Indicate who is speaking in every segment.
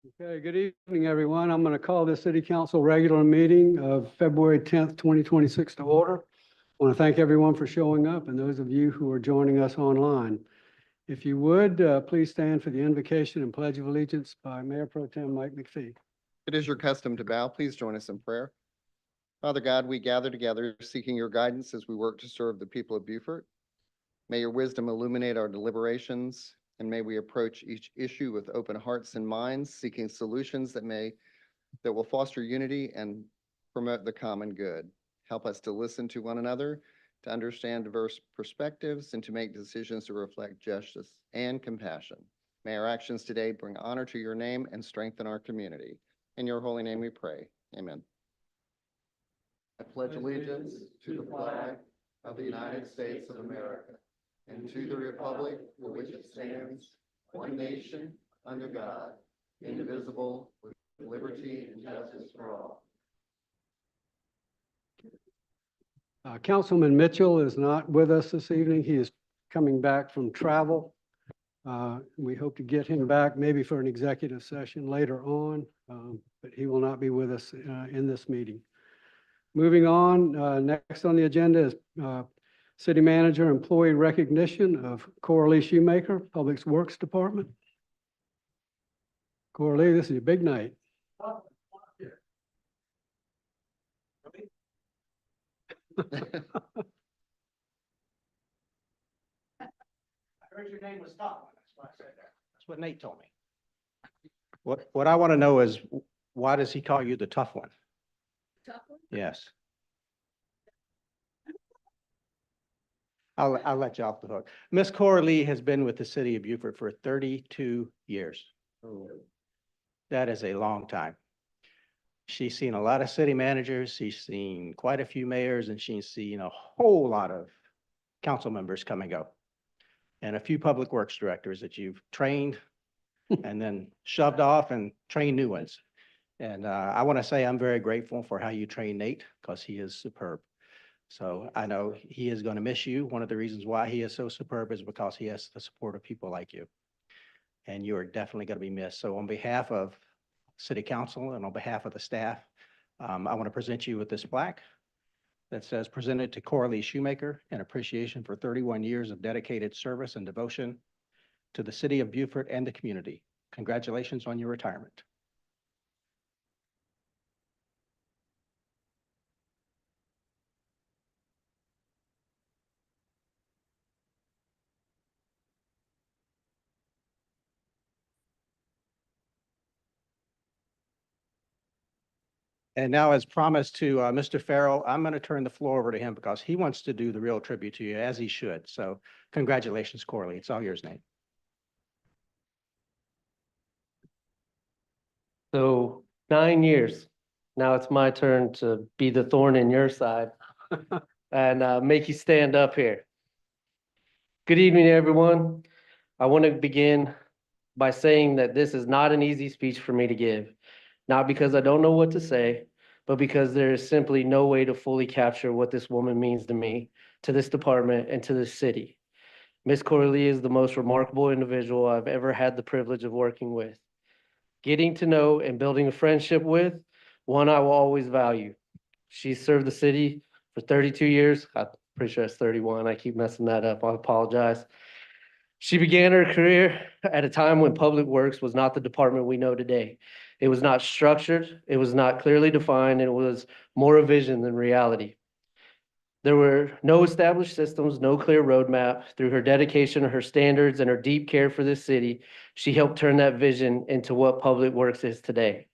Speaker 1: Okay, good evening, everyone. I'm going to call this City Council regular meeting of February 10th, 2026 to order. I want to thank everyone for showing up and those of you who are joining us online. If you would, please stand for the invocation and pledge of allegiance by Mayor Pro Tem Mike McPhee.
Speaker 2: It is your custom to bow. Please join us in prayer. Father God, we gather together seeking your guidance as we work to serve the people of Beaufort. May your wisdom illuminate our deliberations, and may we approach each issue with open hearts and minds, seeking solutions that will foster unity and promote the common good. Help us to listen to one another, to understand diverse perspectives, and to make decisions that reflect justice and compassion. May our actions today bring honor to your name and strengthen our community. In your holy name we pray. Amen. I pledge allegiance to the flag of the United States of America and to the republic for which it stands, one nation, under God, indivisible, with liberty and justice for all.
Speaker 1: Councilman Mitchell is not with us this evening. He is coming back from travel. We hope to get him back maybe for an executive session later on, but he will not be with us in this meeting. Moving on, next on the agenda is City Manager Employee Recognition of Coralie Shoemaker, Public Works Department. Coralie, this is your big night.
Speaker 3: I heard your name was tough. That's why I said that. That's what Nate told me. What I want to know is, why does he call you the tough one?
Speaker 4: Tough one?
Speaker 3: Yes. I'll let you off the hook. Miss Coralie has been with the city of Beaufort for 32 years. That is a long time. She's seen a lot of city managers. She's seen quite a few mayors, and she's seen a whole lot of council members come and go. And a few public works directors that you've trained and then shoved off and trained new ones. And I want to say I'm very grateful for how you train Nate, because he is superb. So I know he is going to miss you. One of the reasons why he is so superb is because he has the support of people like you. And you are definitely going to be missed. So on behalf of City Council and on behalf of the staff, I want to present you with this plaque that says, presented to Coralie Shoemaker in appreciation for 31 years of dedicated service and devotion to the city of Beaufort and the community. Congratulations on your retirement. And now, as promised to Mr. Farrell, I'm going to turn the floor over to him because he wants to do the real tribute to you, as he should. So congratulations, Coralie. It's all yours, Nate.
Speaker 5: So 9 years. Now it's my turn to be the thorn in your side and make you stand up here. Good evening, everyone. I want to begin by saying that this is not an easy speech for me to give, not because I don't know what to say, but because there is simply no way to fully capture what this woman means to me, to this department, and to this city. Miss Coralie is the most remarkable individual I've ever had the privilege of working with. Getting to know and building a friendship with, one I will always value. She served the city for 32 years. I'm pretty sure it's 31. I keep messing that up. I apologize. She began her career at a time when public works was not the department we know today. It was not structured, it was not clearly defined, and it was more a vision than reality. There were no established systems, no clear roadmap. Through her dedication, her standards, and her deep care for this city, she helped turn that vision into what public works is today.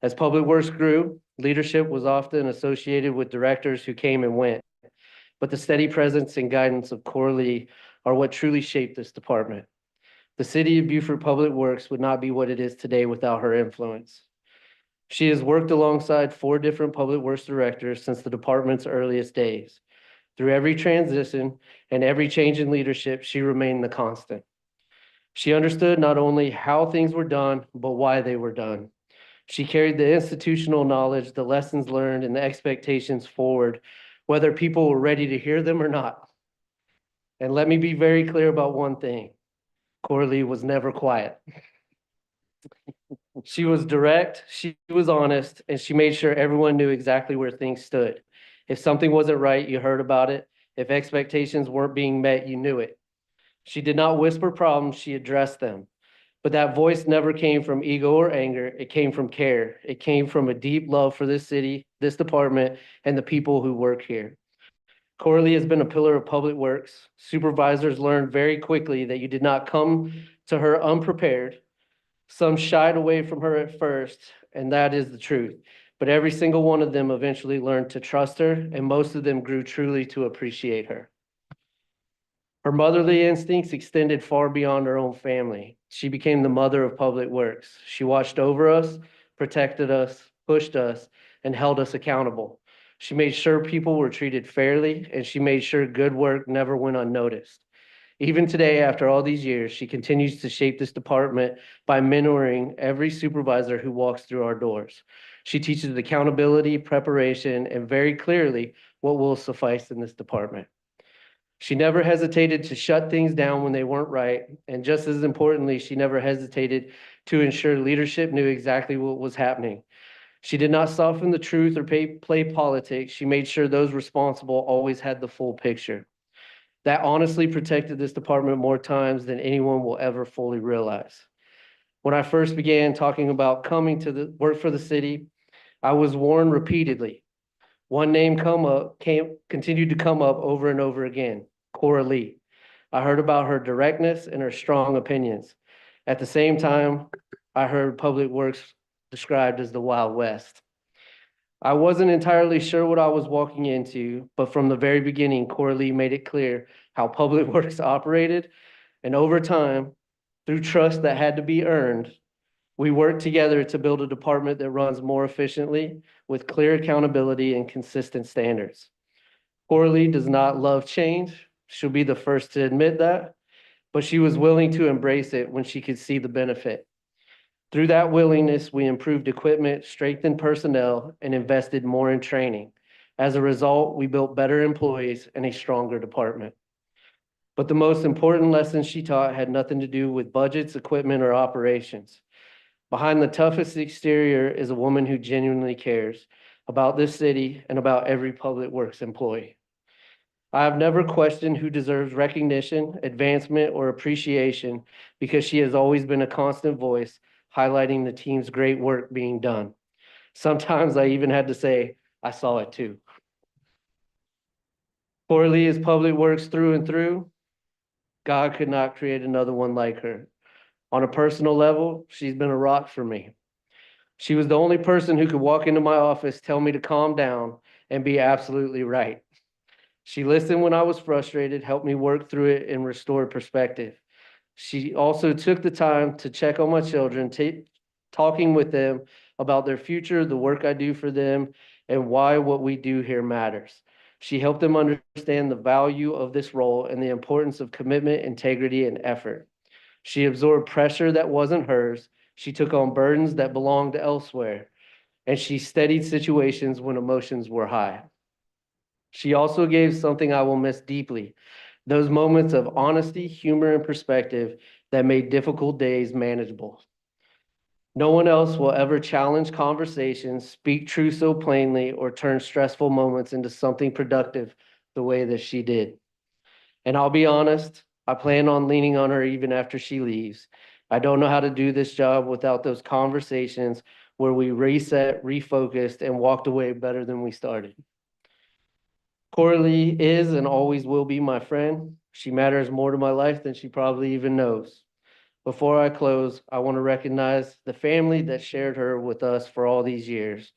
Speaker 5: As public works grew, leadership was often associated with directors who came and went, but the steady presence and guidance of Coralie are what truly shaped this department. The city of Beaufort Public Works would not be what it is today without her influence. She has worked alongside 4 different public works directors since the department's earliest days. Through every transition and every change in leadership, she remained the constant. She understood not only how things were done, but why they were done. She carried the institutional knowledge, the lessons learned, and the expectations forward, whether people were ready to hear them or not. And let me be very clear about one thing. Coralie was never quiet. She was direct, she was honest, and she made sure everyone knew exactly where things stood. If something wasn't right, you heard about it. If expectations weren't being met, you knew it. She did not whisper problems, she addressed them. But that voice never came from ego or anger. It came from care. It came from a deep love for this city, this department, and the people who work here. Coralie has been a pillar of public works. Supervisors learned very quickly that you did not come to her unprepared. Some shied away from her at first, and that is the truth. But every single one of them eventually learned to trust her, and most of them grew truly to appreciate her. Her motherly instincts extended far beyond her own family. She became the mother of public works. She watched over us, protected us, pushed us, and held us accountable. She made sure people were treated fairly, and she made sure good work never went unnoticed. Even today, after all these years, she continues to shape this department by mentoring every supervisor who walks through our doors. She teaches accountability, preparation, and very clearly what will suffice in this department. She never hesitated to shut things down when they weren't right. And just as importantly, she never hesitated to ensure leadership knew exactly what was happening. She did not soften the truth or play politics. She made sure those responsible always had the full picture. That honestly protected this department more times than anyone will ever fully realize. When I first began talking about coming to the work for the city, I was warned repeatedly. One name continued to come up over and over again, Coralie. I heard about her directness and her strong opinions. At the same time, I heard public works described as the Wild West. I wasn't entirely sure what I was walking into, but from the very beginning, Coralie made it clear how public works operated. And over time, through trust that had to be earned, we worked together to build a department that runs more efficiently with clear accountability and consistent standards. Coralie does not love change. She'll be the first to admit that, but she was willing to embrace it when she could see the benefit. Through that willingness, we improved equipment, strengthened personnel, and invested more in training. As a result, we built better employees and a stronger department. But the most important lesson she taught had nothing to do with budgets, equipment, or operations. Behind the toughest exterior is a woman who genuinely cares about this city and about every public works employee. I have never questioned who deserves recognition, advancement, or appreciation because she has always been a constant voice highlighting the team's great work being done. Sometimes I even had to say, I saw it too. Coralie is public works through and through. God could not create another one like her. On a personal level, she's been a rock for me. She was the only person who could walk into my office, tell me to calm down, and be absolutely right. She listened when I was frustrated, helped me work through it, and restored perspective. She also took the time to check on my children, talking with them about their future, the work I do for them, and why what we do here matters. She helped them understand the value of this role and the importance of commitment, integrity, and effort. She absorbed pressure that wasn't hers. She took on burdens that belonged elsewhere, and she steadied situations when emotions were high. She also gave something I will miss deeply, those moments of honesty, humor, and perspective that made difficult days manageable. No one else will ever challenge conversations, speak truth so plainly, or turn stressful moments into something productive the way that she did. And I'll be honest, I plan on leaning on her even after she leaves. I don't know how to do this job without those conversations where we reset, refocused, and walked away better than we started. Coralie is and always will be my friend. She matters more to my life than she probably even knows. Before I close, I want to recognize the family that shared her with us for all these years.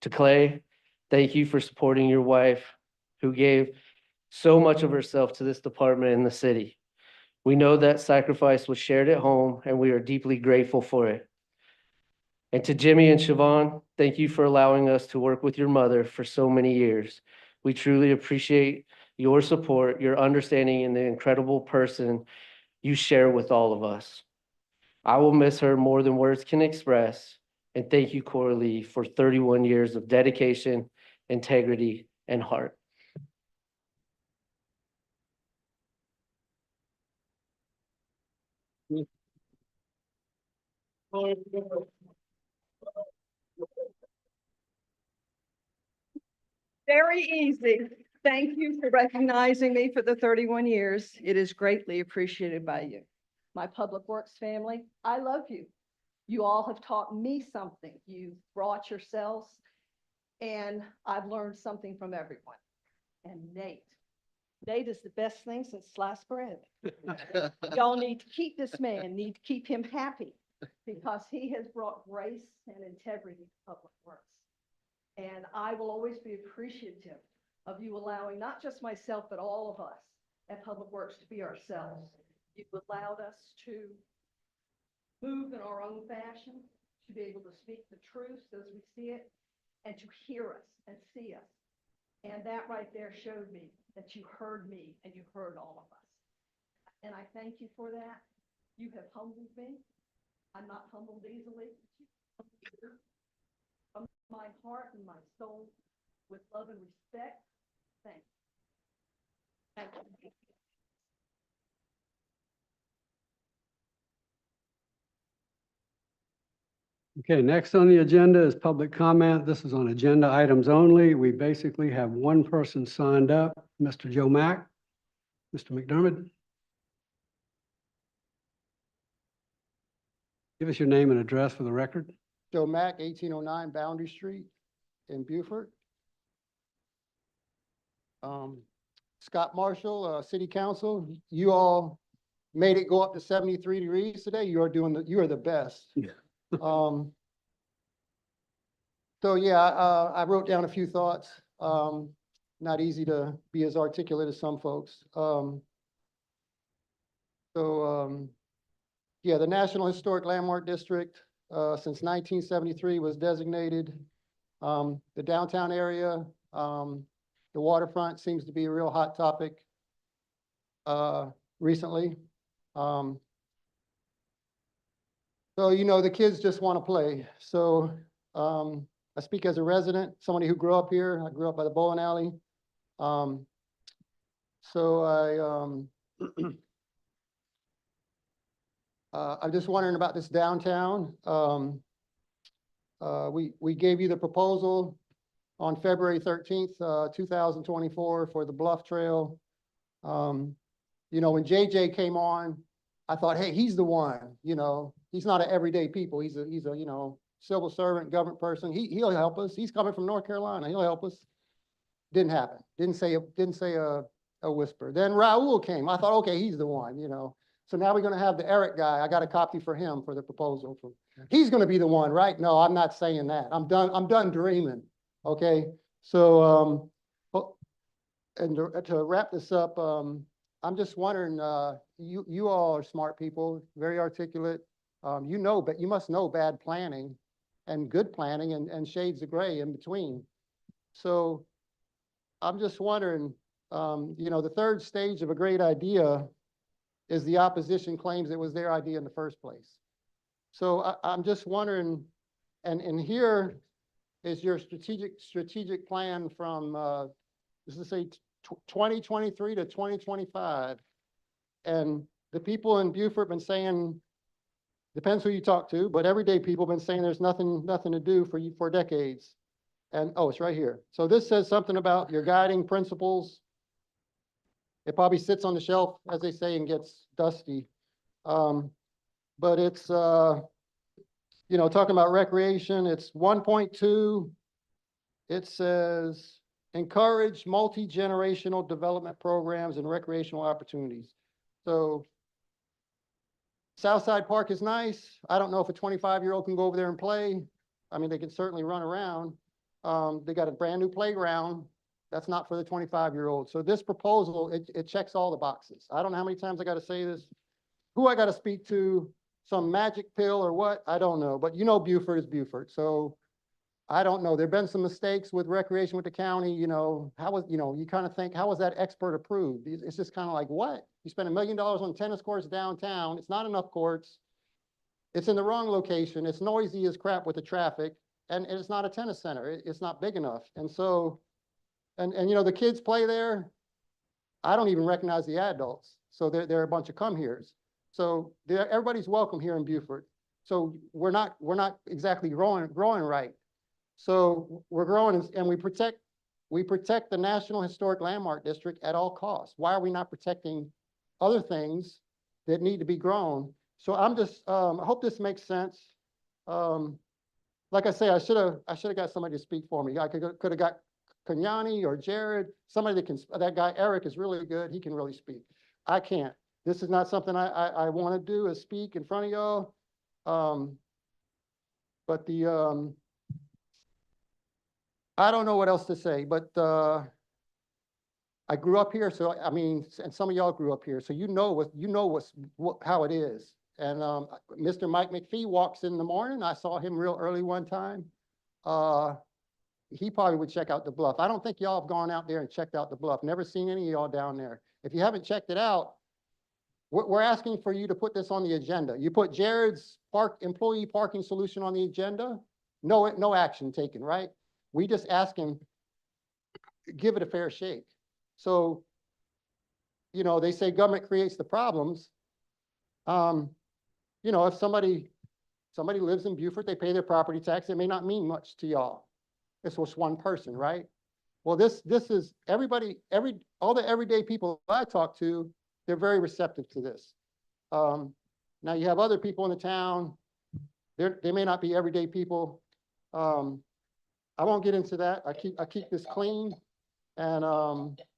Speaker 5: To Clay, thank you for supporting your wife, who gave so much of herself to this department in the city. We know that sacrifice was shared at home, and we are deeply grateful for it. And to Jimmy and Siobhan, thank you for allowing us to work with your mother for so many years. We truly appreciate your support, your understanding, and the incredible person you share with all of us. I will miss her more than words can express. And thank you, Coralie, for 31 years of dedication, integrity, and heart.
Speaker 4: Very easy. Thank you for recognizing me for the 31 years. It is greatly appreciated by you. My Public Works family, I love you. You all have taught me something. You've brought yourselves, and I've learned something from everyone. And Nate is the best thing since sliced bread. Y'all need to keep this man, need to keep him happy, because he has brought grace and integrity to Public Works. And I will always be appreciative of you allowing not just myself, but all of us at Public Works to be ourselves. You've allowed us to move in our own fashion, to be able to speak the truth as we see it, and to hear us and see us. And that right there showed me that you heard me and you heard all of us. And I thank you for that. You have humbled me. I'm not humbled easily. From my heart and my soul, with love and respect, thank you. Thank you.
Speaker 1: Okay, next on the agenda is public comment. This is on agenda items only. We basically have one person signed up, Mr. Joe Mack. Mr. McDermott. Give us your name and address for the record.
Speaker 6: Joe Mack, 1809 Boundary Street in Beaufort. Scott Marshall, City Council, you all made it go up to 73 degrees today. You are the best.
Speaker 1: Yeah.
Speaker 6: So yeah, I wrote down a few thoughts. Not easy to be as articulate as some folks. Yeah, the National Historic Landmark District, since 1973 was designated. The downtown area, the waterfront seems to be a real hot topic recently. So, you know, the kids just want to play. So I speak as a resident, somebody who grew up here. I grew up by the bowling alley. I'm just wondering about this downtown. We gave you the proposal on February 13th, 2024 for the Bluff Trail. You know, when JJ came on, I thought, hey, he's the one, you know, he's not an everyday people. He's a, you know, civil servant, government person. He'll help us. He's coming from North Carolina. He'll help us. Didn't happen. Didn't say a whisper. Then Raul came. I thought, okay, he's the one, you know. So now we're going to have the Eric guy. I got a copy for him for the proposal. He's going to be the one, right? No, I'm not saying that. I'm done dreaming. Okay. So, and to wrap this up, I'm just wondering, you all are smart people, very articulate. You know, but you must know bad planning and good planning and shades of gray in between. So I'm just wondering, you know, the third stage of a great idea is the opposition claims it was their idea in the first place. So I'm just wondering, and here is your strategic plan from, let's say 2023 to 2025. And the people in Beaufort been saying, depends who you talk to, but everyday people have been saying there's nothing to do for you for decades. And, oh, it's right here. So this says something about your guiding principles. It probably sits on the shelf, as they say, and gets dusty. But it's, you know, talking about recreation, it's 1.2. It says, encourage multi-generational development programs and recreational opportunities. So Southside Park is nice. I don't know if a 25-year-old can go over there and play. I mean, they can certainly run around. They got a brand new playground. That's not for the 25-year-old. So this proposal, it checks all the boxes. I don't know how many times I got to say this. Who I got to speak to, some magic pill or what, I don't know. But you know Beaufort is Beaufort. So I don't know. There've been some mistakes with recreation with the county. You know, how was, you know, you kind of think, how was that expert approved? It's just kind of like, what? You spend $1 million on tennis courts downtown. It's not enough courts. It's in the wrong location. It's noisy as crap with the traffic. And it's not a tennis center. It's not big enough. And so, and you know, the kids play there. I don't even recognize the adults. So they're a bunch of come-heres. So everybody's welcome here in Beaufort. So we're not exactly growing right. So we're growing and we protect we protect the National Historic Landmark District at all costs. Why are we not protecting other things that need to be grown? So I'm just, I hope this makes sense. Like I say, I should have got somebody to speak for me. I could have got Kenyani or Jared, somebody that can, that guy Eric is really good. He can really speak. I can't. This is not something I want to do, is speak in front of y'all. But I don't know what else to say, but I grew up here, so I mean, and some of y'all grew up here, so you know how it is. And Mr. Mike McPhee walks in the morning. I saw him real early one time. He probably would check out the Bluff. I don't think y'all have gone out there and checked out the Bluff. Never seen any of y'all down there. If you haven't checked it out, we're asking for you to put this on the agenda. You put Jared's employee parking solution on the agenda, no action taken, right? We just ask him, give it a fair shake. So, you know, they say government creates the problems. You know, if somebody lives in Beaufort, they pay their property tax, it may not mean much to y'all. This was one person, right? Well, this is everybody, all the everyday people I talk to, they're very receptive to this. Now you have other people in the town, they may not be everyday people. I won't get into that. I keep this clean and,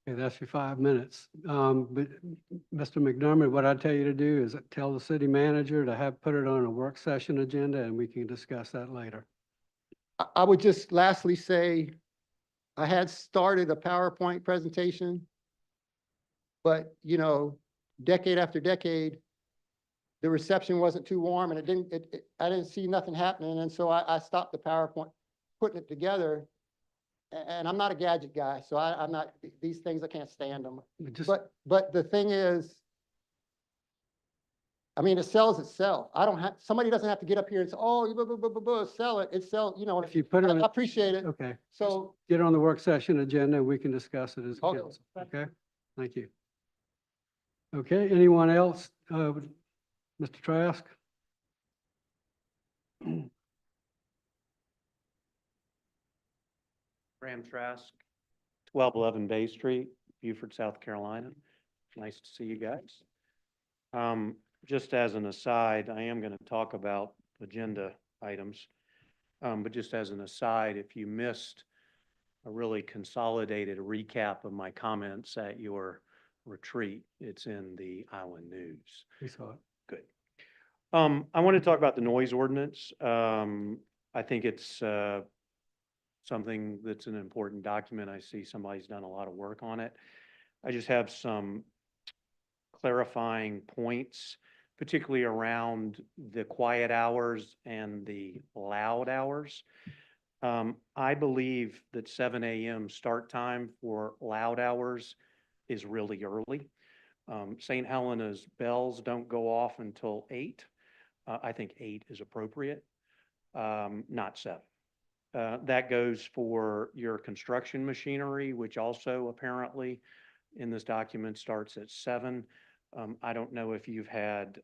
Speaker 1: Okay, that's your 5 minutes. But Mr. McDermott, what I tell you to do is tell the city manager to put it on a work session agenda and we can discuss that later.
Speaker 6: I would just lastly say, I had started a PowerPoint presentation, but you know, decade after decade, the reception wasn't too warm and I didn't see nothing happening. And so I stopped the PowerPoint, putting it together. And I'm not a gadget guy, so I'm not, these things, I can't stand them. But the thing is, I mean, it sells itself. Somebody doesn't have to get up here and say, oh, sell it. It sells, you know,
Speaker 1: If you put it
Speaker 6: I
Speaker 1: on,
Speaker 6: appreciate it.
Speaker 1: okay,
Speaker 6: So,
Speaker 1: get it on the work session agenda and we can discuss it as a
Speaker 6: Okay.
Speaker 1: council. Okay, thank you. Okay, anyone else? Mr. Trask?
Speaker 3: Graham Trask, 1211 Bay Street, Beaufort, South Carolina. Nice to see you guys. Just as an aside, I am going to talk about agenda items. But just as an aside, if you missed a really consolidated recap of my comments at your retreat, it's in the Island News.
Speaker 1: We saw it.
Speaker 3: Good. I want to talk about the noise ordinance. I think it's something that's an important document. I see somebody's done a lot of work on it. I just have some clarifying points, particularly around the quiet hours and the loud hours. I believe that 7 a.m. start time for loud hours is really early. St. Helena's bells don't go off until 8. I think 8 is appropriate, not 7. That goes for your construction machinery, which also apparently in this document starts at 7. I don't know if you've had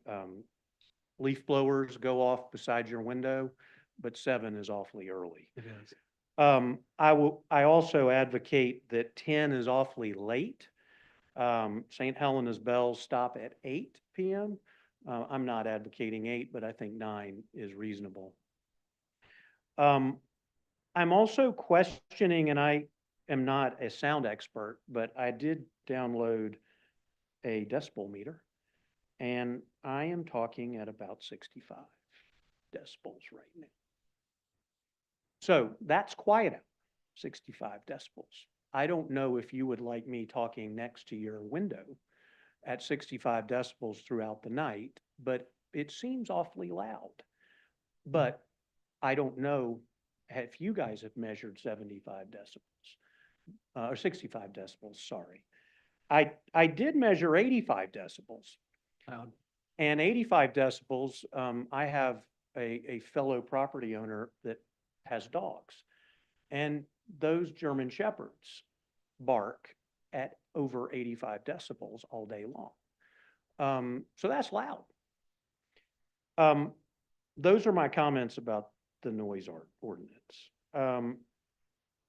Speaker 3: leaf blowers go off beside your window, but 7 is awfully early.
Speaker 1: It is.
Speaker 3: I also advocate that 10 is awfully late. St. Helena's bells stop at 8 p.m. I'm not advocating 8, but I think 9 is reasonable. I'm also questioning, and I am not a sound expert, but I did download a decibel meter, and I am talking at about 65 decibels right now. So that's quiet out, 65 decibels. I don't know if you would like me talking next to your window at 65 decibels throughout the night, but it seems awfully loud. But I don't know if you guys have measured 75 decibels, or 65 decibels, sorry. I did measure 85 decibels.
Speaker 1: Loud.
Speaker 3: And 85 decibels, I have a fellow property owner that has dogs. And those German Shepherds bark at over 85 decibels all day long. So that's loud. Those are my comments about the noise ordinance.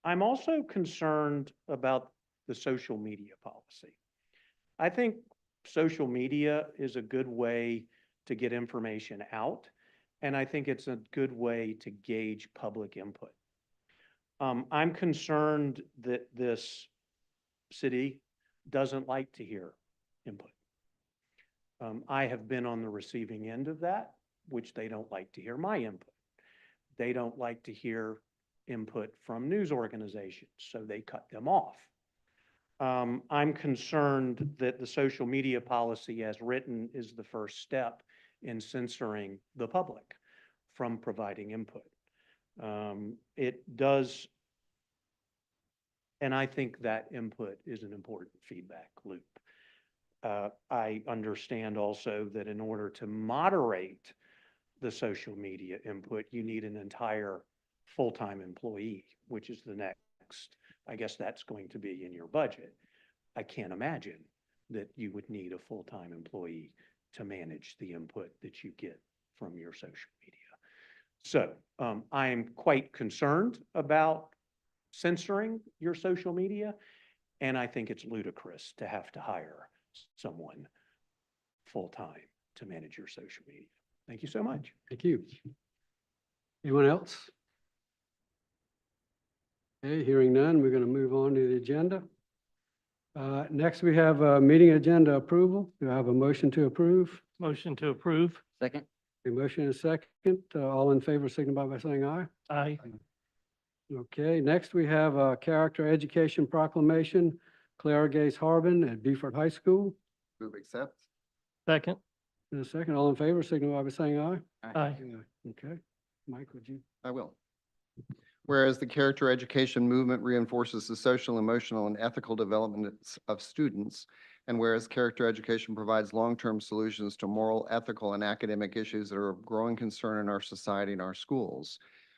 Speaker 7: I'm also concerned about the social media policy. I think social media is a good way to get information out, and I think it's a good way to gauge public input. I'm concerned that this city doesn't like to hear input. I have been on the receiving end of that, which they don't like to hear my input. They don't like to hear input from news organizations, so they cut them off. I'm concerned that the social media policy as written is the first step in censoring the public from providing input. It does, and I think that input is an important feedback loop. I understand also that in order to moderate the social media input, you need an entire full-time employee, which is the next, I guess that's going to be in your budget. I can't imagine that you would need a full-time employee to manage the input that you get from your social media. So I am quite concerned about censoring your social media, and I think it's ludicrous to have to hire someone full-time to manage your social media. Thank you so much.
Speaker 1: Thank you. Anyone else? Okay, hearing none, we're going to move on to the agenda. Next, we have meeting agenda approval. Do I have a motion to approve?
Speaker 5: Motion to approve.
Speaker 8: Second.
Speaker 1: A motion and a second. All in favor signify by saying aye.
Speaker 5: Aye.
Speaker 1: Okay, next we have a character education proclamation, Clara Gaze Harbin at Beaufort High School.
Speaker 2: Move accept.
Speaker 5: Second.
Speaker 1: In a second, all in favor signify by saying aye.
Speaker 5: Aye.
Speaker 1: Okay, Mike, would you?
Speaker 2: I will. Whereas the character education movement reinforces the social, emotional, and ethical development of students, and whereas character education provides long-term solutions to moral, ethical, and academic issues that are of growing concern in our society and our schools.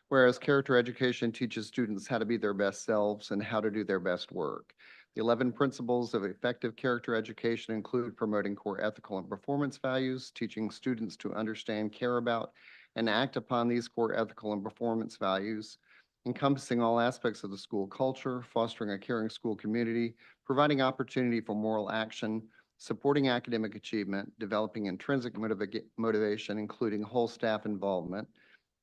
Speaker 2: Whereas character education teaches students how to be their best selves and how to do their best work. The 11 principles of effective character education include promoting core ethical and performance values, teaching students to understand, care about, and act upon these core ethical and performance values, encompassing all aspects of the school culture, fostering a caring school community, providing opportunity for moral action, supporting academic achievement, developing intrinsic motivation, including whole staff involvement,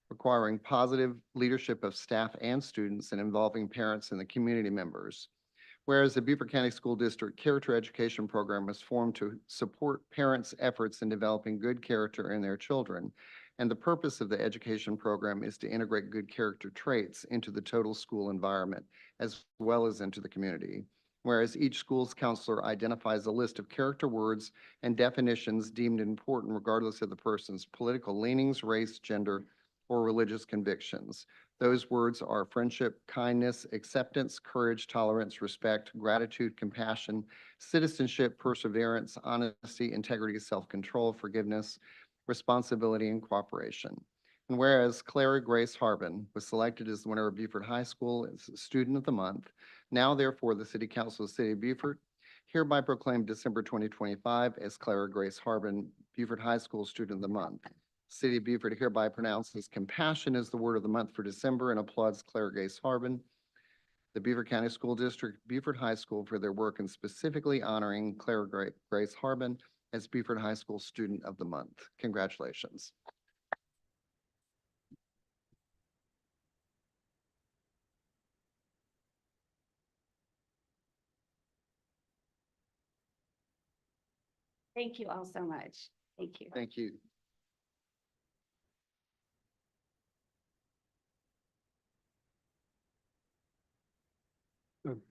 Speaker 2: requiring positive leadership of staff and students, and involving parents and the community members. Whereas the Beaufort County School District Character Education Program was formed to support parents' efforts in developing good character in their children. And the purpose of the education program is to integrate good character traits into the total school environment, as well as into the community. Whereas each school's counselor identifies a list of character words and definitions deemed important regardless of the person's political leanings, race, gender, or religious convictions. Those words are friendship, kindness, acceptance, courage, tolerance, respect, gratitude, compassion, citizenship, perseverance, honesty, integrity, self-control, forgiveness, responsibility, and cooperation. And whereas Clara Grace Harbin was selected as the winner of Beaufort High School as Student of the Month, now therefore the City Council of the City of Beaufort hereby proclaim December 2025 as Clara Grace Harbin Beaufort High School Student of the Month. City of Beaufort hereby pronounces compassion as the word of the month for December and applauds Clara Grace Harbin, the Beaufort County School District, Beaufort High School for their work in specifically honoring Clara Grace Harbin as Beaufort High School Student of the Month. Congratulations.
Speaker 8: Thank you all so much. Thank you.
Speaker 2: Thank you.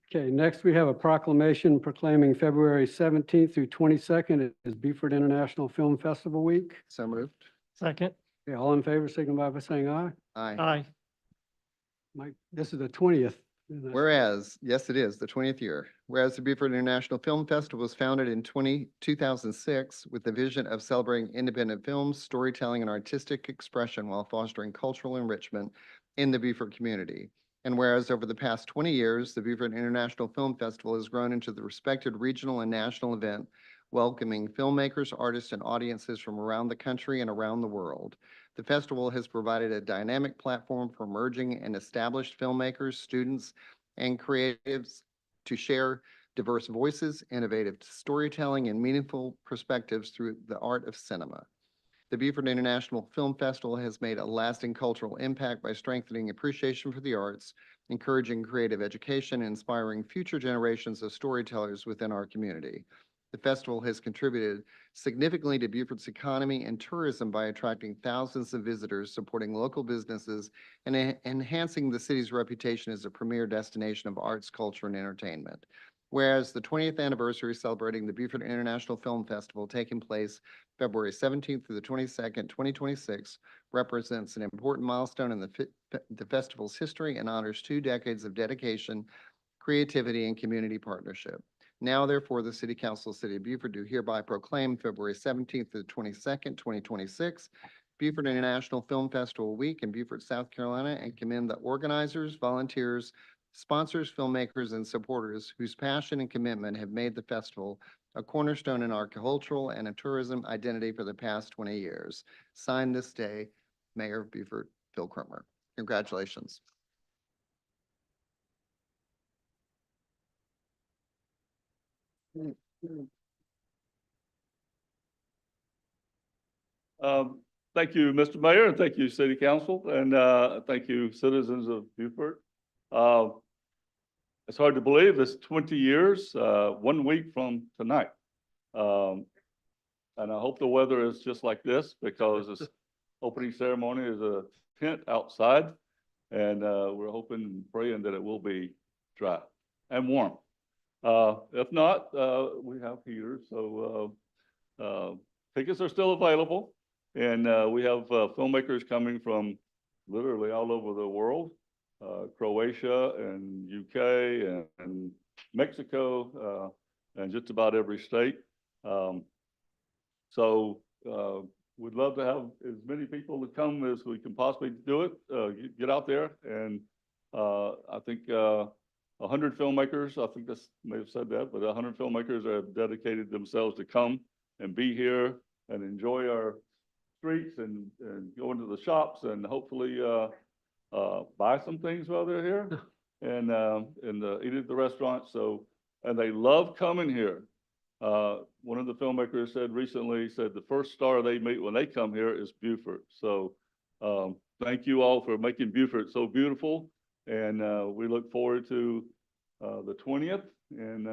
Speaker 1: Okay, next we have a proclamation proclaiming February 17th through 22nd as Beaufort International Film Festival Week.
Speaker 2: So moved.
Speaker 5: Second.
Speaker 1: Okay, all in favor signify by saying aye.
Speaker 2: Aye.
Speaker 5: Aye.
Speaker 1: Mike, this is the 20th. isn't it?
Speaker 2: Whereas, yes, it is, the 20th year. Whereas the Beaufort International Film Festival was founded in 2006 with the vision of celebrating independent films, storytelling, and artistic expression while fostering cultural enrichment in the Beaufort community. And whereas over the past 20 years, the Beaufort International Film Festival has grown into the respected regional and national event, welcoming filmmakers, artists, and audiences from around the country and around the world. The festival has provided a dynamic platform for emerging and established filmmakers, students, and creatives to share diverse voices, innovative storytelling, and meaningful perspectives through the art of cinema. The Beaufort International Film Festival has made a lasting cultural impact by strengthening appreciation for the arts, encouraging creative education, and inspiring future generations of storytellers within our community. The festival has contributed significantly to Beaufort's economy and tourism by attracting thousands of visitors, supporting local businesses, and enhancing the city's reputation as a premier destination of arts, culture, and entertainment. Whereas the 20th anniversary celebrating the Beaufort International Film Festival taking place February 17th through the 22nd, 2026, represents an important milestone in the festival's history and honors 2 decades of dedication, creativity, and community partnership. Now, therefore, the City Council of the City of Beaufort do hereby proclaim February 17th to the 22nd, 2026, Beaufort International Film Festival Week in Beaufort, South Carolina, and commend the organizers, volunteers, sponsors, filmmakers, and supporters whose passion and commitment have made the festival a cornerstone in our cultural and tourism identity for the past 20 years. Signed this day, Mayor of Beaufort, Phil Cromer. Congratulations.
Speaker 9: Thank you, Mr. Mayor, and thank you, City Council, and thank you, citizens of Beaufort. It's hard to believe it's 20 years, 1 week from tonight. And I hope the weather is just like this because this opening ceremony is a tent outside, and we're hoping and praying that it will be dry and warm. If not, we have heaters, so tickets are still available. And we have filmmakers coming from literally all over the world, Croatia and UK and Mexico, and just about every state. So we'd love to have as many people to come as we can possibly do it, get out there. And I think 100 filmmakers, I think this may have said that, but 100 filmmakers have dedicated themselves to come and be here and enjoy our streets and go into the shops and hopefully buy some things while they're here and eat at the restaurant. So, and they love coming here. One of the filmmakers said recently, said the first star they meet when they come here is Beaufort. So thank you all for making Beaufort so beautiful. And we look forward to the 20th and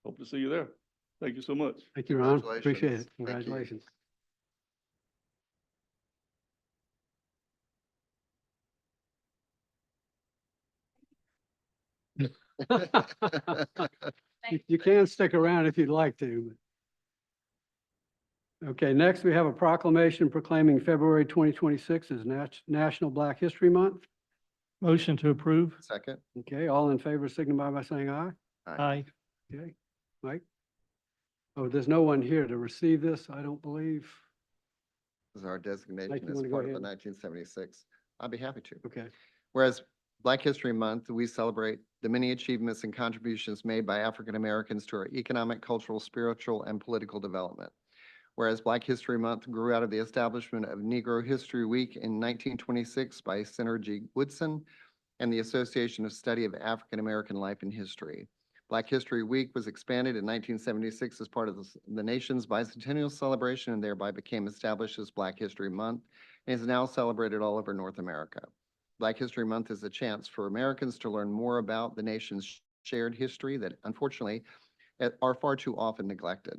Speaker 9: hope to see you there. Thank you so much.
Speaker 1: Thank you, Ron.
Speaker 2: Congratulations.
Speaker 1: Appreciate it.
Speaker 2: Thank you.
Speaker 1: Congratulations. You can stick around if you'd like to. Okay, next we have a proclamation proclaiming February 2026 as National Black History Month.
Speaker 5: Motion to approve.
Speaker 2: Second.
Speaker 1: Okay, all in favor signify by saying aye.
Speaker 5: Aye.
Speaker 1: Okay, Mike? Oh, there's no one here to receive this, I don't believe.
Speaker 2: This is our designation
Speaker 1: Mike, you
Speaker 2: as
Speaker 1: wanna go
Speaker 2: part of the
Speaker 1: ahead?
Speaker 2: 1976. I'd be happy to.
Speaker 1: Okay,
Speaker 2: Whereas Black History Month, we celebrate the many achievements and contributions made by African Americans to our economic, cultural, spiritual, and political development. Whereas Black History Month grew out of the establishment of Negro History Week in 1926 by Senator G. Woodson and the Association of Study of African American Life and History. Black History Week was expanded in 1976 as part of the nation's bicentennial celebration and thereby became established as Black History Month and is now celebrated all over North America. Black History Month is a chance for Americans to learn more about the nation's shared history that unfortunately are far too often neglected.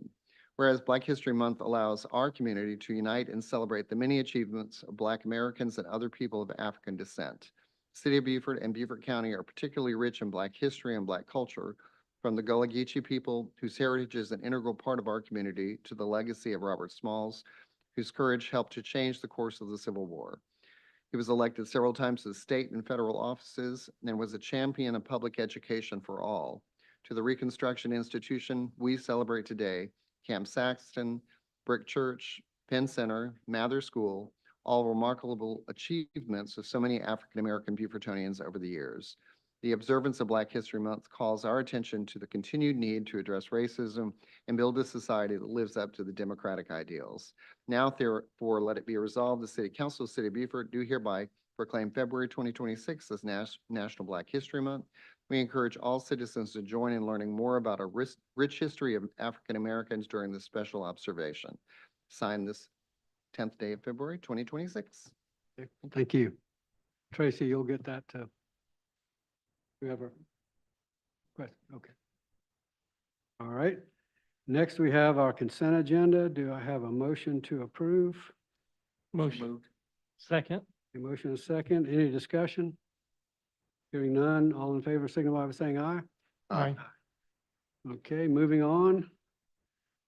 Speaker 2: Whereas Black History Month allows our community to unite and celebrate the many achievements of Black Americans and other people of African descent. City of Beaufort and Beaufort County are particularly rich in Black history and Black culture, from the Gullah Geechee people, whose heritage is an integral part of our community, to the legacy of Robert Smalls, whose courage helped to change the course of the Civil War. He was elected several times to state and federal offices and was a champion of public education for all. To the Reconstruction Institution we celebrate today, Camp Saxton, Brick Church, Penn Center, Mather School, all remarkable achievements of so many African-American Beaufortonians over the years. The observance of Black History Month calls our attention to the continued need to address racism and build a society that lives up to the democratic ideals. Now, therefore, let it be resolved, the City Council of the City of Beaufort do hereby proclaim February 2026 as National Black History Month. We encourage all citizens to join in learning more about a rich history of African Americans during this special observation. Signed this 10th day of February, 2026.
Speaker 1: Okay, thank you. Tracy, you'll get that to whoever. Question, okay. All right. Next, we have our consent agenda. Do I have a motion to approve?
Speaker 5: Motion. Second.
Speaker 1: A motion and a second. Any discussion? Hearing none. All in favor, signify by saying aye.
Speaker 5: Aye.
Speaker 1: Okay, moving on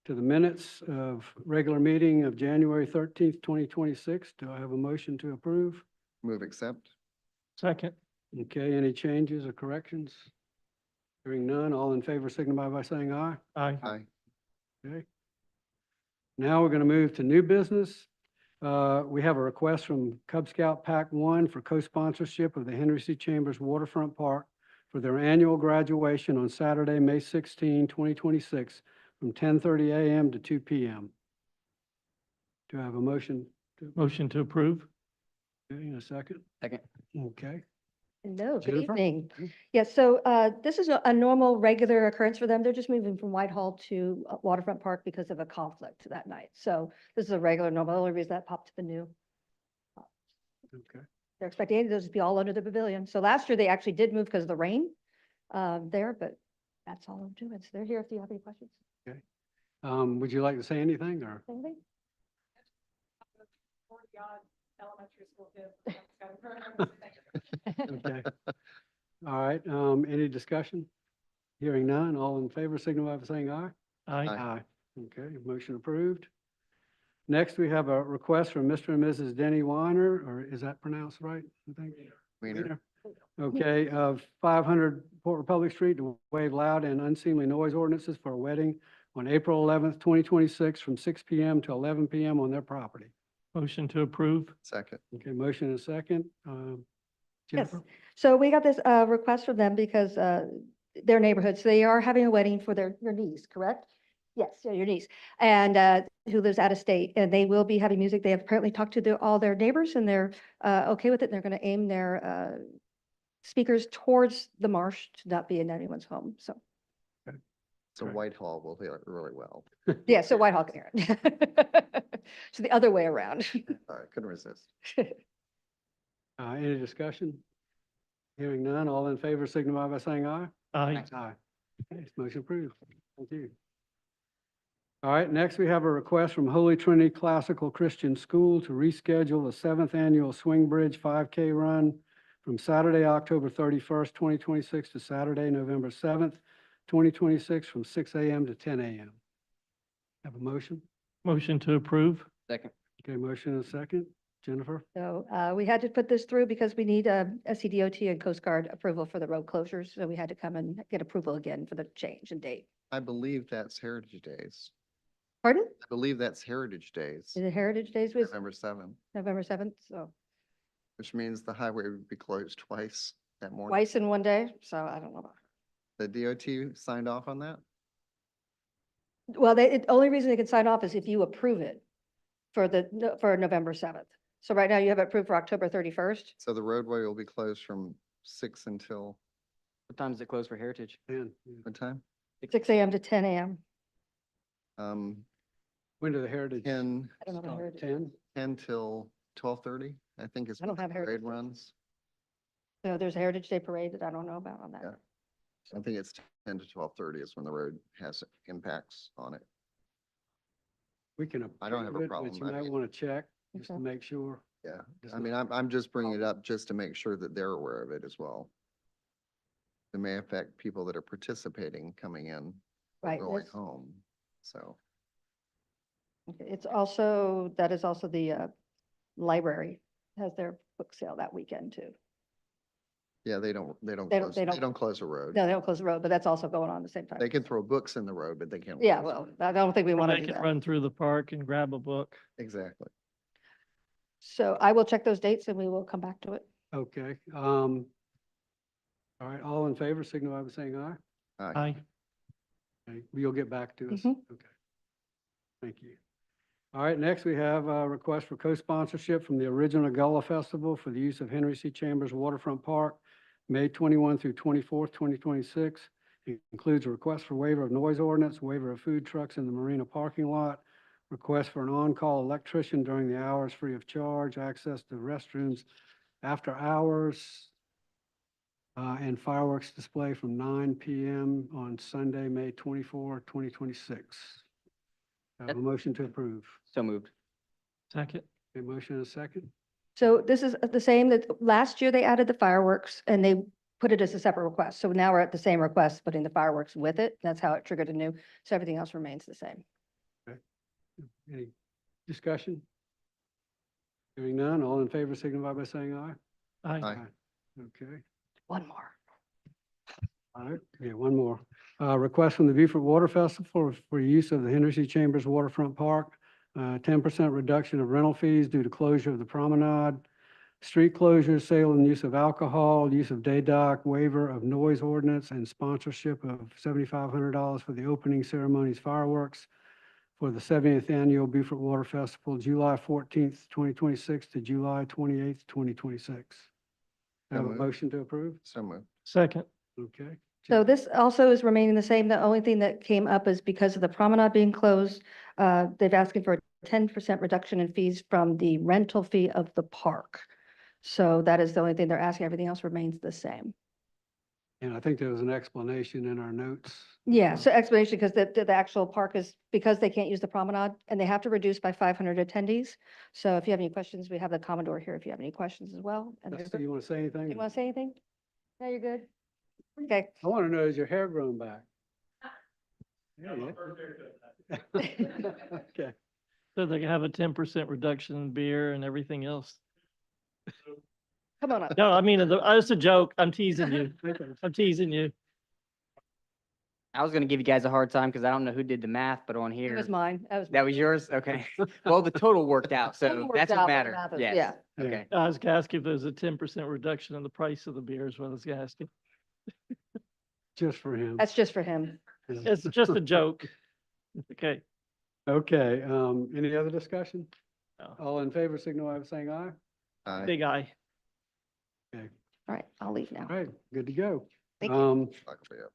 Speaker 1: to the minutes of regular meeting of January 13th, 2026. Do I have a motion to approve?
Speaker 2: Move accept.
Speaker 5: Second.
Speaker 1: Okay, any changes or corrections? Hearing none. All in favor, signify by saying aye.
Speaker 5: Aye.
Speaker 2: Aye.
Speaker 1: Okay. Now we're going to move to new business. We have a request from Cub Scout Pack 1 for co-sponsorship of the Henry C. Chambers Waterfront Park for their annual graduation on Saturday, May 16, 2026, from 10:30 a.m. to 2 p.m. Do I have a motion?
Speaker 5: Motion to approve.
Speaker 1: Okay, in a second?
Speaker 5: Second.
Speaker 1: Okay.
Speaker 4: Hello, good
Speaker 1: Jennifer?
Speaker 4: evening. Yes, so this is a normal, regular occurrence for them. They're just moving from Whitehall to Waterfront Park because of a conflict that night. So this is a regular, normal, the only reason that popped to the new.
Speaker 1: Okay.
Speaker 4: They're expecting those to be all under the pavilion. So last year they actually did move because of the rain there, but that's all I'm doing. So they're here if you have any questions.
Speaker 1: Would you like to say anything or?
Speaker 4: Anything?
Speaker 1: Okay. All right, any discussion? Hearing none, all in favor, signify by saying aye.
Speaker 5: Aye.
Speaker 2: Aye.
Speaker 1: Okay, motion approved. Next, we have a request from Mr. and Mrs. Denny Weiner, or is that pronounced right, I think?
Speaker 2: Wiener.
Speaker 1: Okay, of 500 Port Republic Street to waive loud and unseemly noise ordinances for a wedding on April 11th, 2026, from 6 p.m. to 11 p.m. on their property.
Speaker 5: Motion to approve.
Speaker 2: Second.
Speaker 1: Okay, motion and second.
Speaker 4: Yes.
Speaker 1: Jennifer?
Speaker 4: So we got this request from them because their neighborhoods, they are having a wedding for your niece, correct? Yes, yeah, your niece, and who lives out of state, and they will be having music. They have apparently talked to all their neighbors, and they're okay with it. They're going to aim their speakers towards the marsh to not be in anyone's home. So,
Speaker 2: So
Speaker 1: Correct.
Speaker 2: Whitehall will hear it really well.
Speaker 4: yeah, so Whitehall can hear it. So the other way around.
Speaker 2: All right, couldn't resist.
Speaker 1: Any discussion? Hearing none, all in favor, signify by saying aye.
Speaker 5: Aye.
Speaker 1: Aye. Okay, motion approved. Thank you. All right, next we have a request from Holy Trinity Classical Christian School to reschedule the 7th Annual Swing Bridge 5K Run from Saturday, October 31st, 2026 to Saturday, November 7th, 2026 from 6 a.m. to 10 a.m. Have a motion?
Speaker 5: Motion to approve.
Speaker 2: Second.
Speaker 1: Okay, motion and a second. Jennifer?
Speaker 4: So we had to put this through because we need SCDOT and Coast Guard approval for the road closures. So we had to come and get approval again for the change in date.
Speaker 2: I believe that's Heritage Days.
Speaker 4: Pardon?
Speaker 2: I believe that's Heritage Days,
Speaker 4: Is it Heritage Days was
Speaker 2: November 7th,
Speaker 4: November 7th? So
Speaker 2: which means the highway would be closed twice that morning.
Speaker 4: twice in one day. So I don't know.
Speaker 2: The DOT signed off on that?
Speaker 4: Well, the only reason they can sign off is if you approve it for November 7th. So right now you have it approved for October 31st.
Speaker 2: So the roadway will be closed from 6 until,
Speaker 10: What time does it close for Heritage?
Speaker 1: Dan?
Speaker 2: what time?
Speaker 4: 6 a.m. to 10 a.m.
Speaker 1: When do the Heritage?
Speaker 2: 10,
Speaker 4: I don't know about Heritage.
Speaker 1: 10?
Speaker 2: 10 till 12:30, I think is
Speaker 4: I don't
Speaker 2: when the
Speaker 4: have
Speaker 2: parade
Speaker 4: Heritage.
Speaker 2: runs.
Speaker 4: So there's a Heritage Day parade that I don't know about on that.
Speaker 2: Yeah. I think it's 10 to 12:30 is when the road has impacts on it.
Speaker 1: We can
Speaker 2: I don't have a
Speaker 1: approve it,
Speaker 2: problem.
Speaker 1: but you
Speaker 2: I
Speaker 1: might
Speaker 2: mean-
Speaker 1: want to check just to
Speaker 4: Okay.
Speaker 1: make sure.
Speaker 2: Yeah,
Speaker 1: It's
Speaker 2: I mean,
Speaker 1: not-
Speaker 2: I'm just bringing it up just to make sure that they're aware of it as well. It may affect people that are participating coming in, or
Speaker 4: Right,
Speaker 2: going
Speaker 4: that's-
Speaker 2: home, so.
Speaker 4: Okay, it's also, that is also the library has their book sale that weekend too.
Speaker 2: Yeah, they don't
Speaker 4: They don't-
Speaker 2: close,
Speaker 4: they
Speaker 2: they
Speaker 4: don't-
Speaker 2: don't close a road.
Speaker 4: No, they don't close the road, but that's also going on at the same time.
Speaker 2: They can throw books in the road, but they can't.
Speaker 4: Yeah,
Speaker 2: close
Speaker 4: well,
Speaker 2: it.
Speaker 4: I don't think we want to
Speaker 5: They
Speaker 4: do
Speaker 5: can
Speaker 4: that.
Speaker 5: run through the park and grab a book.
Speaker 2: Exactly.
Speaker 4: So I will check those dates and we will come back to it.
Speaker 1: Okay. All All right, all in favor, signify by saying aye.
Speaker 9: Aye.
Speaker 1: Okay, you'll get back to us?
Speaker 4: Mhm.
Speaker 1: Okay. Thank you. All right, next we have a request for co-sponsorship from the Original Gullah Festival for the use of Henry C. Chambers Waterfront Park, May 21 through 24th, 2026. It includes a request for waiver of noise ordinance, waiver of food trucks in the marina parking lot, request for an on-call electrician during the hours free of charge, access to restrooms after hours, and fireworks display from 9 PM on Sunday, May 24, 2026. Have a motion to approve.
Speaker 10: So moved.
Speaker 5: Second.
Speaker 1: A motion and a second?
Speaker 4: So this is the same that last year they added the fireworks and they put it as a separate request. So now we're at the same request, putting the fireworks with it. That's how it triggered a new, so everything else remains the same.
Speaker 1: Any discussion? Hearing none, all in favor signify by saying aye.
Speaker 2: Aye.
Speaker 1: Okay,
Speaker 4: One more.
Speaker 1: all right, yeah, one more. Request from the Beaufort Water Festival for use of the Henry C. Chambers Waterfront Park. 10% reduction of rental fees due to closure of the promenade, street closures, sale and use of alcohol, use of day dock, waiver of noise ordinance, and sponsorship of $7,500 for the opening ceremonies fireworks for the 70th Annual Beaufort Water Festival, July 14th, 2026 to July 28th, 2026.
Speaker 2: So
Speaker 1: Have a
Speaker 2: moved.
Speaker 1: motion to approve?
Speaker 2: So moved.
Speaker 5: Second.
Speaker 1: Okay.
Speaker 4: So this also is remaining the same. The only thing that came up is because of the promenade being closed, they've asked for a 10% reduction in fees from the rental fee of the park. So that is the only thing they're asking. Everything else remains the same.
Speaker 1: And I think there was an explanation in our notes.
Speaker 4: Yeah, so explanation, because the actual park is, because they can't use the promenade and they have to reduce by 500 attendees. So if you have any questions, we have the Commodore here if you have any questions as well. And
Speaker 1: Dusty, you want to say anything?
Speaker 4: you want to say anything? No, you're good? Okay.
Speaker 1: I want to know, is your hair growing back? Yeah, yeah. Okay.
Speaker 5: So they can have a 10% reduction in beer and everything else.
Speaker 4: Come on up.
Speaker 5: No, I mean, it's a joke. I'm teasing you.
Speaker 1: Okay.
Speaker 5: I'm teasing you.
Speaker 10: I was gonna give you guys a hard time because I don't know who did the math, but on
Speaker 4: It
Speaker 10: here,
Speaker 4: was mine. That was.
Speaker 10: that was yours? Okay. Well, the total worked out, so
Speaker 4: Total worked
Speaker 10: that's
Speaker 4: out,
Speaker 10: what
Speaker 4: but
Speaker 10: matters.
Speaker 4: math is-
Speaker 10: Yes.
Speaker 4: yeah.
Speaker 1: Yeah.
Speaker 10: Okay.
Speaker 5: I was gonna ask if there's a 10% reduction in the price of the beer is what I was asking.
Speaker 1: Just for him.
Speaker 4: That's just for him.
Speaker 5: It's just a joke. Okay.
Speaker 1: Okay, any other discussion?
Speaker 5: No.
Speaker 1: All in favor, signify by saying aye.
Speaker 2: Aye.
Speaker 5: Big eye.
Speaker 4: All right, I'll leave now.
Speaker 1: All right, good to go.
Speaker 4: Thank you.
Speaker 2: Lock it up.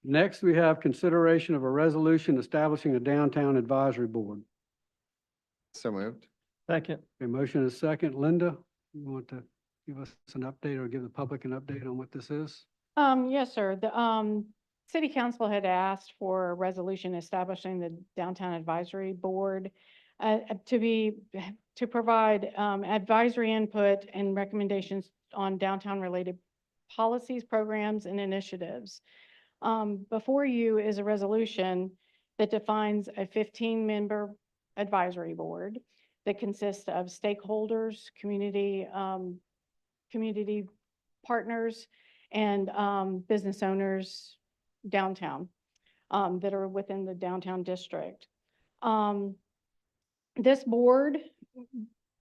Speaker 1: Next, we have consideration of a resolution establishing a downtown advisory board.
Speaker 2: So moved.
Speaker 5: Second.
Speaker 1: A motion is second. Linda, you want to give us an update or give the public an update on what this is?
Speaker 11: Yes, sir. The, city council had asked for a resolution establishing the Downtown Advisory Board, to provide, advisory input and recommendations on downtown-related policies, programs, and initiatives. Before you is a resolution that defines a 15-member advisory board that consists of stakeholders, community partners, and business owners downtown that are within the downtown district. This board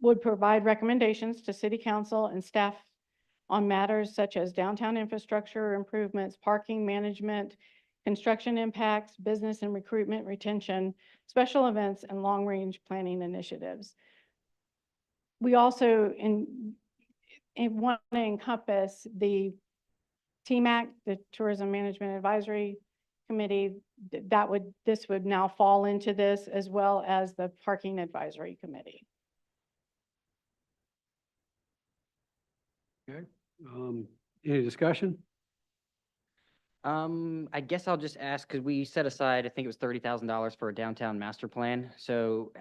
Speaker 11: would provide recommendations to city council and staff on matters such as downtown infrastructure improvements, parking management, construction impacts, business and recruitment retention, special events, and long-range planning initiatives. We also want to encompass the TMAC, the Tourism Management Advisory Committee. This would now fall into this, as well as the Parking Advisory Committee.
Speaker 1: Okay, any discussion?
Speaker 10: I guess I'll just ask, because we set aside, I think it was $30,000 for a downtown master plan. So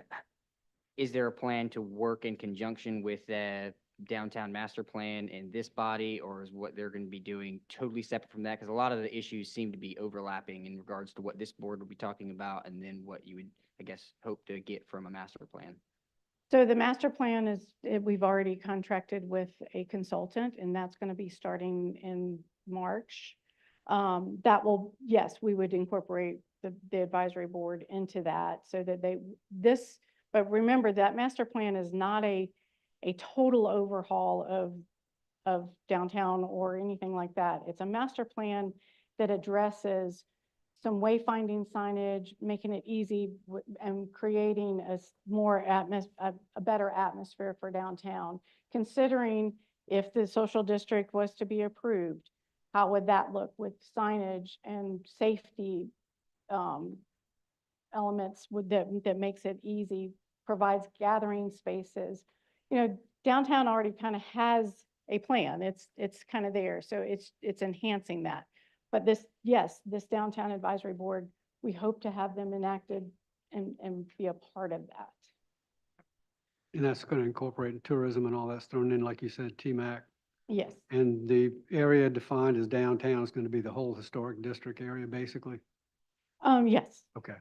Speaker 10: is there a plan to work in conjunction with the downtown master plan in this body, or is what they're going to be doing totally separate from that? Because a lot of the issues seem to be overlapping in regards to what this board will be talking about and then what you would, I guess, hope to get from a master plan.
Speaker 11: So the master plan is, we've already contracted with a consultant, and that's going to be starting in March. That will, yes, we would incorporate the advisory board into that so that but remember that master plan is not a total overhaul of downtown or anything like that. It's a master plan that addresses some wayfinding signage, making it easy and creating a better atmosphere for downtown. Considering if the social district was to be approved, how would that look with signage and safety elements that makes it easy, provides gathering spaces. You know, downtown already kind of has a plan. It's kind of there. So it's enhancing that. But this downtown advisory board, we hope to have them enacted and be a part of that.
Speaker 1: And that's going to incorporate tourism and all that's thrown in, like you said, TMAC.
Speaker 11: Yes,
Speaker 1: And the area defined as downtown is going to be the whole historic district area, basically?
Speaker 11: yes.
Speaker 1: Okay.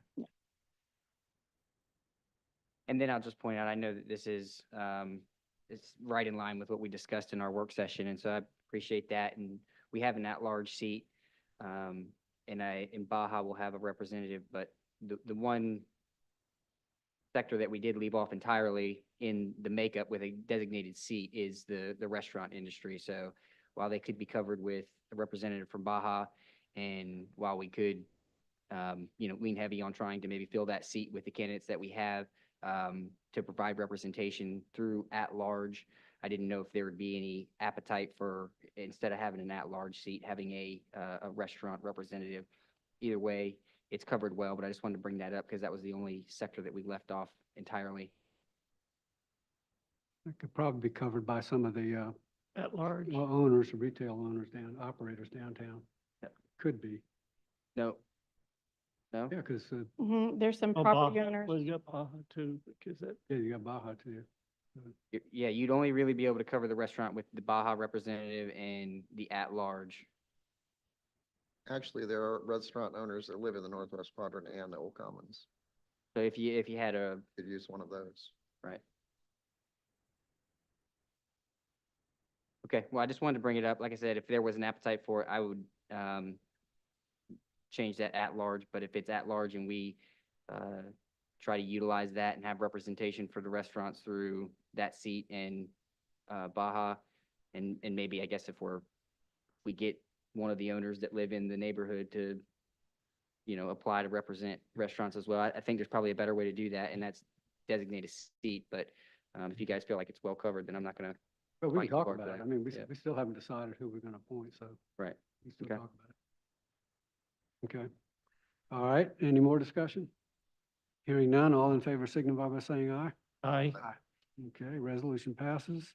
Speaker 10: And then I'll just point out, I know that this is, it's right in line with what we discussed in our work session, and so I appreciate that. And we have an at-large seat, and in Baja will have a representative, but the one sector that we did leave off entirely in the makeup with a designated seat is the restaurant industry. So while they could be covered with a representative from Baja, and while we could, lean heavy on trying to maybe fill that seat with the candidates that we have, to provide representation through at-large, I didn't know if there would be any appetite for, instead of having an at-large seat, having a restaurant representative. Either way, it's covered well, but I just wanted to bring that up because that was the only sector that we left off entirely.
Speaker 1: It could probably be covered by some of the
Speaker 5: At large.
Speaker 1: owners, retail owners operators downtown.
Speaker 10: Yep.
Speaker 1: Could be.
Speaker 10: No? No?
Speaker 1: Yeah, because,
Speaker 11: There's some property owners.
Speaker 5: Well, you got Baja too, because that.
Speaker 1: yeah, you got Baja too.
Speaker 10: Yeah, you'd only really be able to cover the restaurant with the Baja representative and the at-large.
Speaker 2: Actually, there are restaurant owners that live in the Northwest Quadrant and the Old Commons.
Speaker 10: So if you had a,
Speaker 2: Could use one of those.
Speaker 10: right. Okay, well, I just wanted to bring it up. Like I said, if there was an appetite for it, I would change that at-large, but if it's at-large and we try to utilize that and have representation for the restaurants through that seat and Baja, and maybe, I guess, if we get one of the owners that live in the neighborhood to, apply to represent restaurants as well. I think there's probably a better way to do that, and that's designate a seat, but if you guys feel like it's well covered, then I'm not gonna.
Speaker 1: But we
Speaker 10: Fight
Speaker 1: can talk
Speaker 10: hard
Speaker 1: about
Speaker 10: for
Speaker 1: it.
Speaker 10: that.
Speaker 1: I mean,
Speaker 10: Yeah.
Speaker 1: we still haven't decided who we're going to appoint, so
Speaker 10: Right.
Speaker 1: we still
Speaker 10: Okay.
Speaker 1: talk about it. Okay. All right. Any more discussion? Hearing none, all in favor signify by saying aye.
Speaker 5: Aye.
Speaker 1: Okay, resolution passes.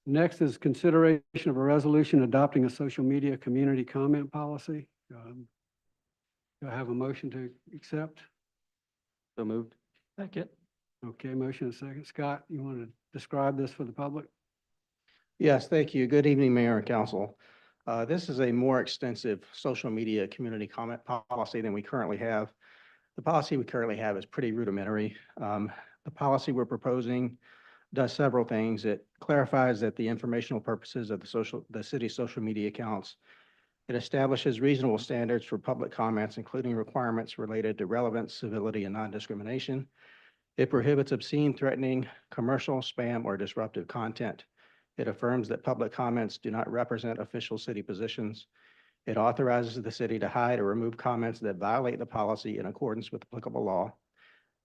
Speaker 1: Next is consideration of a resolution adopting a social media community comment policy. Do I have a motion to accept?
Speaker 10: So moved.
Speaker 5: Second.
Speaker 1: Okay, motion and second. Scott, you want to describe this for the public?
Speaker 3: Yes, thank you. Good evening, Mayor and Council. This is a more extensive social media community comment policy than we currently have. The policy we currently have is pretty rudimentary. The policy we're proposing does several things. It clarifies that the informational purposes of the city's social media accounts. It establishes reasonable standards for public comments, including requirements related to relevance, civility, and non-discrimination. It prohibits obscene, threatening, commercial, spam, or disruptive content. It affirms that public comments do not represent official city positions. It authorizes the city to hide or remove comments that violate the policy in accordance with applicable law.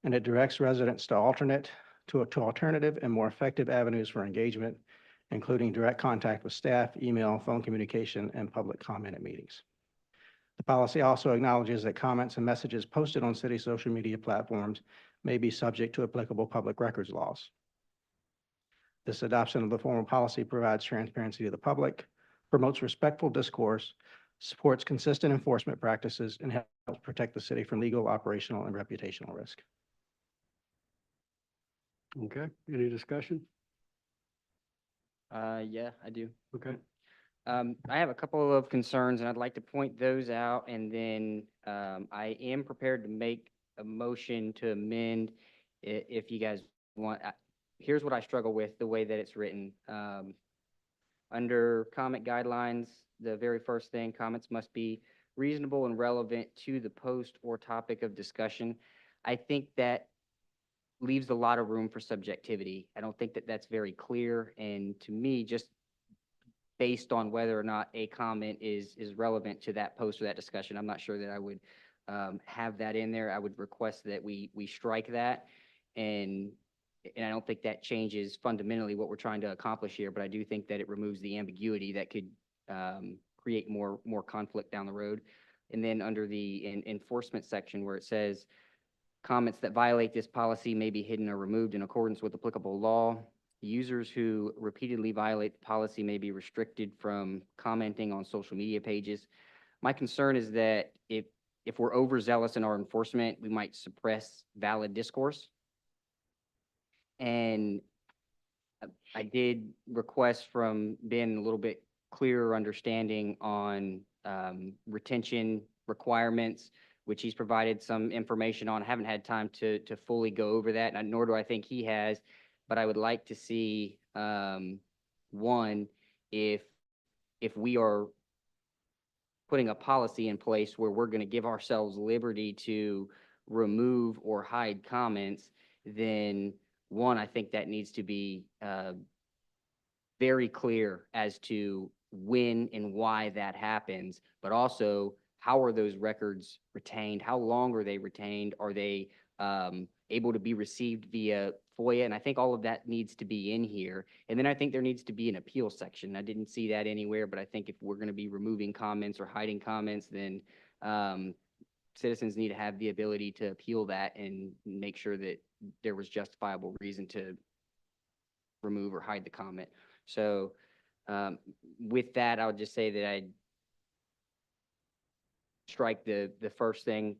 Speaker 3: And it directs residents to alternative and more effective avenues for engagement, including direct contact with staff, email, phone communication, and public comment at meetings. The policy also acknowledges that comments and messages posted on city social media platforms may be subject to applicable public records laws. This adoption of the formal policy provides transparency to the public, promotes respectful discourse, supports consistent enforcement practices, and helps protect the city from legal, operational, and reputational risk.
Speaker 1: Okay, any discussion?
Speaker 10: Yeah, I do.
Speaker 1: Okay,
Speaker 10: I have a couple of concerns, and I'd like to point those out, and then I am prepared to make a motion to amend if you guys want. Here's what I struggle with, the way that it's written. Under comment guidelines, the very first thing, comments must be reasonable and relevant to the post or topic of discussion. I think that leaves a lot of room for subjectivity. I don't think that that's very clear, and to me, just based on whether or not a comment is relevant to that post or that discussion. I'm not sure that I would have that in there. I would request that we strike that. And I don't think that changes fundamentally what we're trying to accomplish here, but I do think that it removes the ambiguity that could create more conflict down the road. And then under the enforcement section where it says, comments that violate this policy may be hidden or removed in accordance with applicable law. Users who repeatedly violate the policy may be restricted from commenting on social media pages. My concern is that if we're overzealous in our enforcement, we might suppress valid discourse. And I did request from Ben a little bit clearer understanding on retention requirements, which he's provided some information on. I haven't had time to fully go over that, and nor do I think he has. But I would like to see, one, if we are putting a policy in place where we're going to give ourselves liberty to remove or hide comments, then one, I think that needs to be very clear as to when and why that happens, but also how are those records retained? How long are they retained? Are they able to be received via FOIA? And I think all of that needs to be in here. And then I think there needs to be an appeal section. I didn't see that anywhere, but I think if we're going to be removing comments or hiding comments, then citizens need to have the ability to appeal that and make sure that there was justifiable reason to remove or hide the comment. So with that, I would just say that I'd strike the first thing.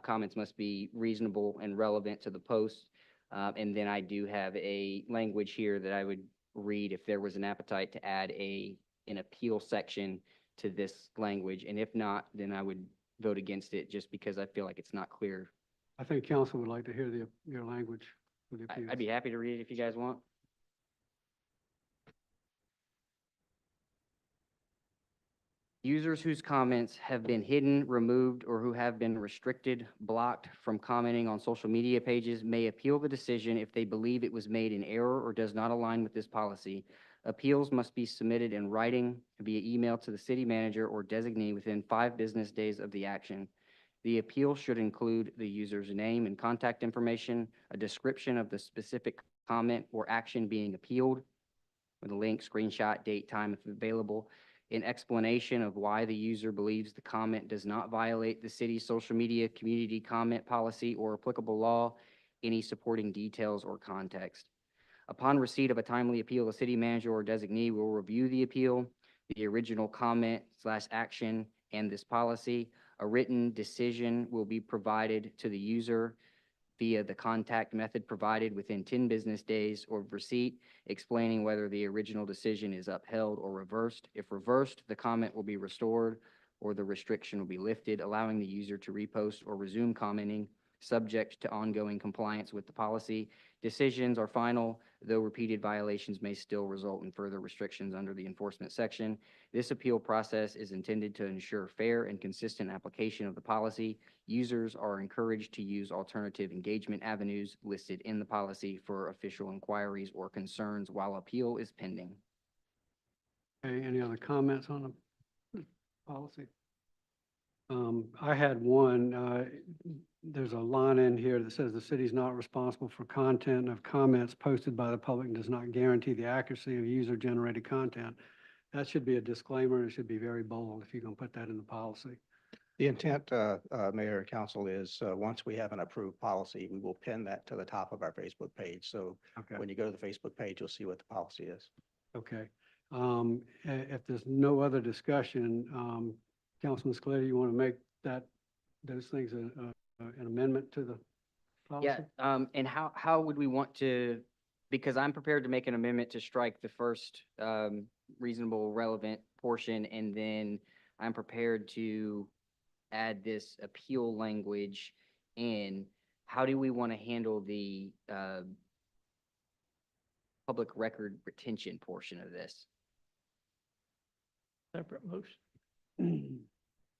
Speaker 10: Comments must be reasonable and relevant to the post. And then I do have a language here that I would read if there was an appetite to add an appeal section to this language. And if not, then I would vote against it just because I feel like it's not clear.
Speaker 1: I think council would like to hear your language for the
Speaker 10: I'd
Speaker 1: appeals.
Speaker 10: be happy to read it if you guys want. Users whose comments have been hidden, removed, or who have been restricted, blocked from commenting on social media pages may appeal the decision if they believe it was made in error or does not align with this policy. Appeals must be submitted in writing via email to the city manager or designee within 5 business days of the action. The appeal should include the user's name and contact information, a description of the specific comment or action being appealed, with a link, screenshot, date, time if available, an explanation of why the user believes the comment does not violate the city's social media community comment policy or applicable law, any supporting details or context. Upon receipt of a timely appeal, the city manager or designee will review the appeal, the original comment/action, and this policy. A written decision will be provided to the user via the contact method provided within 10 business days of receipt, explaining whether the original decision is upheld or reversed. If reversed, the comment will be restored or the restriction will be lifted, allowing the user to repost or resume commenting, subject to ongoing compliance with the policy. Decisions are final, though repeated violations may still result in further restrictions under the enforcement section. This appeal process is intended to ensure fair and consistent application of the policy. Users are encouraged to use alternative engagement avenues listed in the policy for official inquiries or concerns while appeal is pending.
Speaker 1: Okay, any other comments on the policy? I had one, there's a line in here that says the city is not responsible for content of comments posted by the public and does not guarantee the accuracy of user-generated content. That should be a disclaimer, and it should be very bold if you're going to put that in the policy.
Speaker 3: The intent, Mayor and Council, is once we have an approved policy, we will pin that to the top of our Facebook page. So
Speaker 1: Okay.
Speaker 3: when you go to the Facebook page, you'll see what the policy is.
Speaker 1: Okay. If there's no other discussion, Councilman Scaletta, you want to make those things an amendment to the policy?
Speaker 10: Yeah, and how would we want to, because I'm prepared to make an amendment to strike the first reasonable, relevant portion, and then I'm prepared to add this appeal language in. How do we want to handle the public record retention portion of this?
Speaker 5: Separate motion.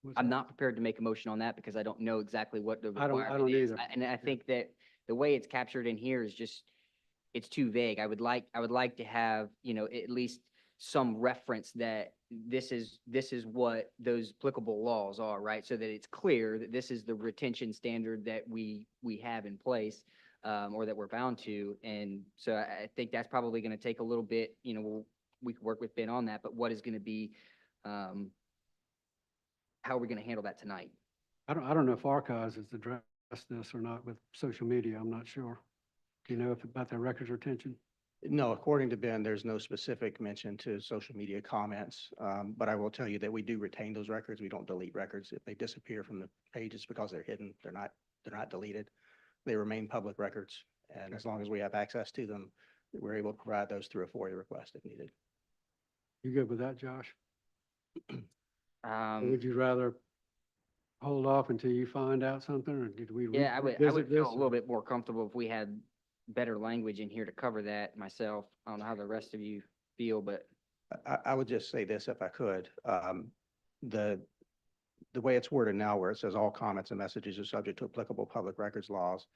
Speaker 1: What's
Speaker 10: I'm
Speaker 1: that?
Speaker 10: not prepared to make a motion on that because I don't know exactly what the
Speaker 1: I don't
Speaker 10: requirement is.
Speaker 1: either.
Speaker 10: And I think that the way it's captured in here is just, it's too vague. I would like to have, at least some reference that this is what those applicable laws are, right? So that it's clear that this is the retention standard that we have in place, or that we're bound to. And so I think that's probably going to take a little bit, we could work with Ben on that, but what is going to be, how are we going to handle that tonight?
Speaker 1: I don't know if Archives has addressed this or not with social media. I'm not sure. Do you know about their records retention?
Speaker 3: No, according to Ben, there's no specific mention to social media comments. But I will tell you that we do retain those records. We don't delete records. If they disappear from the pages because they're hidden, they're not deleted. They remain public records. And as long as we have access to them, we're able to provide those through a FOIA request if needed.
Speaker 1: You good with that, Josh? Or
Speaker 10: Um,
Speaker 1: would you rather hold off until you find out something, or did we?
Speaker 10: yeah, I would
Speaker 1: revisit
Speaker 10: feel
Speaker 1: this,
Speaker 10: a little bit more comfortable if we had better language in here to cover that myself. I don't know how the rest of you feel, but
Speaker 3: I would just say this if I could. The way it's worded now, where it says all comments and messages are subject to applicable public records laws,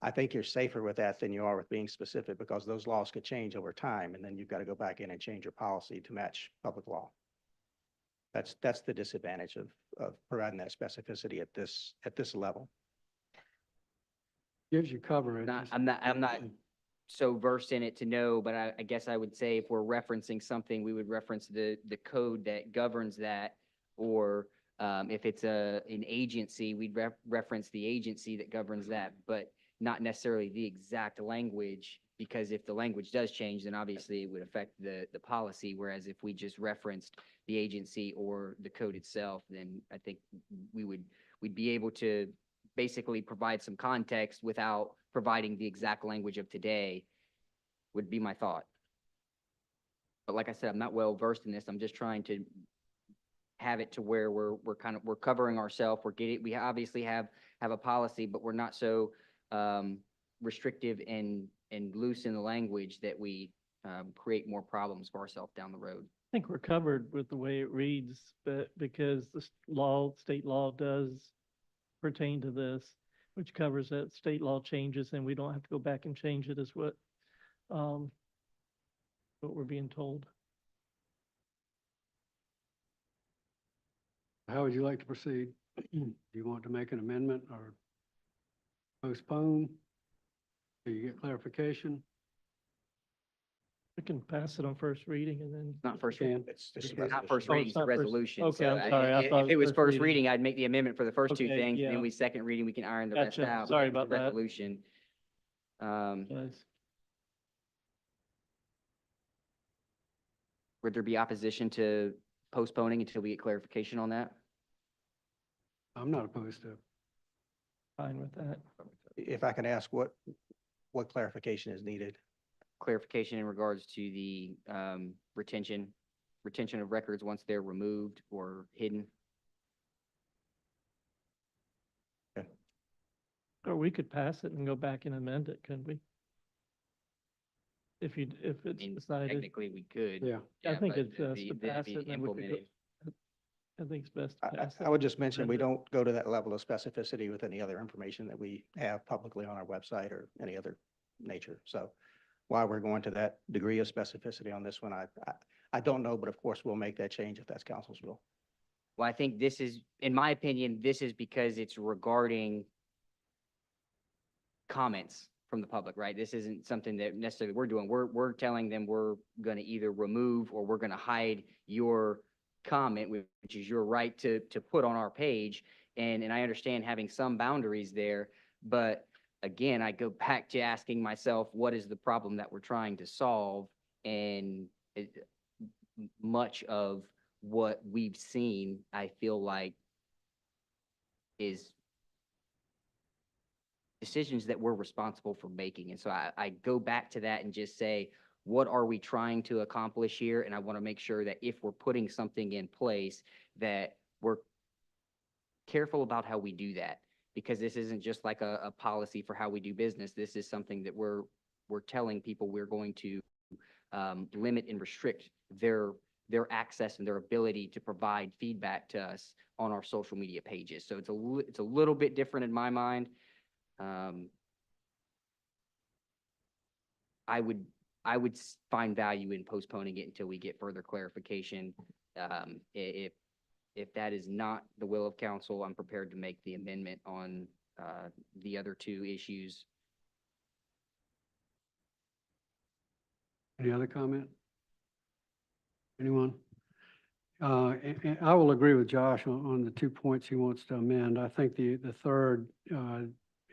Speaker 3: I think you're safer with that than you are with being specific, because those laws could change over time, and then you've got to go back in and change your policy to match public law. That's the disadvantage of providing that specificity at this level.
Speaker 1: Gives you cover. it
Speaker 10: not,
Speaker 1: just-
Speaker 10: I'm not so versed in it to know, but I guess I would say if we're referencing something, we would reference the code that governs that. Or if it's an agency, we'd reference the agency that governs that, but not necessarily the exact language, because if the language does change, then obviously it would affect the policy. Whereas if we just referenced the agency or the code itself, then I think we'd be able to basically provide some context without providing the exact language of today, would be my thought. But like I said, I'm not well versed in this. I'm just trying to have it to where we're covering ourselves. We obviously have a policy, but we're not so restrictive and loose in the language that we create more problems for ourselves down the road.
Speaker 5: I think we're covered with the way it reads, but because the state law does pertain to this, which covers that state law changes, and we don't have to go back and change it, is what we're being told.
Speaker 1: How would you like to proceed? Do you want to make an amendment or postpone? Do you get clarification?
Speaker 5: We can pass it on first reading and then.
Speaker 10: Not first,
Speaker 1: Can.
Speaker 3: It's just a
Speaker 10: not
Speaker 3: resolution.
Speaker 10: first
Speaker 5: Oh,
Speaker 10: reading,
Speaker 5: it's
Speaker 10: it's a
Speaker 5: not first-
Speaker 10: resolution.
Speaker 5: okay,
Speaker 10: So
Speaker 5: I'm sorry, I thought
Speaker 10: if it was first
Speaker 5: reading.
Speaker 10: reading, I'd make the amendment for the first two
Speaker 5: Okay,
Speaker 10: things, and
Speaker 5: yeah.
Speaker 10: then we second reading, we can iron the rest
Speaker 5: Gotcha.
Speaker 10: out.
Speaker 5: Sorry
Speaker 10: It's a
Speaker 5: about that.
Speaker 10: Resolution.
Speaker 5: Yes.
Speaker 10: Would there be opposition to postponing until we get clarification on that?
Speaker 1: I'm not opposed to it.
Speaker 5: Fine with that.
Speaker 3: If I can ask what clarification is needed?
Speaker 10: Clarification in regards to the retention of records once they're removed or hidden.
Speaker 5: Or we could pass it and go back and amend it, couldn't we? If it's
Speaker 10: I mean,
Speaker 5: decided,
Speaker 10: technically, we could.
Speaker 1: Yeah.
Speaker 5: I think
Speaker 10: but
Speaker 5: it's best
Speaker 10: the-
Speaker 5: to
Speaker 10: the-
Speaker 5: pass
Speaker 10: the
Speaker 5: it, and then we could go-
Speaker 10: implementing-
Speaker 5: I think it's best to pass it.
Speaker 3: I would just mention, we
Speaker 5: amend
Speaker 3: don't go to that level of specificity with any other information that we have publicly on our website or any other nature. So why we're going to that degree of specificity on this one, I don't know, but of course, we'll make that change if that's council's will.
Speaker 10: Well, I think this is, in my opinion, this is because it's regarding comments from the public, right? This isn't something that necessarily we're doing. We're telling them we're going to either remove or we're going to hide your comment, which is your right to put on our page. And I understand having some boundaries there, but again, I go back to asking myself, what is the problem that we're trying to solve? And much of what we've seen, I feel like, is decisions that we're responsible for making. And so I go back to that and just say, what are we trying to accomplish here? And I want to make sure that if we're putting something in place, that we're careful about how we do that. Because this isn't just like a policy for how we do business. This is something that we're telling people we're going to limit and restrict their access and their ability to provide feedback to us on our social media pages. So it's a little bit different in my mind. I would I would find value in postponing it until we get further clarification. If that is not the will of council, I'm prepared to make the amendment on the other two issues.
Speaker 1: Any other comment? Anyone? And I will agree with Josh on the 2 points he wants to amend. I think the third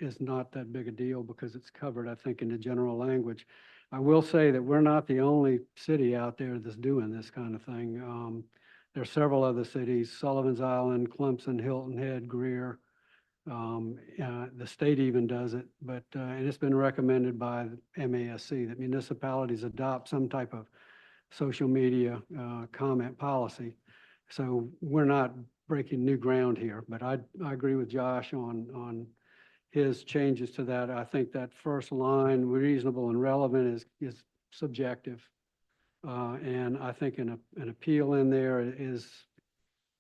Speaker 1: is not that big a deal because it's covered, I think, in the general language. I will say that we're not the only city out there that's doing this kind of thing. There are several other cities, Sullivan's Island, Clemson, Hilton Head, Greer. The state even does it, but, and it's been recommended by the MASC that municipalities adopt some type of social media comment policy. So we're not breaking new ground here, but I agree with Josh on his changes to that. I think that first line, reasonable and relevant, is subjective. And I think an appeal in there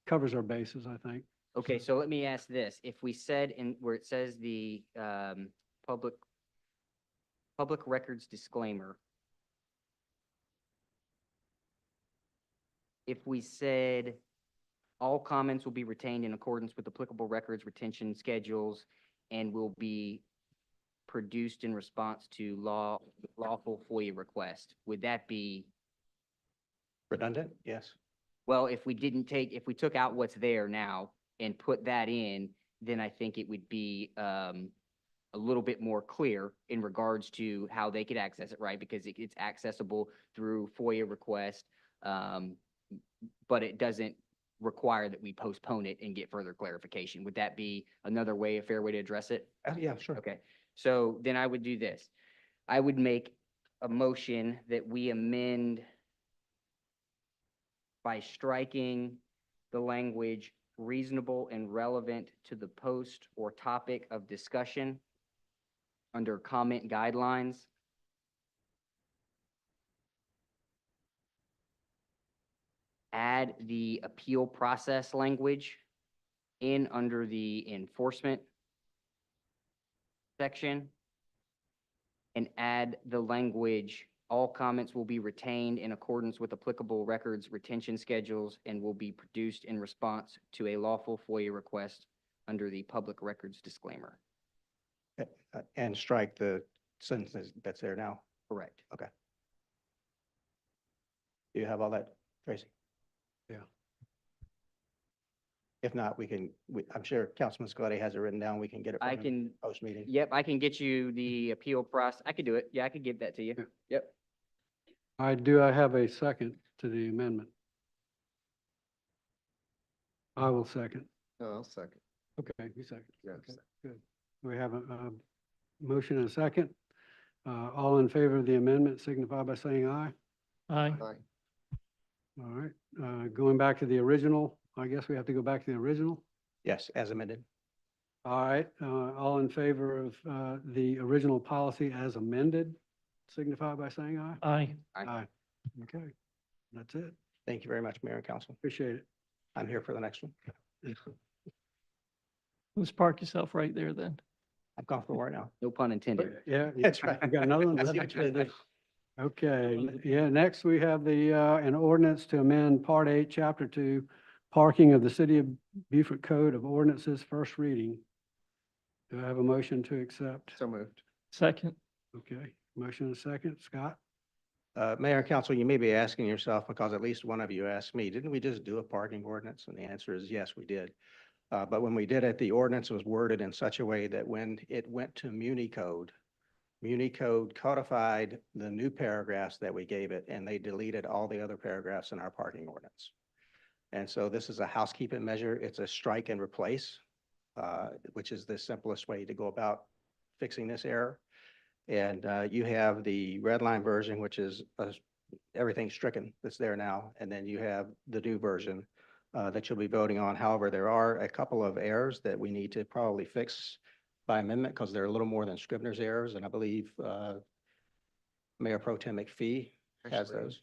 Speaker 1: covers our bases, I think.
Speaker 10: Okay, so let me ask this. If we said in where it says the public records disclaimer, if we said all comments will be retained in accordance with applicable records retention schedules and will be produced in response to lawful FOIA request, would that be,
Speaker 3: Redundant? Yes.
Speaker 10: well, if we took out what's there now and put that in, then I think it would be a little bit more clear in regards to how they could access it, right? Because it's accessible through FOIA request, but it doesn't require that we postpone it and get further clarification. Would that be another way, a fair way to address it?
Speaker 3: Yeah, sure.
Speaker 10: Okay, so then I would do this. I would make a motion that we amend by striking the language reasonable and relevant to the post or topic of discussion under comment guidelines. Add the appeal process language in under the enforcement section and add the language, all comments will be retained in accordance with applicable records retention schedules and will be produced in response to a lawful FOIA request under the public records disclaimer.
Speaker 3: And strike the sentence that's there now.
Speaker 10: Correct.
Speaker 3: Do you have all that, Tracy?
Speaker 1: Yeah.
Speaker 3: If not, I'm sure Councilman Scaletti has it written down. We can get it
Speaker 10: I
Speaker 3: from him
Speaker 10: can,
Speaker 3: post-meeting.
Speaker 10: yep, I can get you the appeal process. I could do it. Yeah, I could give that to you. Yep.
Speaker 1: I have a second to the amendment. I will second.
Speaker 2: No, I'll second.
Speaker 1: Okay, you second.
Speaker 2: Yeah,
Speaker 1: Okay, good. We have a motion and a second. All in favor of the amendment signify by saying aye.
Speaker 5: Aye.
Speaker 2: Aye.
Speaker 1: All right, going back to the original, I guess we have to go back to the original.
Speaker 3: Yes, as amended.
Speaker 1: All right, all in favor of the original policy as amended signify by saying aye.
Speaker 5: Aye.
Speaker 10: Aye.
Speaker 1: Okay, that's it.
Speaker 3: Thank you very much, Mayor and Council.
Speaker 1: Appreciate it.
Speaker 3: I'm here for the next one.
Speaker 5: Let's park yourself right there then.
Speaker 3: I'm comfortable right now.
Speaker 10: No pun intended.
Speaker 1: Yeah.
Speaker 3: That's right.
Speaker 1: You got another one?
Speaker 3: I see what you're doing.
Speaker 1: Okay, yeah, next we have an ordinance to amend Part 8, Chapter 2, Parking of the City of Beaufort Code of Ordinances, first reading. Do I have a motion to accept?
Speaker 2: So moved.
Speaker 5: Second.
Speaker 1: Okay, motion and a second. Scott?
Speaker 3: Mayor and Council, you may be asking yourself, because at least one of you asked me, didn't we just do a parking ordinance? And the answer is yes, we did. But when we did it, the ordinance was worded in such a way that when it went to MuniCode codified the new paragraphs that we gave it, and they deleted all the other paragraphs in our parking ordinance. And so this is a housekeeping measure. It's a strike and replace, which is the simplest way to go about fixing this error. And you have the red line version, which is everything stricken that's there now. And then you have the new version that you'll be voting on. However, there are a couple of errors that we need to probably fix by amendment because they're a little more than Scribner's errors. And I believe Mayor Pro Tem McPhee has
Speaker 2: Actually,
Speaker 3: those.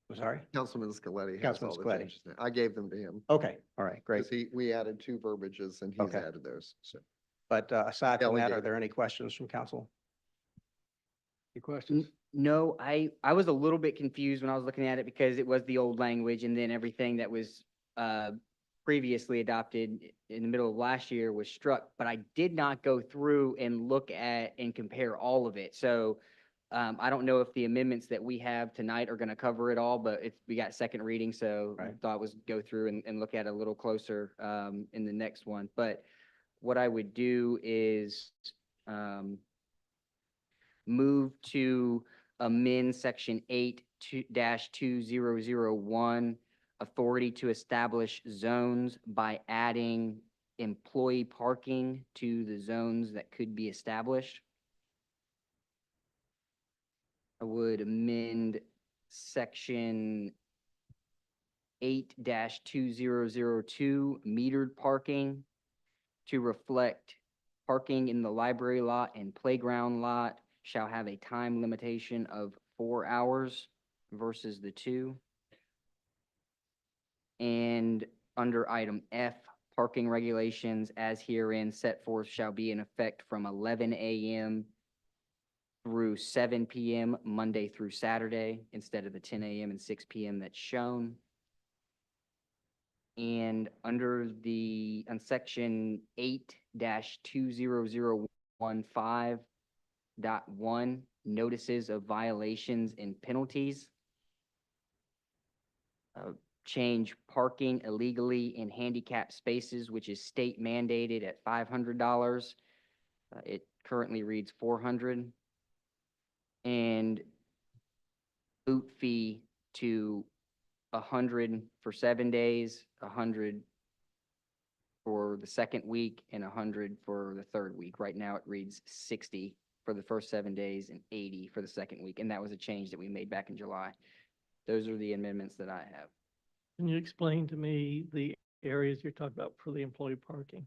Speaker 3: I'm sorry?
Speaker 2: Councilman Scaletti has
Speaker 3: Councilman
Speaker 2: all the
Speaker 3: Scaletti.
Speaker 2: changes now. I gave them to him.
Speaker 3: Okay, all right, great.
Speaker 2: 'Cause we added 2 verbiages and he's
Speaker 3: Okay.
Speaker 2: added those, so.
Speaker 3: But aside from that, are
Speaker 2: Delegate.
Speaker 3: there any questions from council?
Speaker 1: Any questions?
Speaker 10: No, I was a little bit confused when I was looking at it because it was the old language and then everything that was previously adopted in the middle of last year was struck, but I did not go through and look at and compare all of it. So I don't know if the amendments that we have tonight are gonna cover it all, but we got second reading, so I
Speaker 3: Right.
Speaker 10: thought was go through and look at it a little closer in the next one. But what I would do is move to amend section 8-2001, authority to establish zones by adding employee parking to the zones that could be established. I would amend section 8-2002, metered parking, to reflect parking in the library lot and playground lot shall have a time limitation of 4 hours versus the 2. And under item F, parking regulations as herein set forth shall be in effect from 11 a.m. through 7 p.m. Monday through Saturday instead of the 10 a.m. and 6 p.m. that's shown. And under on section 8-20015.1, notices of violations and penalties. Change parking illegally in handicap spaces, which is state mandated at $500. It currently reads $400. And boot fee to 100 for 7 days, 100 for the second week, and 100 for the third week. Right now, it reads 60 for the first 7 days and 80 for the second week, and that was a change that we made back in July. Those are the amendments that I have.
Speaker 5: Can you explain to me the areas you're talking about for the employee parking?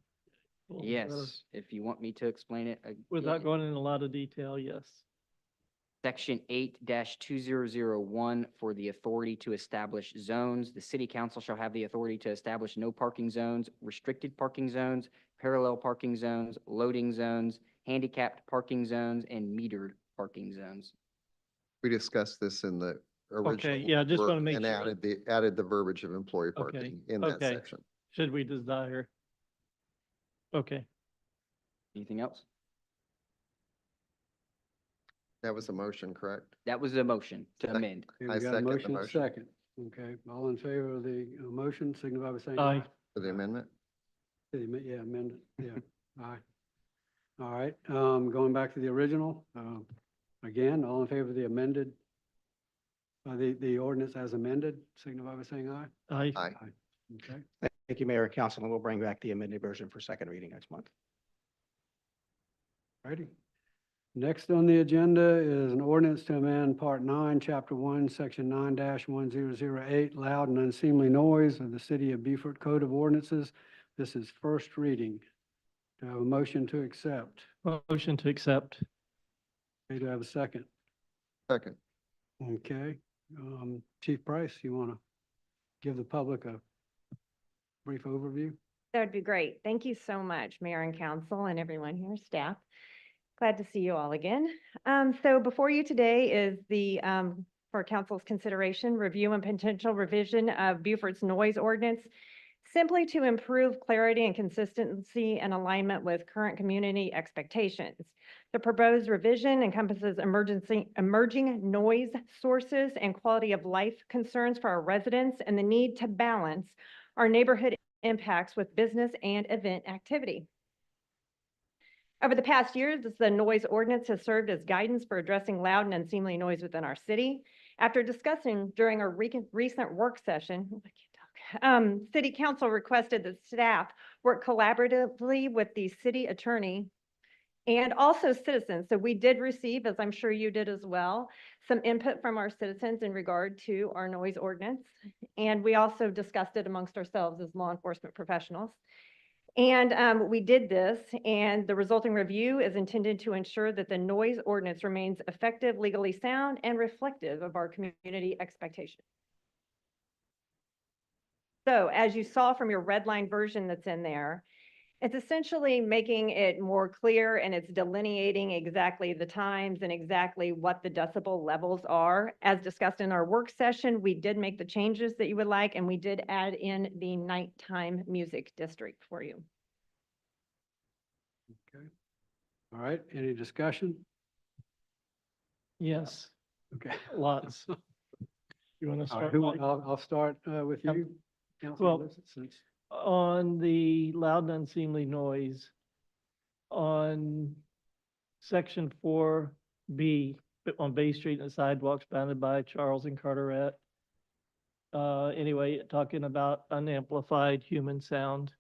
Speaker 5: a little better?
Speaker 10: Yes, if you want me to explain it.
Speaker 5: Without
Speaker 10: again.
Speaker 5: going into a lot of detail, yes.
Speaker 10: Section 8-2001 for the authority to establish zones. The city council shall have the authority to establish no parking zones, restricted parking zones, parallel parking zones, loading zones, handicapped parking zones, and metered parking zones.
Speaker 2: We discussed this in the original.
Speaker 5: yeah, just wanna
Speaker 2: work
Speaker 5: make
Speaker 2: and
Speaker 5: sure.
Speaker 2: added the verbiage of employee
Speaker 5: Okay,
Speaker 2: parking in that
Speaker 5: okay.
Speaker 2: section.
Speaker 5: Should we desire? Okay,
Speaker 10: Anything else?
Speaker 2: That was a motion, correct?
Speaker 10: That was a motion to amend.
Speaker 1: Okay,
Speaker 2: I
Speaker 1: we got a
Speaker 2: second the
Speaker 1: motion,
Speaker 2: motion.
Speaker 1: second. Okay, all in favor of the motion, signify by saying
Speaker 5: aye.
Speaker 1: aye.
Speaker 2: For the amendment?
Speaker 1: Yeah, amended, yeah, aye. All right, going back to the original, again, all in favor of the amended, the ordinance as amended, signify by saying aye.
Speaker 5: Aye.
Speaker 2: Aye.
Speaker 1: Okay,
Speaker 3: Thank you, Mayor and Council, and we'll bring back the amended version for second reading next month.
Speaker 1: righty. Next on the agenda is an ordinance to amend Part 9, Chapter 1, Section 9-1008, loud and unseemly noise of the City of Beaufort Code of Ordinances. This is first reading. Do I have a motion to accept?
Speaker 5: Motion to accept.
Speaker 1: Okay, do I have a second?
Speaker 2: Second.
Speaker 1: Okay, Chief Price, you want to give the public a brief overview?
Speaker 12: That would be great. Thank you so much, Mayor and Council and everyone here, staff. Glad to see you all again. So before you today is the, for Council's consideration, review and potential revision of Beaufort's noise ordinance, simply to improve clarity and consistency and alignment with current community expectations. The proposed revision encompasses emerging noise sources and quality of life concerns for our residents and the need to balance our neighborhood impacts with business and event activity. Over the past years, the noise ordinance has served as guidance for addressing loud and unseemly noise within our city. After discussing during a recent work session, City Council requested that staff work collaboratively with the city attorney and also citizens. So we did receive, as I'm sure you did as well, some input from our citizens in regard to our noise ordinance. And we also discussed it amongst ourselves as law enforcement professionals. And we did this, and the resulting review is intended to ensure that the noise ordinance remains effective, legally sound, and reflective of our community expectations. So as you saw from your red line version that's in there, It's essentially making it more clear and it's delineating exactly the times and exactly what the decibel levels are. As discussed in our work session, we did make the changes that you would like, and we did add in the nighttime music district for you.
Speaker 1: Okay. All right, any discussion?
Speaker 5: Yes,
Speaker 1: Okay.
Speaker 5: lots. You want to
Speaker 1: All right,
Speaker 5: start? Mike?
Speaker 1: I'll start with
Speaker 5: Yep.
Speaker 1: you. Councilman
Speaker 5: Well,
Speaker 1: Lizzett, since
Speaker 5: On the loud and unseemly noise, on section 4B, on Bay Street and sidewalks bounded by Charles and Carteret. Anyway, talking about unamplified human sound.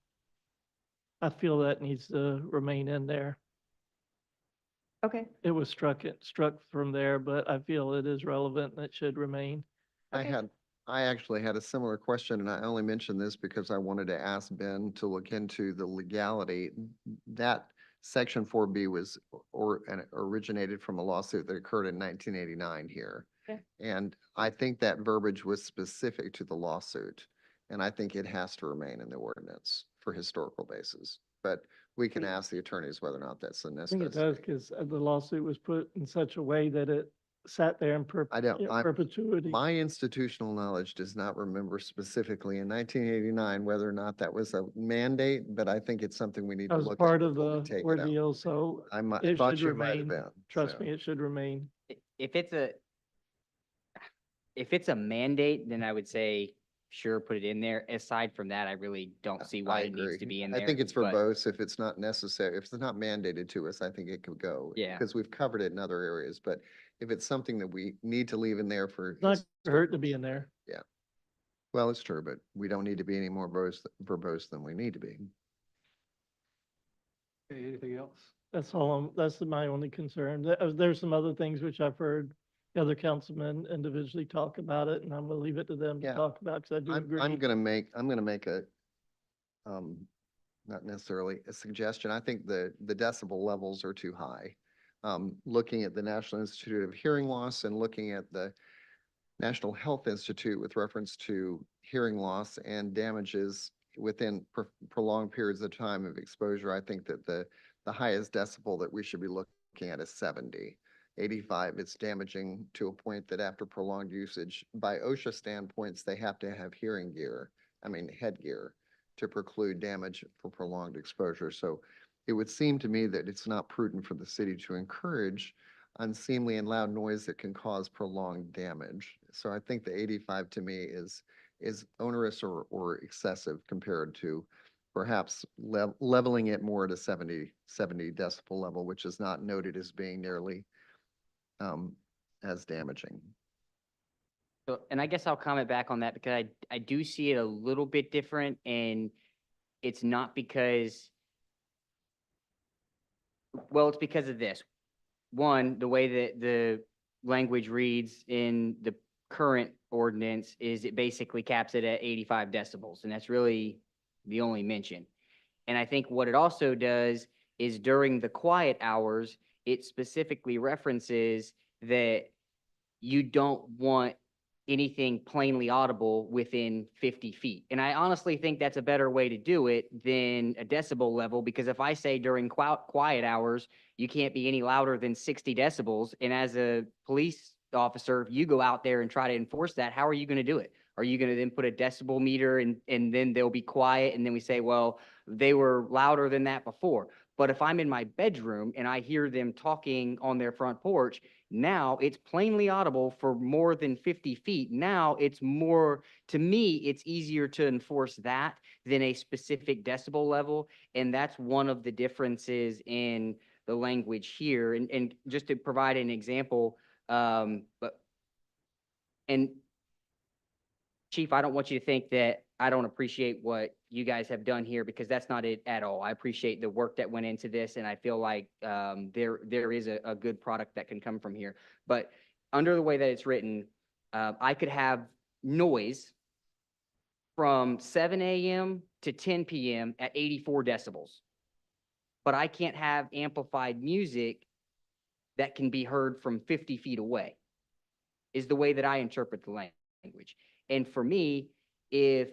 Speaker 5: I feel that needs to remain in there.
Speaker 12: Okay.
Speaker 5: It was struck from there, but I feel it is relevant and it should remain.
Speaker 12: Okay.
Speaker 2: I actually had a similar question, and I only mentioned this because I wanted to ask Ben to look into the legality. That section 4B was originated from a lawsuit that occurred in 1989 here.
Speaker 12: Okay.
Speaker 2: And I think that verbiage was specific to the lawsuit, and I think it has to remain in the ordinance for historical basis. But we can ask the attorneys whether or not that's a
Speaker 5: I think
Speaker 2: necessity.
Speaker 5: it does because the lawsuit was put in such a way that it sat there in
Speaker 2: I don't,
Speaker 5: perpetuity.
Speaker 2: my institutional knowledge does not remember specifically in 1989 whether or not that was a mandate, but I think it's something we need
Speaker 5: That
Speaker 2: to
Speaker 5: was
Speaker 2: look at.
Speaker 5: part of
Speaker 2: before we
Speaker 5: the
Speaker 2: take it out.
Speaker 5: ordeal, so
Speaker 2: I might,
Speaker 5: it
Speaker 2: thought
Speaker 5: should
Speaker 2: you might have
Speaker 5: remain.
Speaker 2: been.
Speaker 5: Trust
Speaker 2: so.
Speaker 5: me, it should remain.
Speaker 10: If it's a mandate, then I would say, sure, put it in there. Aside from that, I really don't see why
Speaker 2: I
Speaker 10: it needs
Speaker 2: agree.
Speaker 10: to be in
Speaker 2: I
Speaker 10: there.
Speaker 2: think it's
Speaker 10: but-
Speaker 2: verbose if it's not necessary, if it's not mandated to us, I think it could go.
Speaker 10: Yeah.
Speaker 2: Because we've covered it in other areas, but if it's something that we need to leave in there for.
Speaker 5: It's not gonna hurt to be in there.
Speaker 2: Well, it's true, but we don't need to be any more verbose than we need to be.
Speaker 1: Okay, anything else?
Speaker 5: That's all, that's my only concern. There's some other things which I've heard the other councilmen individually talk about it, and I'm gonna leave it to them to
Speaker 2: Yeah.
Speaker 5: talk about, because I do agree.
Speaker 2: I'm gonna make a, not necessarily a suggestion. I think the decibel levels are too high. Looking at the National Institute of Hearing Loss and looking at the National Health Institute with reference to hearing loss and damages within prolonged periods of time of exposure, I think that the highest decibel that we should be looking at is 70. 85, it's damaging to a point that after prolonged usage, by OSHA standpoints, they have to have headgear to preclude damage for prolonged exposure. So it would seem to me that it's not prudent for the city to encourage unseemly and loud noise that can cause prolonged damage. So I think the 85 to me is onerous or excessive compared to perhaps leveling it more at a 70 decibel level, which is not noted as being nearly as damaging.
Speaker 10: So, and I guess I'll comment back on that because I do see it a little bit different, and it's not because, well, it's because of this. One, the way that the language reads in the current ordinance is it basically caps it at 85 decibels, and that's really the only mention. And I think what it also does is during the quiet hours, it specifically references that you don't want anything plainly audible within 50 feet. And I honestly think that's a better way to do it than a decibel level, because if I say during quiet hours, you can't be any louder than 60 decibels, and as a police officer, if you go out there and try to enforce that, how are you going to do it? Are you going to then put a decibel meter and then they'll be quiet, and then we say, well, they were louder than that before. But if I'm in my bedroom and I hear them talking on their front porch, now it's plainly audible for more than 50 feet. Now it's more, to me, it's easier to enforce that than a specific decibel level. And that's one of the differences in the language here. And just to provide an example, Chief, I don't want you to think that I don't appreciate what you guys have done here, because that's not it at all. I appreciate the work that went into this, and I feel like there is a good product that can come from here. But under the way that it's written, I could have noise from 7 a.m. to 10 p.m. at 84 decibels. But I can't have amplified music that can be heard from 50 feet away, is the way that I interpret the language. And for me, if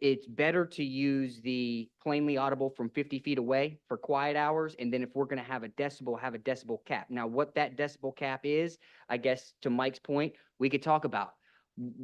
Speaker 10: it's better to use the plainly audible from 50 feet away for quiet hours. And then if we're going to have a decibel cap. Now, what that decibel cap is, I guess to Mike's point, we could talk about.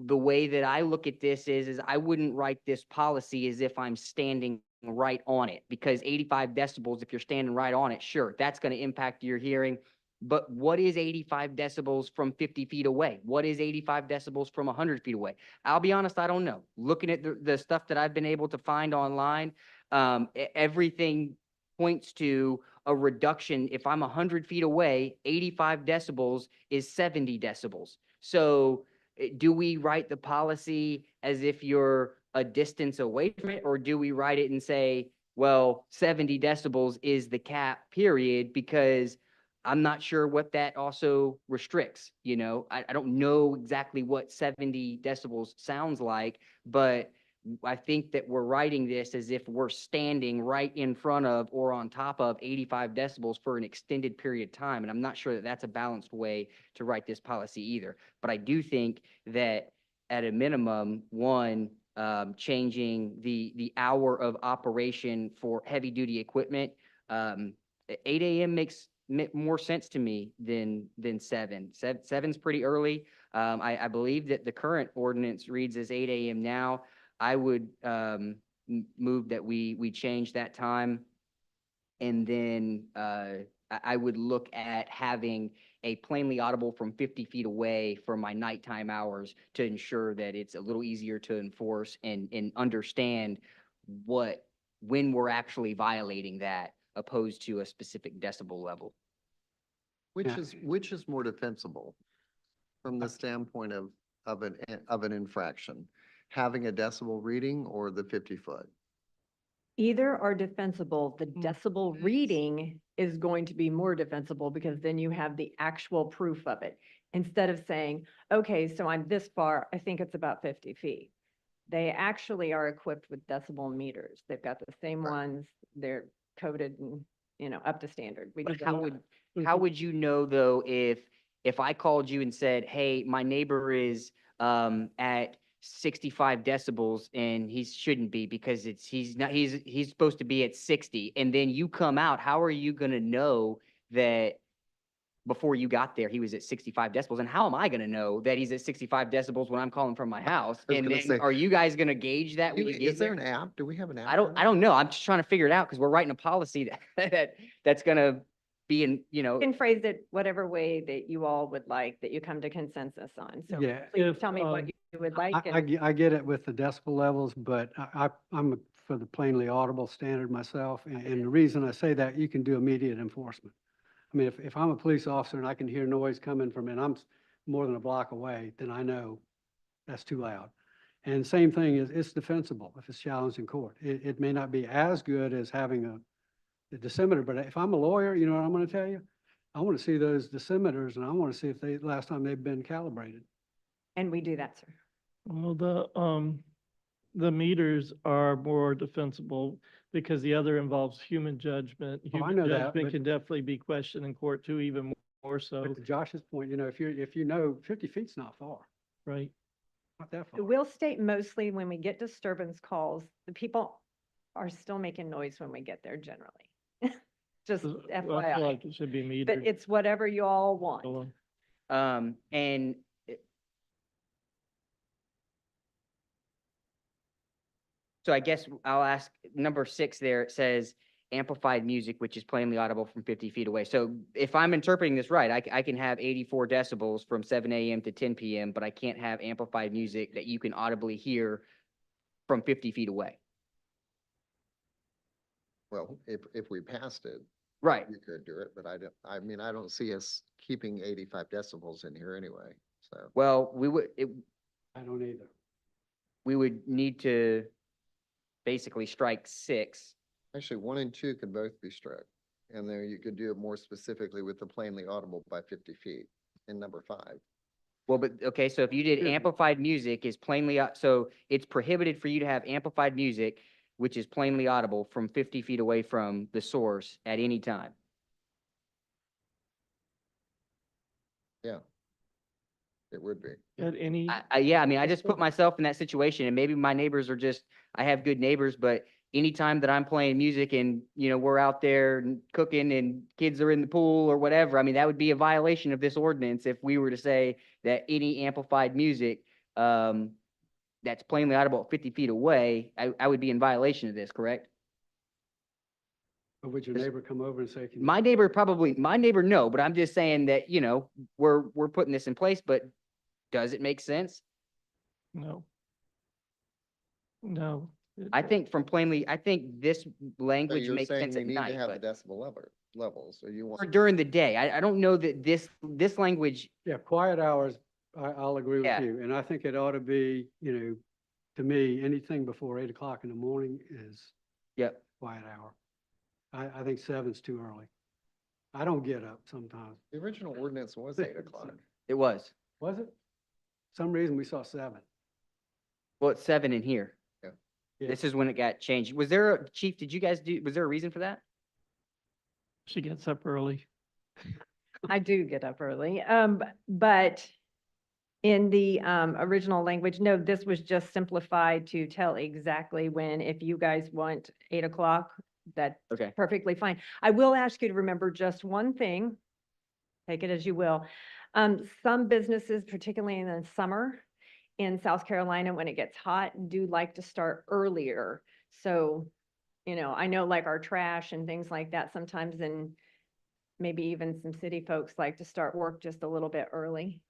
Speaker 10: The way that I look at this is I wouldn't write this policy as if I'm standing right on it, because 85 decibels, if you're standing right on it, sure, that's going to impact your hearing. But what is 85 decibels from 50 feet away? What is 85 decibels from 100 feet away? I'll be honest, I don't know. Looking at the stuff that I've been able to find online, everything points to a reduction. If I'm 100 feet away, 85 decibels is 70 decibels. So do we write the policy as if you're a distance away from it, or do we write it and say, well, 70 decibels is the cap, period, because I'm not sure what that also restricts, you know? I don't know exactly what 70 decibels sounds like, but I think that we're writing this as if we're standing right in front of or on top of 85 decibels for an extended period of time. And I'm not sure that that's a balanced way to write this policy either. But I do think that at a minimum, one, changing the hour of operation for heavy duty equipment, 8 a.m. makes more sense to me than 7. 7's pretty early. I believe that the current ordinance reads as 8 a.m. now. I would move that we change that time. And then I would look at having a plainly audible from 50 feet away for my nighttime hours to ensure that it's a little easier to enforce and understand when we're actually violating that, opposed to a specific decibel level.
Speaker 1: Yeah.
Speaker 2: Which is more defensible from the standpoint of an infraction? Having a decibel reading or the 50-foot?
Speaker 12: Either are defensible. The decibel reading is going to be more defensible because then you have the actual proof of it. Instead of saying, okay, so I'm this far, I think it's about 50 feet. They actually are equipped with decibel meters. They've got the same ones. They're coded and, up to standard.
Speaker 10: But how would you know though, if I called you and said, hey, my neighbor is at 65 decibels and he shouldn't be because he's supposed to be at 60, and then you come out, how are you going to know that before you got there he was at 65 decibels? And how am I going to know that he's at 65 decibels when I'm calling from my house?
Speaker 2: I was
Speaker 10: And
Speaker 2: gonna
Speaker 10: then
Speaker 2: say,
Speaker 10: are you guys going to gauge that when you get
Speaker 2: Is there
Speaker 10: there?
Speaker 2: an app? Do we have an app?
Speaker 10: I don't know. I'm just trying to figure it out because we're writing a policy that's going to be in,
Speaker 12: You can phrase it whatever way that you all would like, that you come to consensus on. So
Speaker 1: Yeah,
Speaker 12: please
Speaker 1: if,
Speaker 12: tell me what you would like.
Speaker 1: I get it with the decibel levels, but I'm for the plainly audible standard myself. And the reason I say that, you can do immediate enforcement. I mean, if I'm a police officer and I can hear noise coming from, and I'm more than a block away, then I know that's too loud. And same thing is, it's defensible if it's challenged in court. It may not be as good as having the decimeter, but if I'm a lawyer, you know what I'm going to tell you? I want to see those decimeters and I want to see if last time they've been calibrated.
Speaker 12: And we do that, sir.
Speaker 13: Well, the meters are more defensible because the other involves human judgment.
Speaker 1: Oh, I
Speaker 13: Human
Speaker 1: know that,
Speaker 13: judgment
Speaker 1: but-
Speaker 13: can definitely be questioned in court too, even more so,
Speaker 1: But to Josh's point, if you know 50 feet's not far,
Speaker 13: right?
Speaker 1: not that far.
Speaker 12: We'll state mostly when we get disturbance calls, the people are still making noise when we get there generally. Just
Speaker 13: I feel
Speaker 12: FYI,
Speaker 13: like it should be
Speaker 12: but
Speaker 13: metered.
Speaker 12: it's whatever you all want.
Speaker 13: So,
Speaker 10: and so I guess I'll ask number 6 there. It says amplified music, which is plainly audible from 50 feet away. So if I'm interpreting this right, I can have 84 decibels from 7 a.m. to 10 p.m., but I can't have amplified music that you can audibly hear from 50 feet away.
Speaker 2: Well, if we passed it,
Speaker 10: Right.
Speaker 2: you could do it, but I don't see us keeping 85 decibels in here anyway, so.
Speaker 10: Well,
Speaker 1: I don't either.
Speaker 10: we would need to basically strike 6.
Speaker 2: Actually, 1 and 2 could both be struck. And then you could do it more specifically with the plainly audible by 50 feet in number 5.
Speaker 10: Well, but, okay, so if you did
Speaker 1: Excuse me.
Speaker 10: amplified music is plainly, so it's prohibited for you to have amplified music, which is plainly audible from 50 feet away from the source at any time.
Speaker 2: Yeah. It would be.
Speaker 13: At any,
Speaker 10: Yeah, I mean, I just put myself in that situation and maybe my neighbors are just, I have good neighbors, but anytime that I'm playing music and, you know, we're out there and cooking and kids are in the pool or whatever, I mean, that would be a violation of this ordinance if we were to say that any amplified music, that's plainly audible 50 feet away, I would be in violation of this, correct?
Speaker 1: Or would your
Speaker 10: Is-
Speaker 1: neighbor come over and say, can you?
Speaker 10: My neighbor, no, but I'm just saying that, you know, we're putting this in place, but does it make sense?
Speaker 13: no. No.
Speaker 10: I think I think this
Speaker 2: So
Speaker 10: language
Speaker 2: you're
Speaker 10: makes
Speaker 2: saying
Speaker 10: sense
Speaker 2: we
Speaker 10: at
Speaker 2: need to
Speaker 10: night,
Speaker 2: have the
Speaker 10: but
Speaker 2: decibel levels, so you
Speaker 10: or
Speaker 2: want.
Speaker 10: during the day. I don't know that this language,
Speaker 1: Yeah, quiet hours, I'll agree with
Speaker 10: Yeah.
Speaker 1: you. And I think it ought to be, you know, to me, anything before 8 o'clock in the morning is
Speaker 10: yep.
Speaker 1: quiet hour. I think 7's too early. I don't get up sometimes.
Speaker 2: The original ordinance was 8 o'clock.
Speaker 10: It was.
Speaker 1: Was it? Some reason we saw 7.
Speaker 10: Well, it's 7 in here.
Speaker 1: Yeah.
Speaker 10: This is when it got changed. Was there Chief, did you guys was there a reason for that?
Speaker 13: She gets up early.
Speaker 12: I do get up early, but in the original language, no, this was just simplified to tell exactly when, if you guys want 8 o'clock, that's
Speaker 10: Okay.
Speaker 12: perfectly fine. I will ask you to remember just one thing, take it as you will. Some businesses, particularly in the summer in South Carolina, when it gets hot, do like to start earlier. So, you know, I know like our trash and things like that sometimes, and maybe even some city folks like to start work just a little bit early.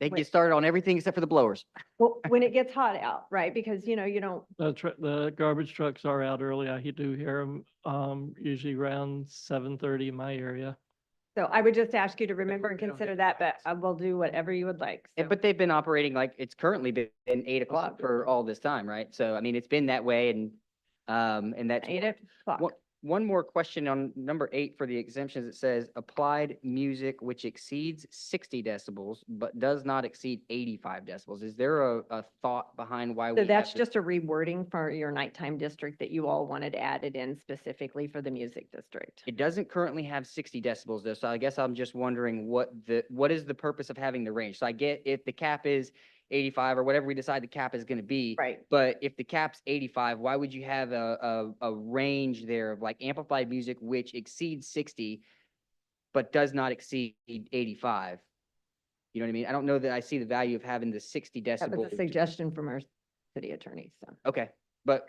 Speaker 10: They
Speaker 12: Wait.
Speaker 10: get started on everything except for the blowers.
Speaker 12: Well, when it gets hot out, right? Because, you know, you don't,
Speaker 13: The garbage trucks are out early. I do hear them, usually around 7:30 in my area.
Speaker 12: so I would just ask you to remember and
Speaker 1: we don't
Speaker 12: consider
Speaker 1: get
Speaker 12: that, but I will do whatever you would like.
Speaker 10: Yeah,
Speaker 12: So-
Speaker 10: but they've been operating like it's currently been 8 o'clock for all this time, right? So, I mean, it's been that way and that's.
Speaker 12: 8 o'clock.
Speaker 10: One more question on number 8 for the exemptions. It says applied music which exceeds 60 decibels, but does not exceed 85 decibels. Is there a thought behind why?
Speaker 12: So
Speaker 10: we have
Speaker 12: that's
Speaker 10: this?
Speaker 12: just a rewording for your nighttime district that you all wanted added in specifically for the music district.
Speaker 10: It doesn't currently have 60 decibels though, so I guess I'm just wondering what is the purpose of having the range? So I get if the cap is 85 or whatever we decide the cap is gonna be.
Speaker 12: Right.
Speaker 10: But if the cap's 85, why would you have a range there of like amplified music which exceeds 60, but does not exceed 85? You know what I mean? I don't know that I see the value of having the 60
Speaker 12: That was a
Speaker 10: decibel.
Speaker 12: suggestion from our city attorney, so.
Speaker 10: Okay, but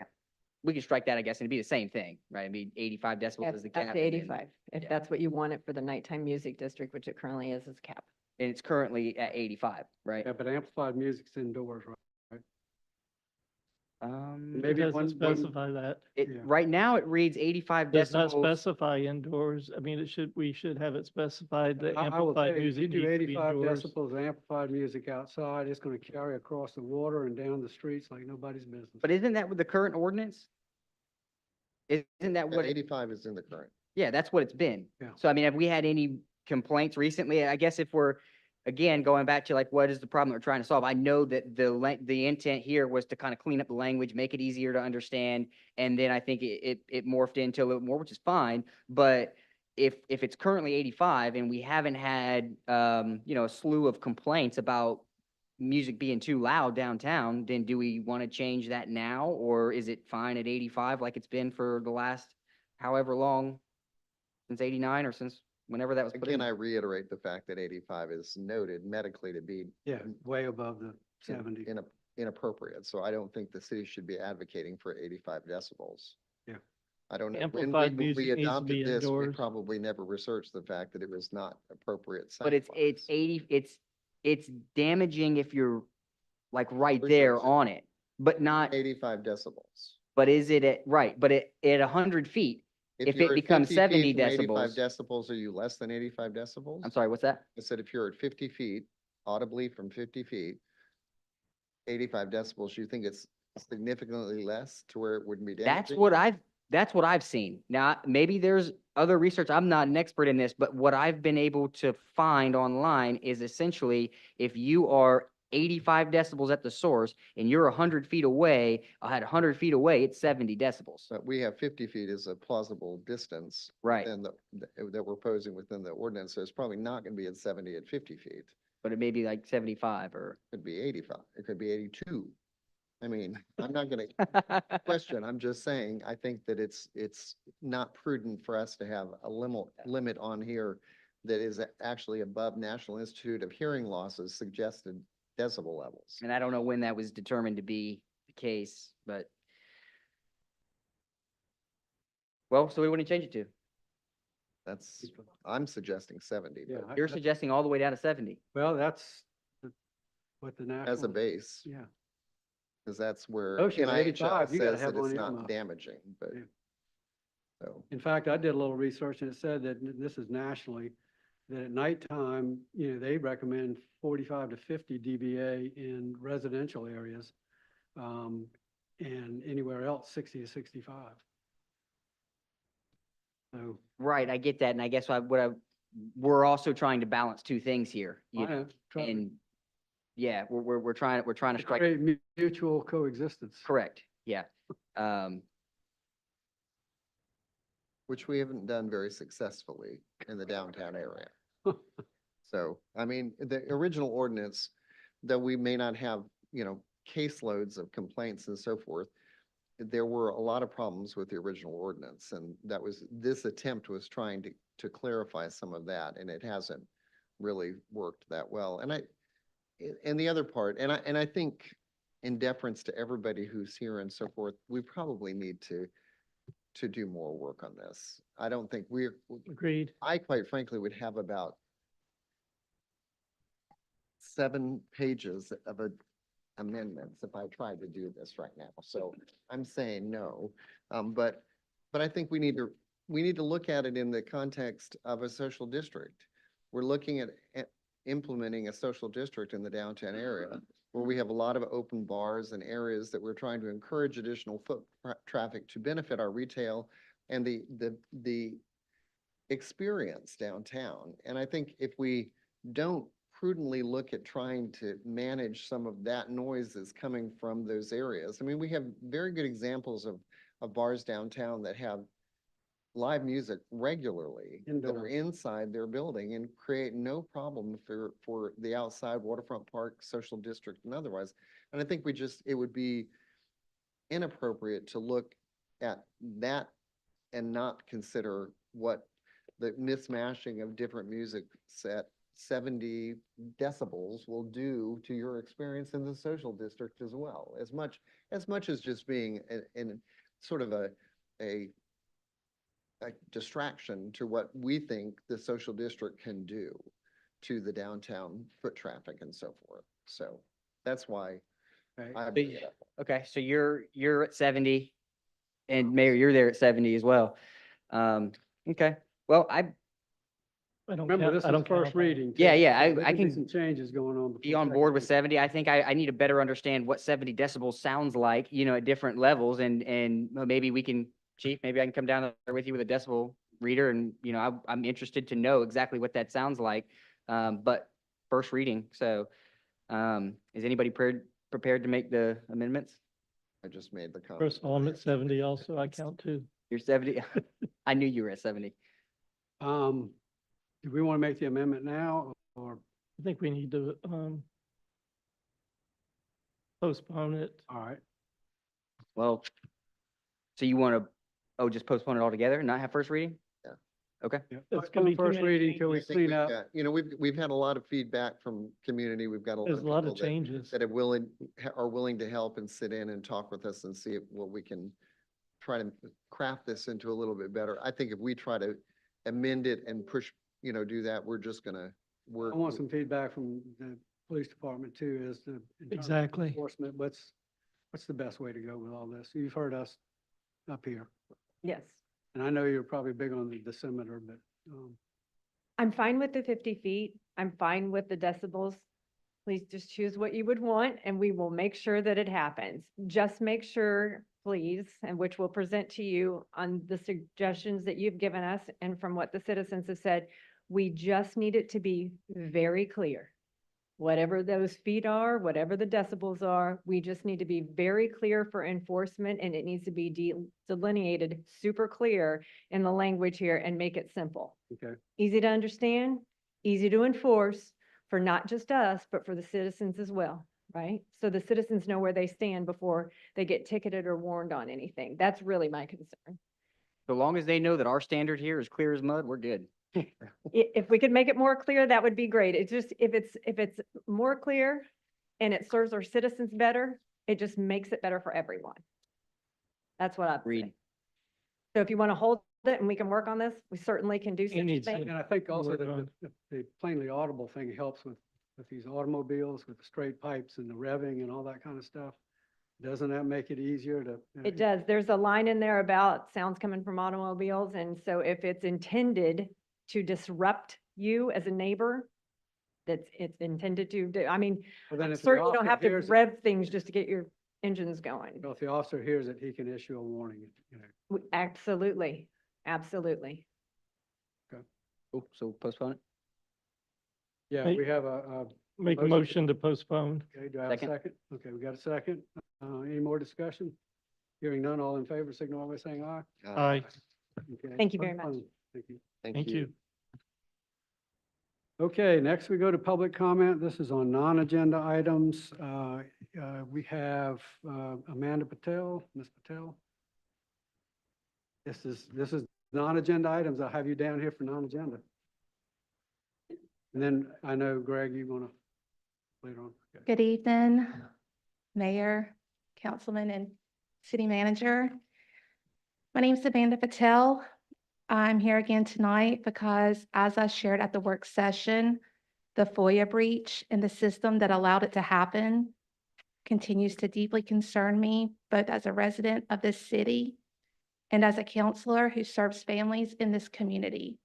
Speaker 10: we can strike that, I guess, and it'd be the same thing, right? I mean, 85 decibels is the cap.
Speaker 12: Up to
Speaker 10: and then-
Speaker 12: 85, if
Speaker 10: yeah.
Speaker 12: that's what you want it for the nighttime music district, which it currently is cap.
Speaker 10: And it's currently at 85, right?
Speaker 1: Yeah, but amplified music's indoors, right?
Speaker 10: Um,
Speaker 1: Maybe
Speaker 13: It
Speaker 1: one-
Speaker 13: doesn't
Speaker 1: one-
Speaker 13: specify that.
Speaker 1: yeah.
Speaker 10: right now it reads 85
Speaker 13: Does not
Speaker 10: decibels.
Speaker 13: specify indoors. I mean, we should have it specified that
Speaker 1: I will tell
Speaker 13: amplified
Speaker 1: you, if you
Speaker 13: music
Speaker 1: do
Speaker 13: needs to be
Speaker 1: 85
Speaker 13: indoors.
Speaker 1: decibels amplified music outside, it's going to carry across the water and down the streets like nobody's business.
Speaker 10: But isn't that with the current ordinance? Isn't that what?
Speaker 2: 85 is in the current.
Speaker 10: Yeah, that's what it's been.
Speaker 1: Yeah.
Speaker 10: So I mean, have we had any complaints recently? I guess if we're, again, going back to like, what is the problem that we're trying to solve? I know that the intent here was to kind of clean up the language, make it easier to understand. And then I think it morphed into a little more, which is fine. But if it's currently 85 and we haven't had, you know, a slew of complaints about music being too loud downtown, then do we want to change that now? Or is it fine at 85 like it's been for the last however long? Since 89 or since whenever that was put in?
Speaker 2: Again, I reiterate the fact that 85 is noted medically to be
Speaker 1: Yeah, way above the 70.
Speaker 2: inappropriate. So I don't think the city should be advocating for 85 decibels.
Speaker 1: Yeah.
Speaker 2: I don't know.
Speaker 13: Amplified
Speaker 2: When
Speaker 13: music
Speaker 2: we
Speaker 13: needs to be
Speaker 2: adopted this, we
Speaker 13: indoors.
Speaker 2: probably never researched the fact that it was not appropriate.
Speaker 10: But it's
Speaker 2: sound-wise.
Speaker 10: it's damaging if you're like right
Speaker 2: Where
Speaker 10: there
Speaker 2: is it?
Speaker 10: on it, but not,
Speaker 2: 85 decibels.
Speaker 10: but is it at, right, but at 100 feet, if
Speaker 2: you're
Speaker 10: it
Speaker 2: at
Speaker 10: becomes
Speaker 2: 50 feet
Speaker 10: 70
Speaker 2: from 85
Speaker 10: decibels.
Speaker 2: decibels, are you less than 85 decibels?
Speaker 10: I'm sorry, what's that?
Speaker 2: I said if you're at 50 feet, audibly from 50 feet, 85 decibels, you think it's significantly less to where it wouldn't be damaging?
Speaker 10: That's what I've seen. Now, maybe there's other research. I'm not an expert in this, but what I've been able to find online is essentially if you are 85 decibels at the source and you're 100 feet away, at 100 feet away, it's 70 decibels.
Speaker 2: But we have 50 feet as a plausible distance.
Speaker 10: Right.
Speaker 2: And that we're posing within the ordinance, so it's probably not going to be at 70 at 50 feet.
Speaker 10: but it may be like 75 or.
Speaker 2: Could be 85, it could be 82. I mean, I'm not gonna question, I'm just saying, I think that it's not prudent for us to have a limit on here that is actually above National Institute of Hearing Loss's suggested decibel levels.
Speaker 10: And I don't know when that was determined to be the case, but. Well, so we wouldn't change it to.
Speaker 2: That's, I'm suggesting 70,
Speaker 1: Yeah,
Speaker 2: but
Speaker 10: You're suggesting all the way down to 70.
Speaker 1: well, that's what the national.
Speaker 2: as a base,
Speaker 1: Yeah.
Speaker 2: because that's where
Speaker 1: OSHA
Speaker 2: NIHL
Speaker 1: 85, you gotta
Speaker 2: says
Speaker 1: have
Speaker 2: that
Speaker 1: one
Speaker 2: it's
Speaker 1: in
Speaker 2: not
Speaker 1: them.
Speaker 2: damaging, but.
Speaker 1: Yeah.
Speaker 2: So,
Speaker 1: In fact, I did a little research and it said that this is nationally, that at nighttime, they recommend 45 to 50 dBA in residential areas. And anywhere else, 60 to 65. So,
Speaker 10: Right, I get that, and I guess we're also trying to balance two things here.
Speaker 1: I know, try to
Speaker 10: And, yeah, we're trying to strike,
Speaker 1: create mutual coexistence.
Speaker 10: correct, yeah. Um,
Speaker 2: which we haven't done very successfully in the downtown area. So, I mean, the original ordinance, though we may not have, caseloads of complaints and so forth, there were a lot of problems with the original ordinance, and this attempt was trying to clarify some of that, and it hasn't really worked that well. And the other part, and I think in deference to everybody who's here and so forth, we probably need to do more work on this. I don't think
Speaker 13: Agreed.
Speaker 2: I quite frankly would have about 7 pages of amendments if I tried to do this right now. So I'm saying no. But I think we need to look at it in the context of a social district. We're looking at implementing a social district in the downtown area where we have a lot of open bars and areas that we're trying to encourage additional foot traffic to benefit our retail and the experience downtown. And I think if we don't prudently look at trying to manage some of that noise that's coming from those areas. I mean, we have very good examples of bars downtown that have live music regularly that are
Speaker 1: Indoors.
Speaker 2: inside their building and create no problem for the outside waterfront park, social district and otherwise. And I think it would be inappropriate to look at that and not consider what the mismatching of different music set 70 decibels will do to your experience in the social district as well, as much as just being in sort of a distraction to what we think the social district can do to the downtown foot traffic and so forth. So that's why
Speaker 1: Okay.
Speaker 2: I bring it up.
Speaker 10: okay, so you're at 70, and Mayor, you're there at 70 as well. Okay, well,
Speaker 13: I don't
Speaker 1: Remember,
Speaker 13: count-
Speaker 1: this
Speaker 13: I
Speaker 1: is
Speaker 13: don't count
Speaker 1: first
Speaker 13: on it.
Speaker 1: reading.
Speaker 10: Yeah,
Speaker 1: too,
Speaker 10: yeah,
Speaker 1: so there
Speaker 10: I
Speaker 1: could be
Speaker 10: can
Speaker 1: some changes going on.
Speaker 10: be
Speaker 1: before
Speaker 10: on
Speaker 1: second
Speaker 10: board with
Speaker 1: reading.
Speaker 10: 70. I think I need to better understand what 70 decibels sounds like, at different levels, and maybe we can, Chief, maybe I can come down there with you with a decibel reader, and, I'm interested to know exactly what that sounds like. But first reading, so, is anybody prepared to make the amendments?
Speaker 2: I just made the comment.
Speaker 13: First of all, I'm at 70 also. I count too.
Speaker 10: You're 70? I knew you were at 70.
Speaker 1: Do we want to make the amendment now or,
Speaker 13: I think we need to, postpone it.
Speaker 1: all right,
Speaker 10: Well, so you want to, just postpone it altogether and not have first reading?
Speaker 2: Yeah.
Speaker 10: Okay.
Speaker 1: yeah,
Speaker 13: It's gonna be too
Speaker 1: first
Speaker 13: many
Speaker 1: reading till we
Speaker 2: I think
Speaker 1: clean
Speaker 2: we've
Speaker 1: up.
Speaker 2: got- we've had a lot of feedback from community. We've got a lot
Speaker 13: There's
Speaker 2: of
Speaker 13: a lot
Speaker 2: people
Speaker 13: of
Speaker 2: that
Speaker 13: changes.
Speaker 2: that are willing to help and sit in and talk with us and see what we can try to craft this into a little bit better. I think if we try to amend it and push, do that, we're just gonna,
Speaker 1: I want some feedback from the police department too, as to. in terms of
Speaker 13: Exactly.
Speaker 1: Enforcement, what's the best way to go with all this? You've heard us up here,
Speaker 12: Yes.
Speaker 1: and I know you're probably big on the decimeter, but,
Speaker 12: I'm fine with the 50 feet. I'm fine with the decibels. Please just choose what you would want and we will make sure that it happens. Just make sure, please, and which we'll present to you on the suggestions that you've given us and from what the citizens have said, we just need it to be very clear. Whatever those feet are, whatever the decibels are, we just need to be very clear for enforcement and it needs to be delineated super clear in the language here and make it simple.
Speaker 1: okay.
Speaker 12: Easy to understand, easy to enforce. for not just us, but for the citizens as well, right? So the citizens know where they stand before they get ticketed or warned on anything. That's really my concern.
Speaker 10: So long as they know that our standard here is clear as mud, we're good.
Speaker 12: If we could make it more clear, that would be great. It's just, if it's more clear and it serves our citizens better, it just makes it better for everyone. That's what I
Speaker 10: Agreed.
Speaker 12: think. So if you want to hold it and we can work on this, we certainly can do such a
Speaker 13: needs to-
Speaker 12: thing.
Speaker 1: And I think also
Speaker 13: Work
Speaker 1: that
Speaker 13: on.
Speaker 1: the plainly audible thing helps with these automobiles, with the straight pipes and the revving and all that kind of stuff. Doesn't that make it easier to?
Speaker 12: It does. There's a line in there about sounds coming from automobiles. And so if it's intended to disrupt you as a neighbor, it's intended to do, I mean,
Speaker 1: Well, then
Speaker 12: I'm
Speaker 1: if the
Speaker 12: certain you don't
Speaker 1: officer
Speaker 12: have to
Speaker 1: hears it-
Speaker 12: rev things just to get your engines going.
Speaker 1: Well, if the officer hears it, he can issue a warning, you know.
Speaker 12: Absolutely, absolutely.
Speaker 10: Cool, so postpone it.
Speaker 1: Yeah,
Speaker 13: Hey.
Speaker 1: we have a,
Speaker 13: Make a
Speaker 1: Motion.
Speaker 13: motion to postpone.
Speaker 1: okay, do I have a
Speaker 10: Second.
Speaker 1: second? Okay, we got a second. Any more discussion? Hearing none, all in favor, signify by saying aye.
Speaker 13: Aye.
Speaker 1: Okay,
Speaker 12: Thank you very much.
Speaker 1: postpone. Thank you.
Speaker 13: Thank you.
Speaker 1: Okay, next we go to public comment. This is on non-agenda items. We have Amanda Patel, Ms. Patel. This is non-agenda items. I'll have you down here for non-agenda. And then I know, Greg, you want to later on. Okay.
Speaker 14: Good evening, Mayor, Councilman, and City Manager. My name is Amanda Patel. I'm here again tonight because, as I shared at the work session, the FOIA breach in the system that allowed it to happen continues to deeply concern me, both as a resident of this city and as a counselor who serves families in this community.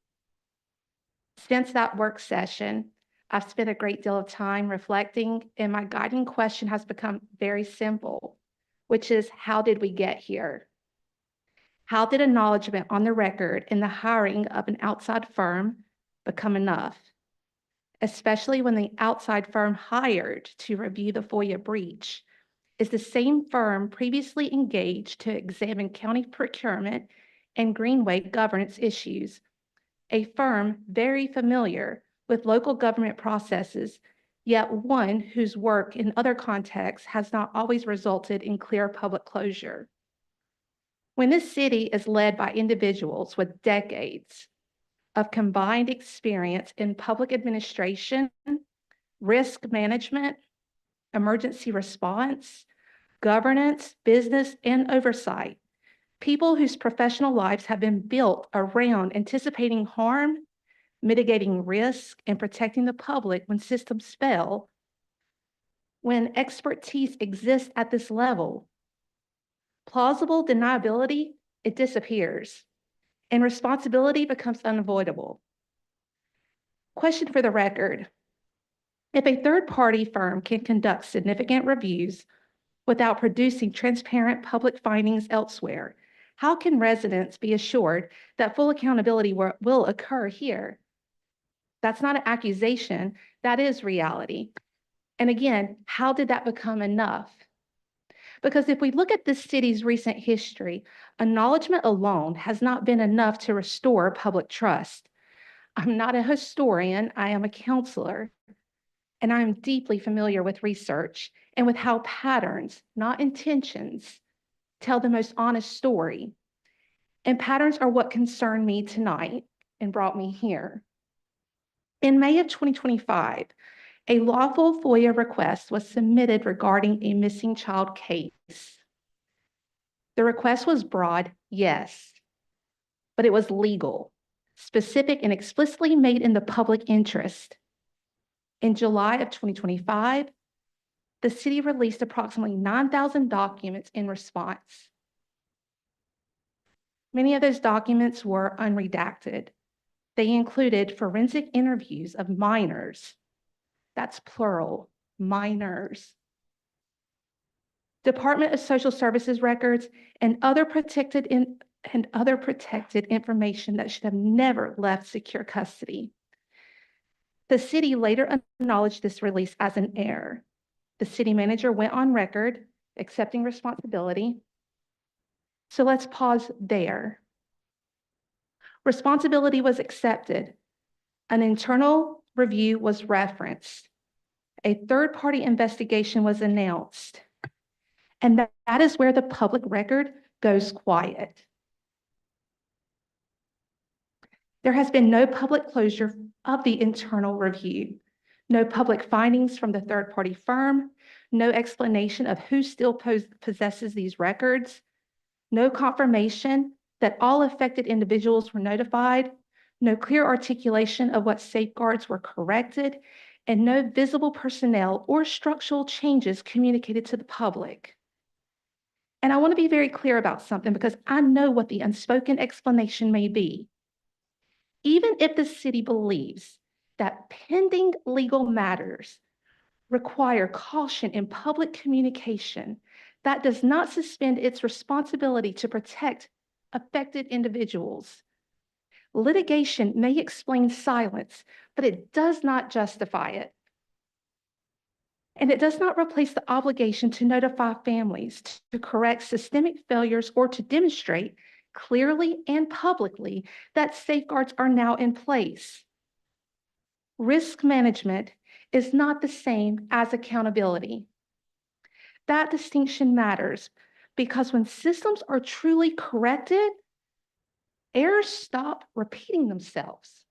Speaker 14: Since that work session, I've spent a great deal of time reflecting, and my guiding question has become very simple, which is, how did we get here? How did acknowledgement on the record in the hiring of an outside firm become enough? Especially when the outside firm hired to review the FOIA breach is the same firm previously engaged to examine county procurement and greenway governance issues, a firm very familiar with local government processes, yet one whose work in other contexts has not always resulted in clear public closure. When this city is led by individuals with decades of combined experience in public administration, risk management, emergency response, governance, business, and oversight, people whose professional lives have been built around anticipating harm, mitigating risk, and protecting the public when systems fail, when expertise exists at this level, plausible deniability, it disappears, and responsibility becomes unavoidable. Question for the record: if a third-party firm can conduct significant reviews without producing transparent public findings elsewhere, how can residents be assured that full accountability will occur here? That's not an accusation, that is reality. And again, how did that become enough? Because if we look at this city's recent history, acknowledgement alone has not been enough to restore public trust. I'm not a historian, I am a counselor, and I am deeply familiar with research and with how patterns, not intentions, tell the most honest story. And patterns are what concern me tonight and brought me here. In May of 2025, a lawful FOIA request was submitted regarding a missing child case. The request was broad, yes, but it was legal, specific, and explicitly made in the public interest. In July of 2025, the city released approximately 9,000 documents in response. Many of those documents were unredacted. They included forensic interviews of minors. That's plural, minors. Department of Social Services records and other protected information that should have never left secure custody. The city later acknowledged this release as an error. The city manager went on record accepting responsibility. So let's pause there. Responsibility was accepted. An internal review was referenced. A third-party investigation was announced. And that is where the public record goes quiet. There has been no public closure of the internal review, no public findings from the third-party firm, no explanation of who still possesses these records, no confirmation that all affected individuals were notified, no clear articulation of what safeguards were corrected, and no visible personnel or structural changes communicated to the public. And I want to be very clear about something because I know what the unspoken explanation may be. Even if the city believes that pending legal matters require caution in public communication, that does not suspend its responsibility to protect affected individuals. Litigation may explain silence, but it does not justify it. And it does not replace the obligation to notify families, to correct systemic failures, or to demonstrate clearly and publicly that safeguards are now in place. Risk management is not the same as accountability. That distinction matters because when systems are truly corrected, errors stop repeating themselves.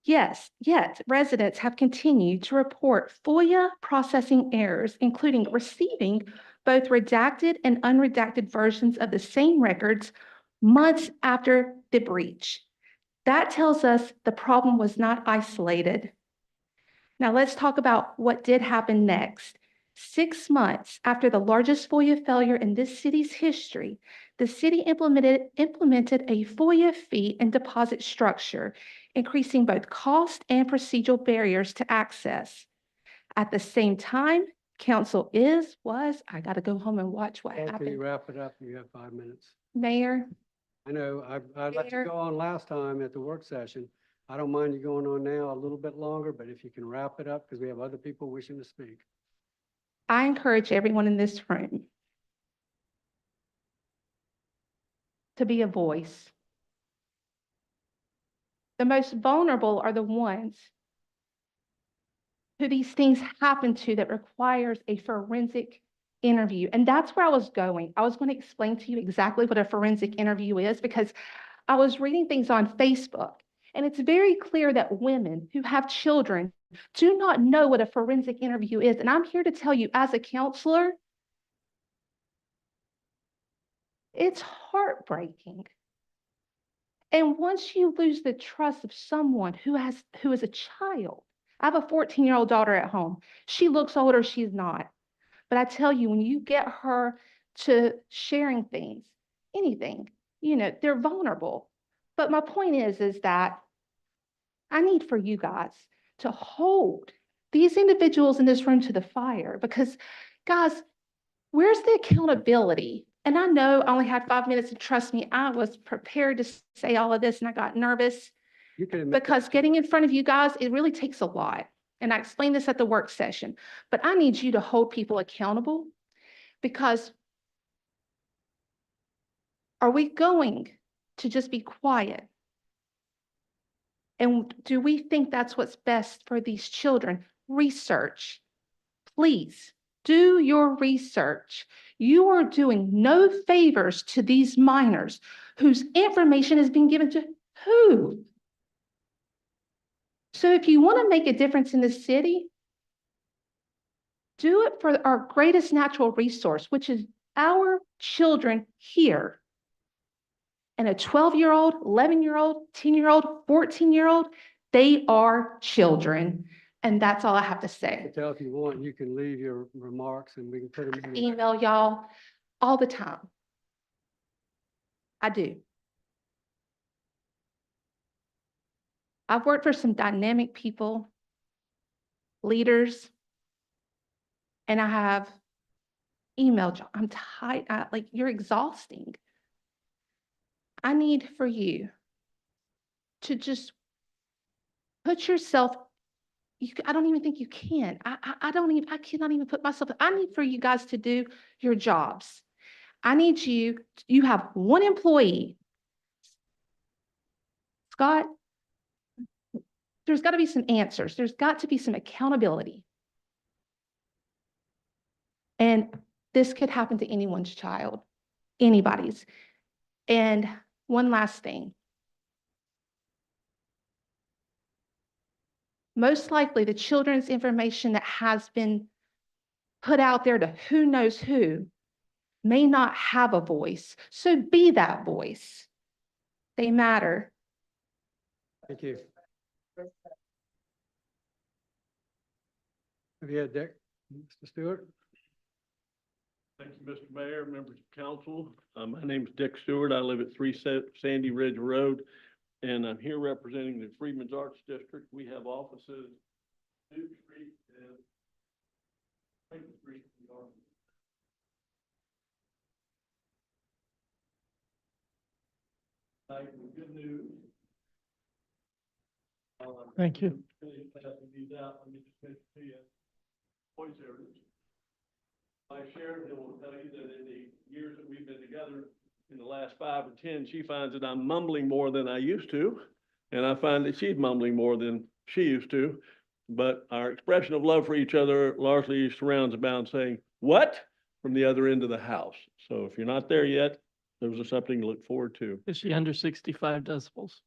Speaker 14: Yes, yet residents have continued to report FOIA processing errors, including receiving both redacted and unredacted versions of the same records months after the breach. That tells us the problem was not isolated. Now let's talk about what did happen next. 6 months after the largest FOIA failure in this city's history, the city implemented a FOIA fee and deposit structure, increasing both cost and procedural barriers to access. At the same time, council I got to go home and watch what
Speaker 1: Can you
Speaker 14: happened.
Speaker 1: wrap it up? You have 5 minutes.
Speaker 14: Mayor,
Speaker 1: I know, I let you
Speaker 14: Mayor.
Speaker 1: go on last time at the work session. I don't mind you going on now a little bit longer, but if you can wrap it up, because we have other people wishing to speak.
Speaker 14: I encourage everyone in this room to be a voice. The most vulnerable are the ones who these things happen to that requires a forensic interview. And that's where I was going. I was going to explain to you exactly what a forensic interview is because I was reading things on Facebook, and it's very clear that women who have children do not know what a forensic interview is. And I'm here to tell you, as a counselor, it's heartbreaking. And once you lose the trust of someone who is a child, I have a 14-year-old daughter at home. She looks older, she's not. But I tell you, when you get her to sharing things, anything, they're vulnerable. But my point is that I need for you guys to hold these individuals in this room to the fire because, guys, where's the accountability? And I know I only had 5 minutes, and trust me, I was prepared to say all of this and I got nervous
Speaker 1: You can admit
Speaker 14: because getting in front of you guys, it really takes a lot. And I explained this at the work session, but I need you to hold people accountable because are we going to just be quiet? And do we think that's what's best for these children? Research. Please do your research. You are doing no favors to these minors whose information is being given to who? So if you want to make a difference in the city, do it for our greatest natural resource, which is our children here. And a 12-year-old, 11-year-old, 10-year-old, 14-year-old, they are children. And that's all I have to say.
Speaker 1: Tell if you want, you can leave your remarks and we can put them in.
Speaker 14: Email y'all all the time. I do. I've worked for some dynamic people, leaders, and I have emailed y'all. I'm tired. You're exhausting. I need for you to just put yourself, I don't even think you can. I cannot even put myself, I need for you guys to do your jobs. I need you have one employee. Scott, there's got to be some answers. There's got to be some accountability. And this could happen to anyone's child, anybody's. And one last thing. Most likely the children's information that has been put out there to who knows who may not have a voice. So be that voice. They matter.
Speaker 1: Thank you. Have you had Dick, Mr. Stewart?
Speaker 15: Thank you, Mr. Mayor, members of council. My name is Dick Stewart. I live at 3 Sandy Ridge Road, and I'm here representing the Freedmen's Arts District. We have offices Duke Street and Franklin Street. Good news.
Speaker 13: Thank you.
Speaker 15: Passing these out, let me just mention to you, voice areas. My Sharon will tell you that in the years that we've been together, in the last 5 or 10, she finds that I'm mumbling more than I used to, and I find that she's mumbling more than she used to. But our expression of love for each other largely surrounds about saying, "What?" from the other end of the house. So if you're not there yet, there's something to look forward to.
Speaker 13: Is she under 65 decibels?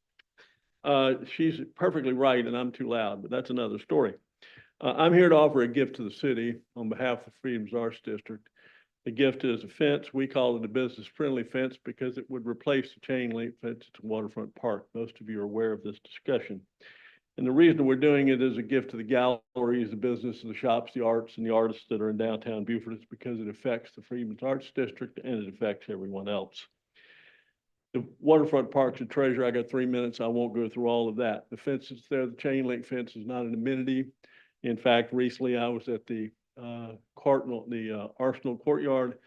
Speaker 15: She's perfectly right, and I'm too loud, but that's another story. I'm here to offer a gift to the city on behalf of the Freedmen's Arts District. The gift is a fence. We call it a business-friendly fence because it would replace the chain link fence at the Waterfront Park. Most of you are aware of this discussion. And the reason we're doing it as a gift to the galleries, the business, the shops, the arts, and the artists that are in downtown Beaufort is because it affects the Freedmen's Arts District and it affects everyone else. The Waterfront Park's a treasure. I got 3 minutes. I won't go through all of that. The fence that's there, the chain link fence, is not an amenity. In fact, recently I was at the Arsenal Courtyard,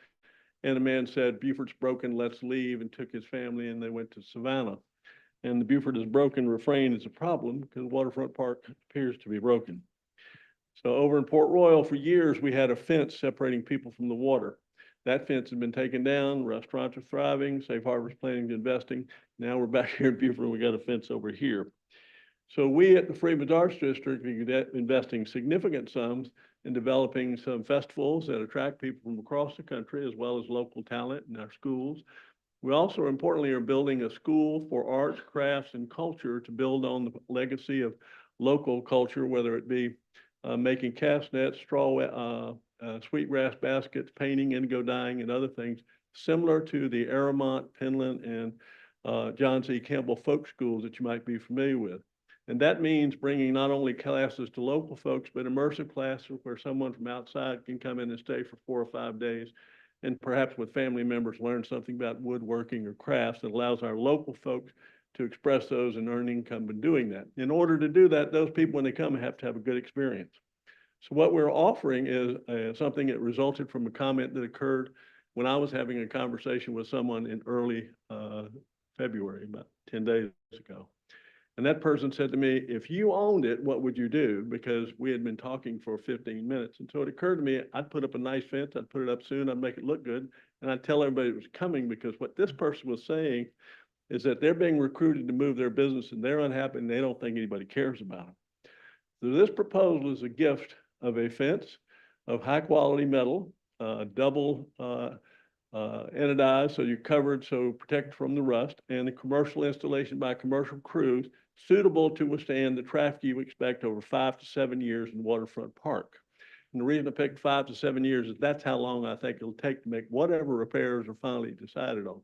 Speaker 15: and a man said, "Beaufort's broken, let's leave," and took his family and they went to Savannah. And the Beaufort is broken refrain is a problem because Waterfront Park appears to be broken. So over in Port Royal for years, we had a fence separating people from the water. That fence has been taken down. Restaurants are thriving. Safe Harbor's planning to investing. Now we're back here in Beaufort and we got a fence over here. So we at the Freedmen's Arts District are investing significant sums in developing some festivals that attract people from across the country as well as local talent in our schools. We also importantly are building a school for arts, crafts, and culture to build on the legacy of local culture, whether it be making cast nets, sweetgrass baskets, painting, indigo dyeing, and other things similar to the Aramont, Penland, and John C. Campbell folk schools that you might be familiar with. And that means bringing not only classes to local folks, but immersive classes where someone from outside can come in and stay for 4 or 5 days, and perhaps with family members learn something about woodworking or crafts that allows our local folks to express those and earn income by doing that. In order to do that, those people, when they come, have to have a good experience. So what we're offering is something that resulted from a comment that occurred when I was having a conversation with someone in early February, about 10 days ago. And that person said to me, "If you owned it, what would you do?" Because we had been talking for 15 minutes. And so it occurred to me, I'd put up a nice fence, I'd put it up soon, I'd make it look good, and I'd tell everybody it was coming, because what this person was saying is that they're being recruited to move their business and they're unhappy and they don't think anybody cares about them. So this proposal is a gift of a fence of high quality metal, double anodized, so you're covered, so protected from the rust, and a commercial installation by commercial crews suitable to withstand the traffic you expect over 5 to 7 years in Waterfront Park. And the reason I picked 5 to 7 years is that's how long I think it'll take to make whatever repairs are finally decided on.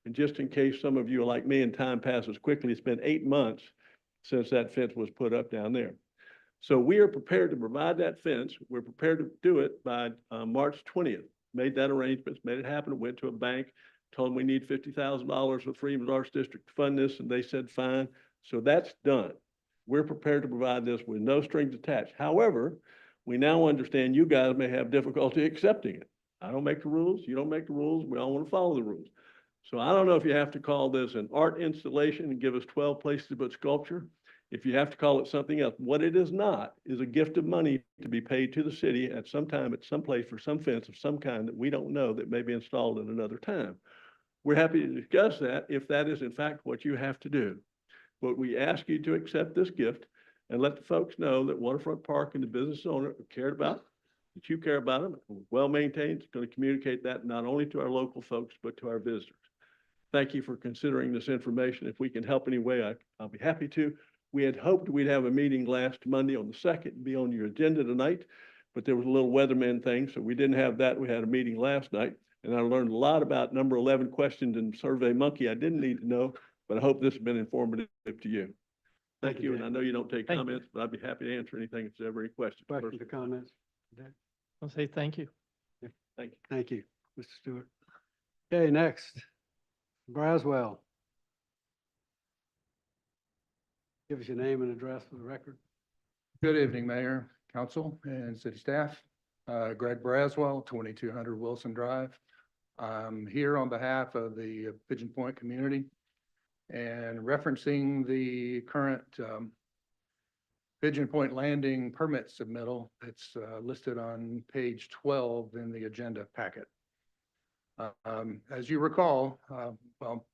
Speaker 15: And just in case some of you are like me and time passes quickly, it's been 8 months since that fence was put up down there. So we are prepared to provide that fence. We're prepared to do it by March 20th. Made that arrangement, made it happen, went to a bank, told them we need $50,000 with Freedmen's Arts District to fund this, and they said, fine. So that's done. We're prepared to provide this with no strings attached. However, we now understand you guys may have difficulty accepting it. I don't make the rules, you don't make the rules, we all want to follow the rules. So I don't know if you have to call this an art installation and give us 12 places to put sculpture. If you have to call it something else, what it is not is a gift of money to be paid to the city at some time, at some place, for some fence of some kind that we don't know that may be installed at another time. We're happy to discuss that if that is in fact what you have to do. But we ask you to accept this gift and let the folks know that Waterfront Park and the business owner cared about, that you care about them, well maintained. It's going to communicate that not only to our local folks, but to our visitors. Thank you for considering this information. If we can help any way, I'll be happy to. We had hoped we'd have a meeting last Monday on the 2nd, be on your agenda tonight, but there was a little weatherman thing, so we didn't have that. We had a meeting last night, and I learned a lot about number 11 questions in Survey Monkey I didn't need to know, but I hope this has been informative to you. Thank you, and I know you don't take
Speaker 13: Thank you.
Speaker 15: comments, but I'd be happy to answer anything if there's ever any questions.
Speaker 1: Questions or comments?
Speaker 13: I'll say thank you.
Speaker 15: Thank you.
Speaker 1: Thank you, Mr. Stewart. Okay, next, Braswell. Give us your name and address for the record.
Speaker 16: Good evening, Mayor, Council, and city staff. Greg Braswell, 2200 Wilson Drive. I'm here on behalf of the Pigeon Point community and referencing the current Pigeon Point Landing permit submittal. It's listed on page 12 in the agenda packet. As you recall, well,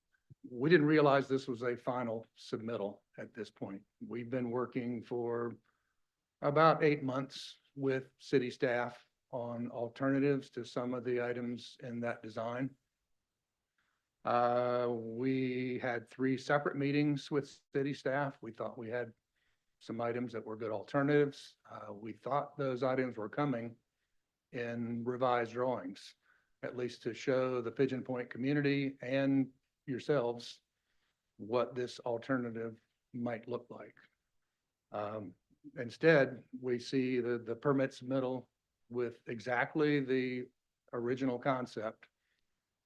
Speaker 16: we didn't realize this was a final submittal at this point. We've been working for about 8 months with city staff on alternatives to some of the items in that design. We had 3 separate meetings with city staff. We thought we had some items that were good alternatives. We thought those items were coming in revised drawings, at least to show the Pigeon Point community and yourselves what this alternative might look like. Instead, we see the permit submittal with exactly the original concept.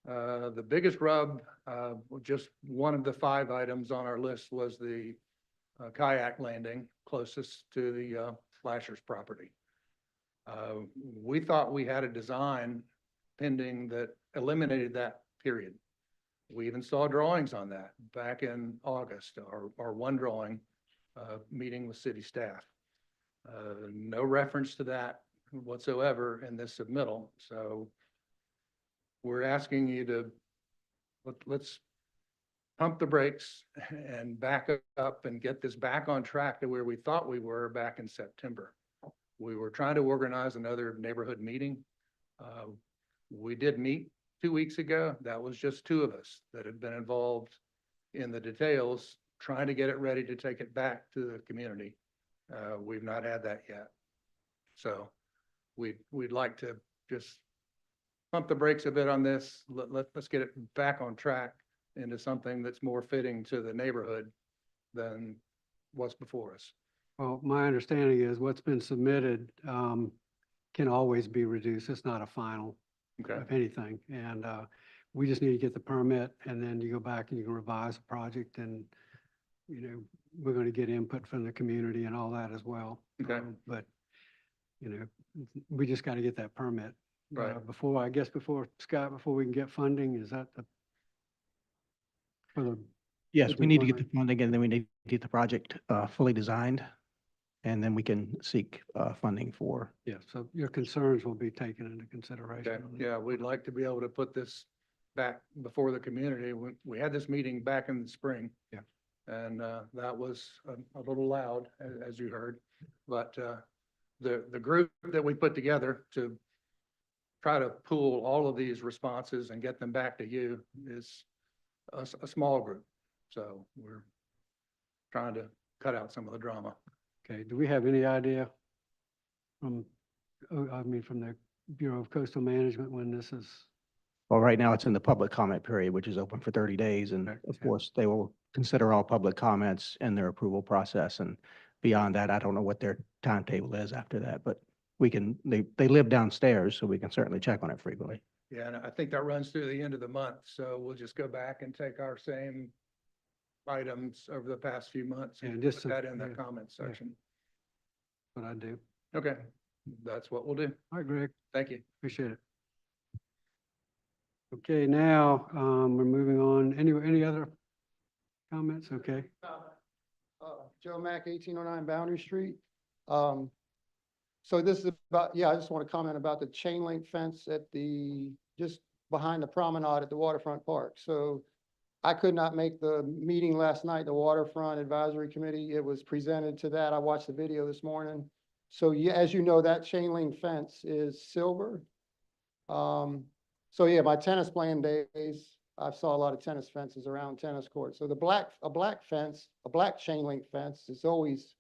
Speaker 16: The biggest rub, just one of the 5 items on our list was the kayak landing closest to the Flashers property. We thought we had a design pending that eliminated that period. We even saw drawings on that back in August, or one drawing, meeting with city staff. No reference to that whatsoever in this submittal. So we're asking you to, let's pump the brakes and back up and get this back on track to where we thought we were back in September. We were trying to organize another neighborhood meeting. We did meet 2 weeks ago. That was just 2 of us that had been involved in the details, trying to get it ready to take it back to the community. We've not had that yet. So we'd like to just pump the brakes a bit on this. Let's get it back on track into something that's more fitting to the neighborhood than what's before us.
Speaker 1: Well, my understanding is what's been submitted can always be reduced. It's not a final
Speaker 16: Okay.
Speaker 1: of anything. And we just need to get the permit, and then you go back and you can revise the project, and, you know, we're going to get input from the community and all that as well.
Speaker 16: Okay.
Speaker 1: But, you know, we just got to get that permit.
Speaker 16: Right.
Speaker 1: Before, I guess, before, Scott, before we can get funding, is that the for the
Speaker 3: Yes, we
Speaker 1: Pigeon
Speaker 3: need to
Speaker 1: Point
Speaker 3: get the funding, and then we need to get the project fully designed, and then we can seek funding for.
Speaker 1: Yeah, so your concerns will be taken into consideration.
Speaker 16: Okay.
Speaker 1: on that.
Speaker 16: Yeah, we'd like to be able to put this back before the community. We had this meeting back in the spring.
Speaker 1: Yeah.
Speaker 16: And that was a little loud, as you heard. But the group that we put together to try to pool all of these responses and get them back to you is a small group. So we're trying to cut out some of the drama.
Speaker 1: Okay, do we have any idea from, from the Bureau of Coastal Management when this is?
Speaker 3: Well, right now it's in the public comment period, which is open for 30 days. And of course, they will consider all public comments in their approval process. And beyond that, I don't know what their timetable is after that, but we can, they live downstairs, so we can certainly check on it frequently.
Speaker 16: Yeah, and I think that runs through the end of the month. So we'll just go back and take our same items over the past few months
Speaker 1: Yeah,
Speaker 16: and
Speaker 1: just
Speaker 16: put that in the
Speaker 1: yeah,
Speaker 16: comment
Speaker 1: yeah.
Speaker 16: section.
Speaker 1: What I do.
Speaker 16: Okay, that's what we'll do.
Speaker 1: All right, Greg,
Speaker 16: Thank you.
Speaker 1: appreciate it. Okay, now, we're moving on. Any other comments? Okay.
Speaker 6: Joe Mack, 1809 Boundary Street. So this is about, I just want to comment about the chain link fence at just behind the promenade at the waterfront park. So I could not make the meeting last night, the Waterfront Advisory Committee. It was presented to that. I watched the video this morning. So yeah, as you know, that chain link fence is silver. So yeah, my tennis playing days, I saw a lot of tennis fences around tennis courts. So a black fence, a black chain link fence is always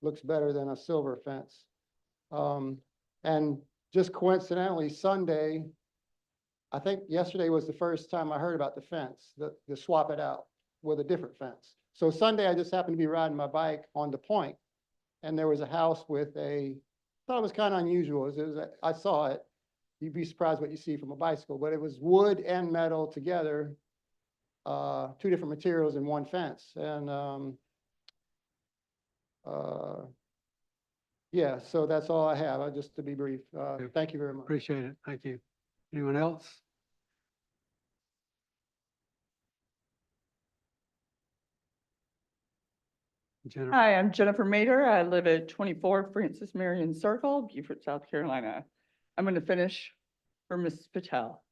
Speaker 6: looks better than a silver fence. And just coincidentally, Sunday, I think yesterday was the first time I heard about the fence, the swap it out with a different fence. So Sunday, I just happened to be riding my bike on the point, and there was a house with I thought it was kind of unusual. I saw it. You'd be surprised what you see from a bicycle, but it was wood and metal together, two different materials in one fence. And yeah, so that's all I have, just to be brief. Thank you very much.
Speaker 1: Appreciate it. Thank you. Anyone else? Jennifer?
Speaker 17: Hi, I'm Jennifer Mater. I live at 24 Francis Marion Circle, Beaufort, South Carolina. I'm going to finish for Ms. Patel.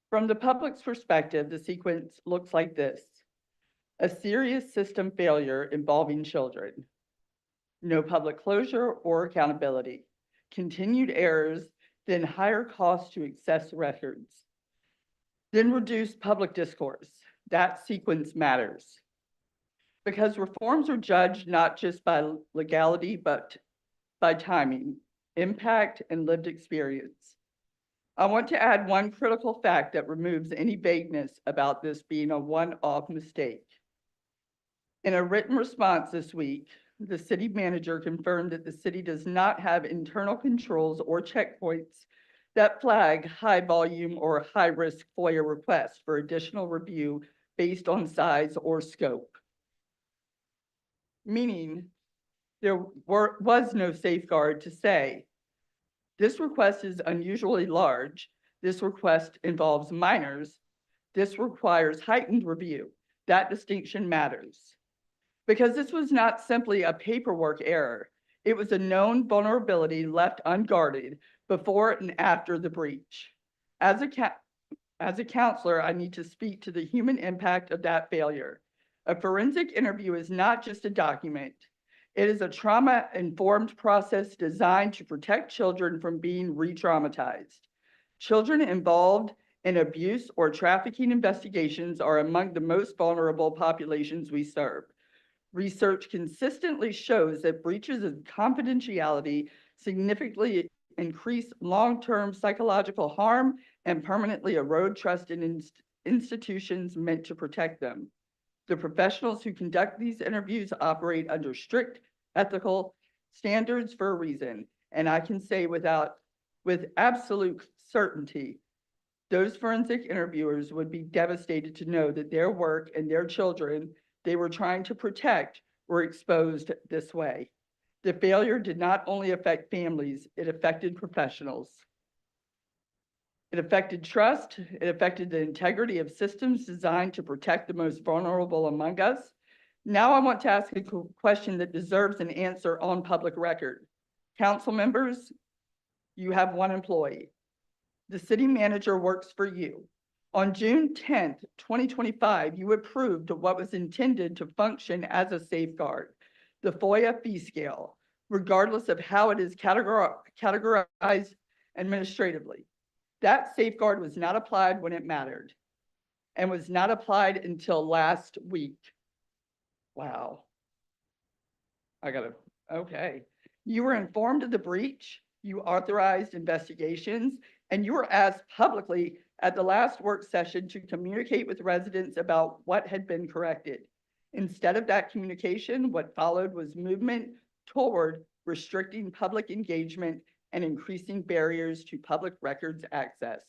Speaker 17: From the public's perspective, the sequence looks like this: a serious system failure involving children, no public closure or accountability, continued errors, then higher costs to access records, then reduced public discourse. That sequence matters, because reforms are judged not just by legality, but by timing, impact, and lived experience. I want to add one critical fact that removes any vagueness about this being a one-off mistake. In a written response this week, the city manager confirmed that the city does not have internal controls or checkpoints that flag high volume or high risk FOIA requests for additional review based on size or scope. Meaning there was no safeguard to say, this request is unusually large, this request involves minors, this requires heightened review. That distinction matters. Because this was not simply a paperwork error, it was a known vulnerability left unguarded before and after the breach. As a counselor, I need to speak to the human impact of that failure. A forensic interview is not just a document. It is a trauma-informed process designed to protect children from being re-traumatized. Children involved in abuse or trafficking investigations are among the most vulnerable populations we serve. Research consistently shows that breaches of confidentiality significantly increase long-term psychological harm and permanently erode trust in institutions meant to protect them. The professionals who conduct these interviews operate under strict ethical standards for a reason. And I can say with absolute certainty, those forensic interviewers would be devastated to know that their work and their children they were trying to protect were exposed this way. The failure did not only affect families, it affected professionals. It affected trust, it affected the integrity of systems designed to protect the most vulnerable among us. Now I want to ask a question that deserves an answer on public record. Council members, you have one employee. The city manager works for you. On June 10th, 2025, you approved what was intended to function as a safeguard, the FOIA fee scale, regardless of how it is categorized administratively. That safeguard was not applied when it mattered and was not applied until last week. Wow. Okay. You were informed of the breach, you authorized investigations, and you were asked publicly at the last work session to communicate with residents about what had been corrected. Instead of that communication, what followed was movement toward restricting public engagement and increasing barriers to public records access.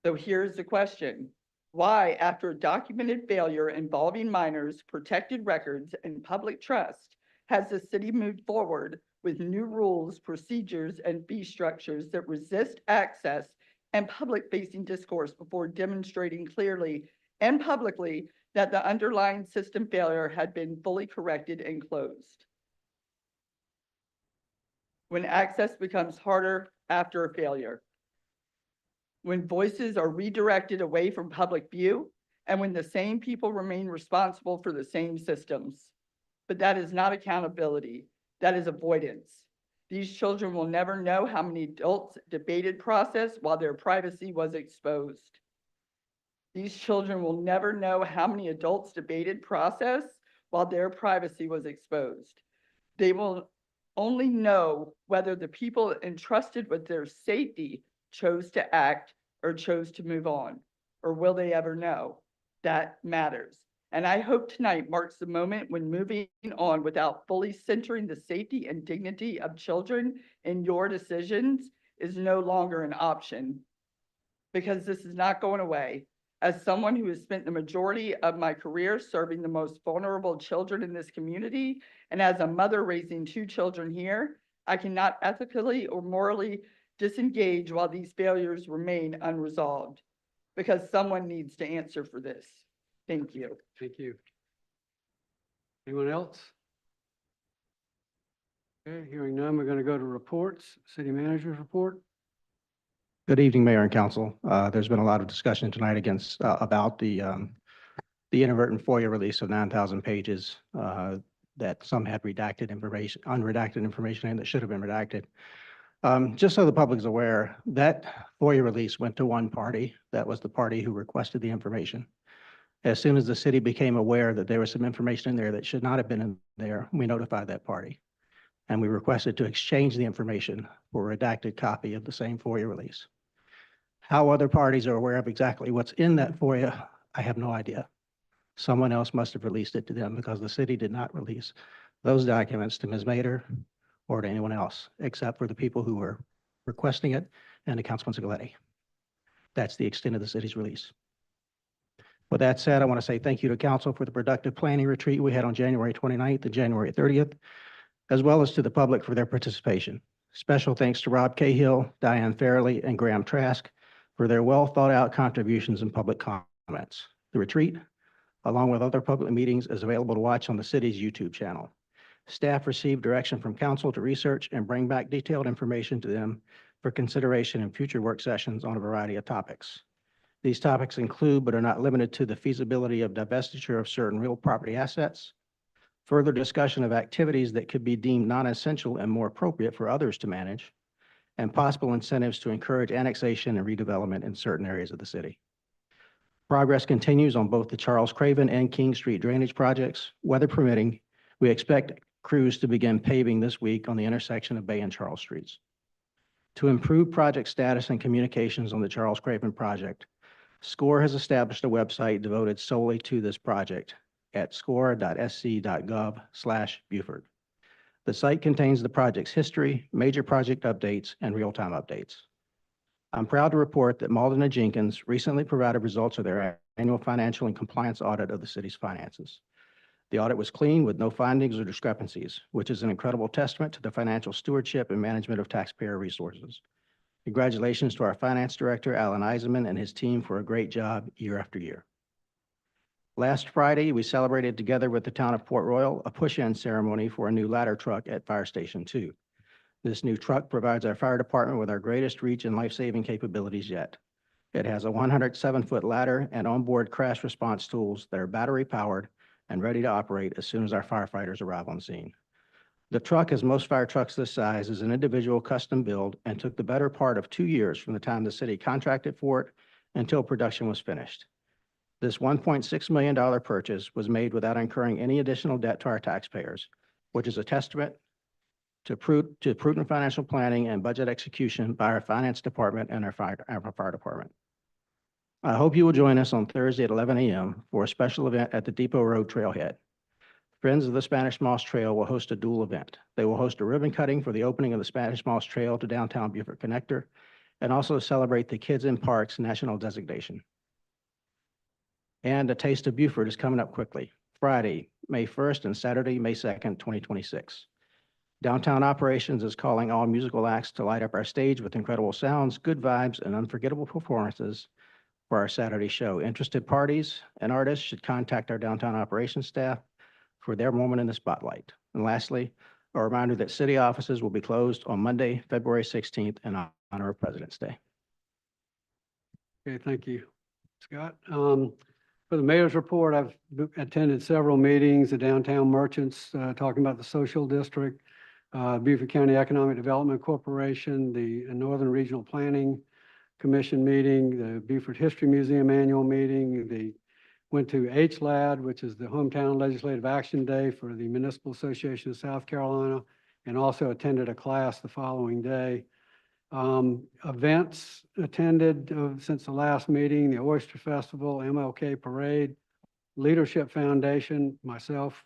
Speaker 17: So here's the question. Why, after a documented failure involving minors, protected records, and public trust, has the city moved forward with new rules, procedures, and fee structures that resist access and public-facing discourse before demonstrating clearly and publicly that the underlying system failure had been fully corrected and closed? When access becomes harder after a failure, when voices are redirected away from public view, and when the same people remain responsible for the same systems. But that is not accountability, that is avoidance. These children will never know how many adults debated process while their privacy was exposed. These children will never know how many adults debated process while their privacy was exposed. They will only know whether the people entrusted with their safety chose to act or chose to move on, or will they ever know? That matters. And I hope tonight marks the moment when moving on without fully centering the safety and dignity of children in your decisions is no longer an option. Because this is not going away. As someone who has spent the majority of my career serving the most vulnerable children in this community, and as a mother raising 2 children here, I cannot ethically or morally disengage while these failures remain unresolved. Because someone needs to answer for this. Thank you.
Speaker 1: Thank you. Anyone else? Okay, hearing none, we're going to go to reports. City manager's report.
Speaker 3: Good evening, Mayor and Council. There's been a lot of discussion tonight about the inadvertent FOIA release of 9,000 pages that some had unredacted information in that should have been redacted. Just so the public is aware, that FOIA release went to one party. That was the party who requested the information. As soon as the city became aware that there was some information in there that should not have been in there, we notified that party. And we requested to exchange the information for a redacted copy of the same FOIA release. How other parties are aware of exactly what's in that FOIA, I have no idea. Someone else must have released it to them because the city did not release those documents to Ms. Mader or to anyone else, except for the people who were requesting it and to Councilman Cicaletti. That's the extent of the city's release. With that said, I want to say thank you to Council for the productive planning retreat we had on January 29th and January 30th, as well as to the public for their participation. Special thanks to Rob Cahill, Diane Fairley, and Graham Trask for their well thought out contributions and public comments. The retreat, along with other public meetings, is available to watch on the city's YouTube channel. Staff received direction from Council to research and bring back detailed information to them for consideration in future work sessions on a variety of topics. These topics include, but are not limited to, the feasibility of divestiture of certain real property assets, further discussion of activities that could be deemed non-essential and more appropriate for others to manage, and possible incentives to encourage annexation and redevelopment in certain areas of the city. Progress continues on both the Charles Craven and King Street drainage projects. Weather permitting, we expect crews to begin paving this week on the intersection of Bay and Charles Streets. To improve project status and communications on the Charles Craven project, SCORE has established a website devoted solely to this project at score.sc.gov/Buford. The site contains the project's history, major project updates, and real-time updates. I'm proud to report that Malden and Jenkins recently provided results of their annual financial and compliance audit of the city's finances. The audit was clean with no findings or discrepancies, which is an incredible testament to the financial stewardship and management of taxpayer resources. Congratulations to our finance director, Alan Eisenman, and his team for a great job year after year. Last Friday, we celebrated together with the town of Port Royal a push-in ceremony for a new ladder truck at Fire Station 2. This new truck provides our fire department with our greatest reach and life-saving capabilities yet. It has a 107-foot ladder and onboard crash response tools that are battery-powered and ready to operate as soon as our firefighters arrive on scene. The truck, as most fire trucks this size, is an individual custom build and took the better part of 2 years from the time the city contracted for it until production was finished. This $1.6 million purchase was made without incurring any additional debt to our taxpayers, which is a testament to prudent financial planning and budget execution by our finance department and our fire department. I hope you will join us on Thursday at 11 a.m. for a special event at the Depot Road Trailhead. Friends of the Spanish Moss Trail will host a dual event. They will host a ribbon cutting for the opening of the Spanish Moss Trail to downtown Beaufort Connector and also celebrate the Kids in Parks national designation. And a Taste of Beaufort is coming up quickly, Friday, May 1st and Saturday, May 2nd, 2026. Downtown Operations is calling all musical acts to light up our stage with incredible sounds, good vibes, and unforgettable performances for our Saturday show. Interested parties and artists should contact our Downtown Operations staff for their moment in the spotlight. And lastly, a reminder that city offices will be closed on Monday, February 16th in honor of President's Day.
Speaker 1: Okay, thank you, Scott. For the mayor's report, I've attended several meetings, the downtown merchants, talking about the social district, Beaufort County Economic Development Corporation, the Northern Regional Planning Commission meeting, the Beaufort History Museum annual meeting, went to HLAD, which is the Hometown Legislative Action Day for the Municipal Association of South Carolina, and also attended a class the following day. Events attended since the last meeting, the Oyster Festival, MLK Parade, Leadership Foundation, myself,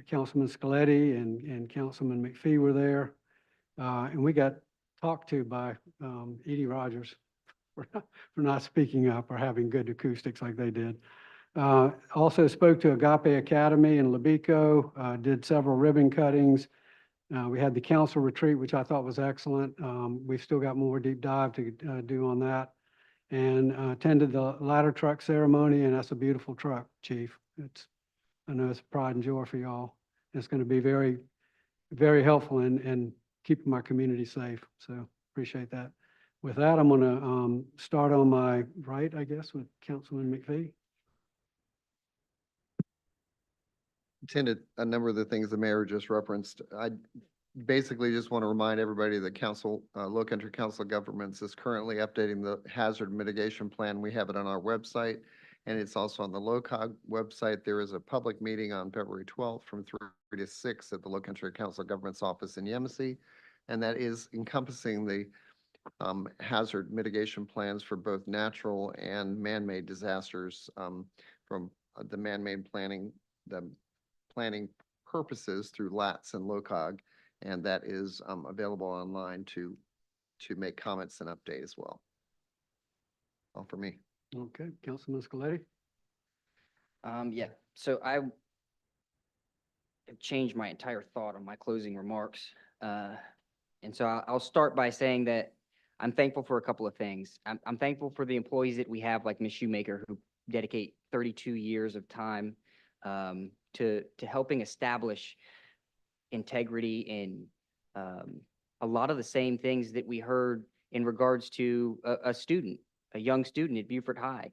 Speaker 1: Councilman Scaletti and Councilman McPhee were there. And we got talked to by Edie Rogers for not speaking up or having good acoustics like they did. Also spoke to Agape Academy in Labico, did several ribbon cuttings. We had the council retreat, which I thought was excellent. We've still got more deep dive to do on that. And attended the ladder truck ceremony, and that's a beautiful truck, Chief. I know it's a pride and joy for y'all. It's going to be very, very helpful in keeping my community safe. So appreciate that. With that, I'm going to start on my right, I guess, with Councilman McPhee.
Speaker 2: Attended a number of the things the mayor just referenced. I basically just want to remind everybody that Low Country Council of Governments is currently updating the hazard mitigation plan. We have it on our website, and it's also on the LOCOG website. There is a public meeting on February 12th from 3 to 6 at the Low Country Council of Governments office in Yemassee, and that is encompassing the hazard mitigation plans for both natural and man-made disasters from the man-made planning, the planning purposes through LATS and LOCOG, and that is available online to make comments and update as well. All for me.
Speaker 1: Okay, Councilman Scaletti.
Speaker 10: Yeah, so I have changed my entire thought on my closing remarks. And so I'll start by saying that I'm thankful for a couple of things. I'm thankful for the employees that we have, like Ms. Shoemaker, who dedicate 32 years of time to helping establish integrity in a lot of the same things that we heard in regards to a young student at Beaufort High.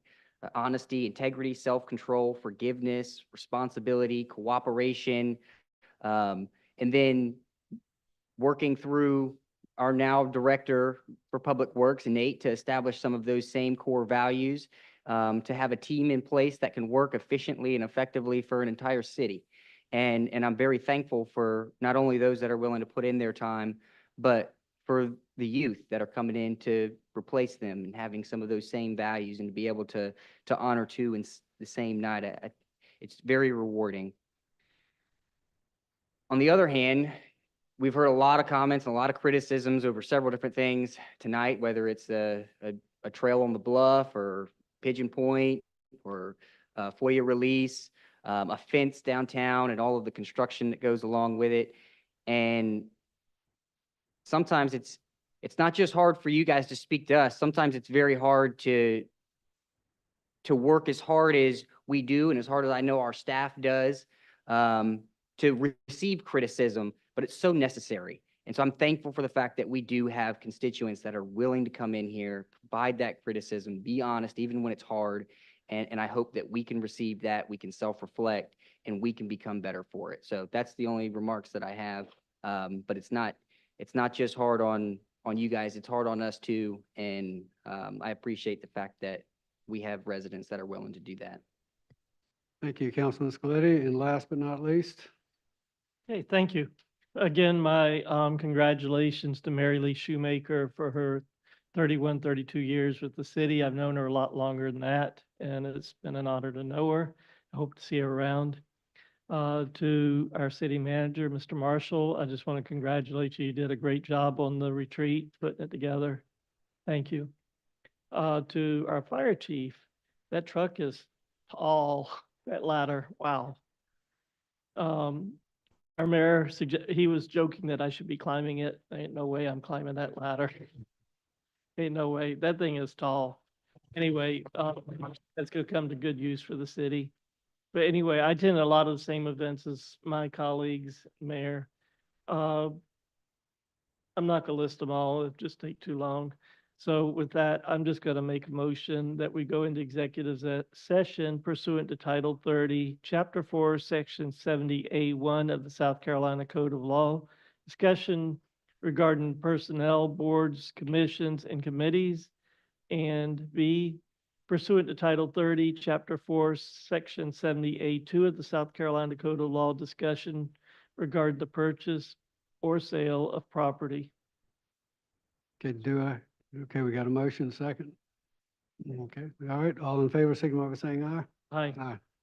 Speaker 10: Honesty, integrity, self-control, forgiveness, responsibility, cooperation, and then working through our now Director for Public Works, Nate, to establish some of those same core values, to have a team in place that can work efficiently and effectively for an entire city. And I'm very thankful for not only those that are willing to put in their time, but for the youth that are coming in to replace them and having some of those same values and to be able to honor two in the same night. It's very rewarding. On the other hand, we've heard a lot of comments and a lot of criticisms over several different things tonight, whether it's a trail on the bluff or Pigeon Point or FOIA release, a fence downtown and all of the construction that goes along with it. And sometimes it's not just hard for you guys to speak to us. Sometimes it's very hard to work as hard as we do and as hard as I know our staff does to receive criticism, but it's so necessary. And so I'm thankful for the fact that we do have constituents that are willing to come in here, provide that criticism, be honest, even when it's hard. And I hope that we can receive that, we can self-reflect, and we can become better for it. So that's the only remarks that I have. But it's not just hard on you guys, it's hard on us too. And I appreciate the fact that we have residents that are willing to do that.
Speaker 1: Thank you, Councilman Scaletti. And last but not least.
Speaker 13: Hey, thank you. Again, my congratulations to Mary Lee Shoemaker for her 32 years with the city. I've known her a lot longer than that, and it's been an honor to know her. I hope to see her around. To our city manager, Mr. Marshall, I just want to congratulate you. You did a great job on the retreat, putting it together. Thank you. To our fire chief, that truck is tall, that ladder, wow. Our mayor, he was joking that I should be climbing it. Ain't no way I'm climbing that ladder. Ain't no way. That thing is tall. Anyway, that's going to come to good use for the city. But anyway, I attend a lot of the same events as my colleagues, mayor. I'm not going to list them all. It'd just take too long. So with that, I'm just going to make a motion that we go into executive session pursuant to Title 30, Chapter 4, Section 70A1 of the South Carolina Code of Law. Discussion regarding personnel, boards, commissions, and committees. And B, pursuant to Title 30, Chapter 4, Section 70A2 of the South Carolina Code of Law, discussion regarding the purchase or sale of property.
Speaker 1: Okay, okay, we got a motion second. Okay, all right, all in favor, signify by saying aye.
Speaker 13: Aye.
Speaker 1: Aye.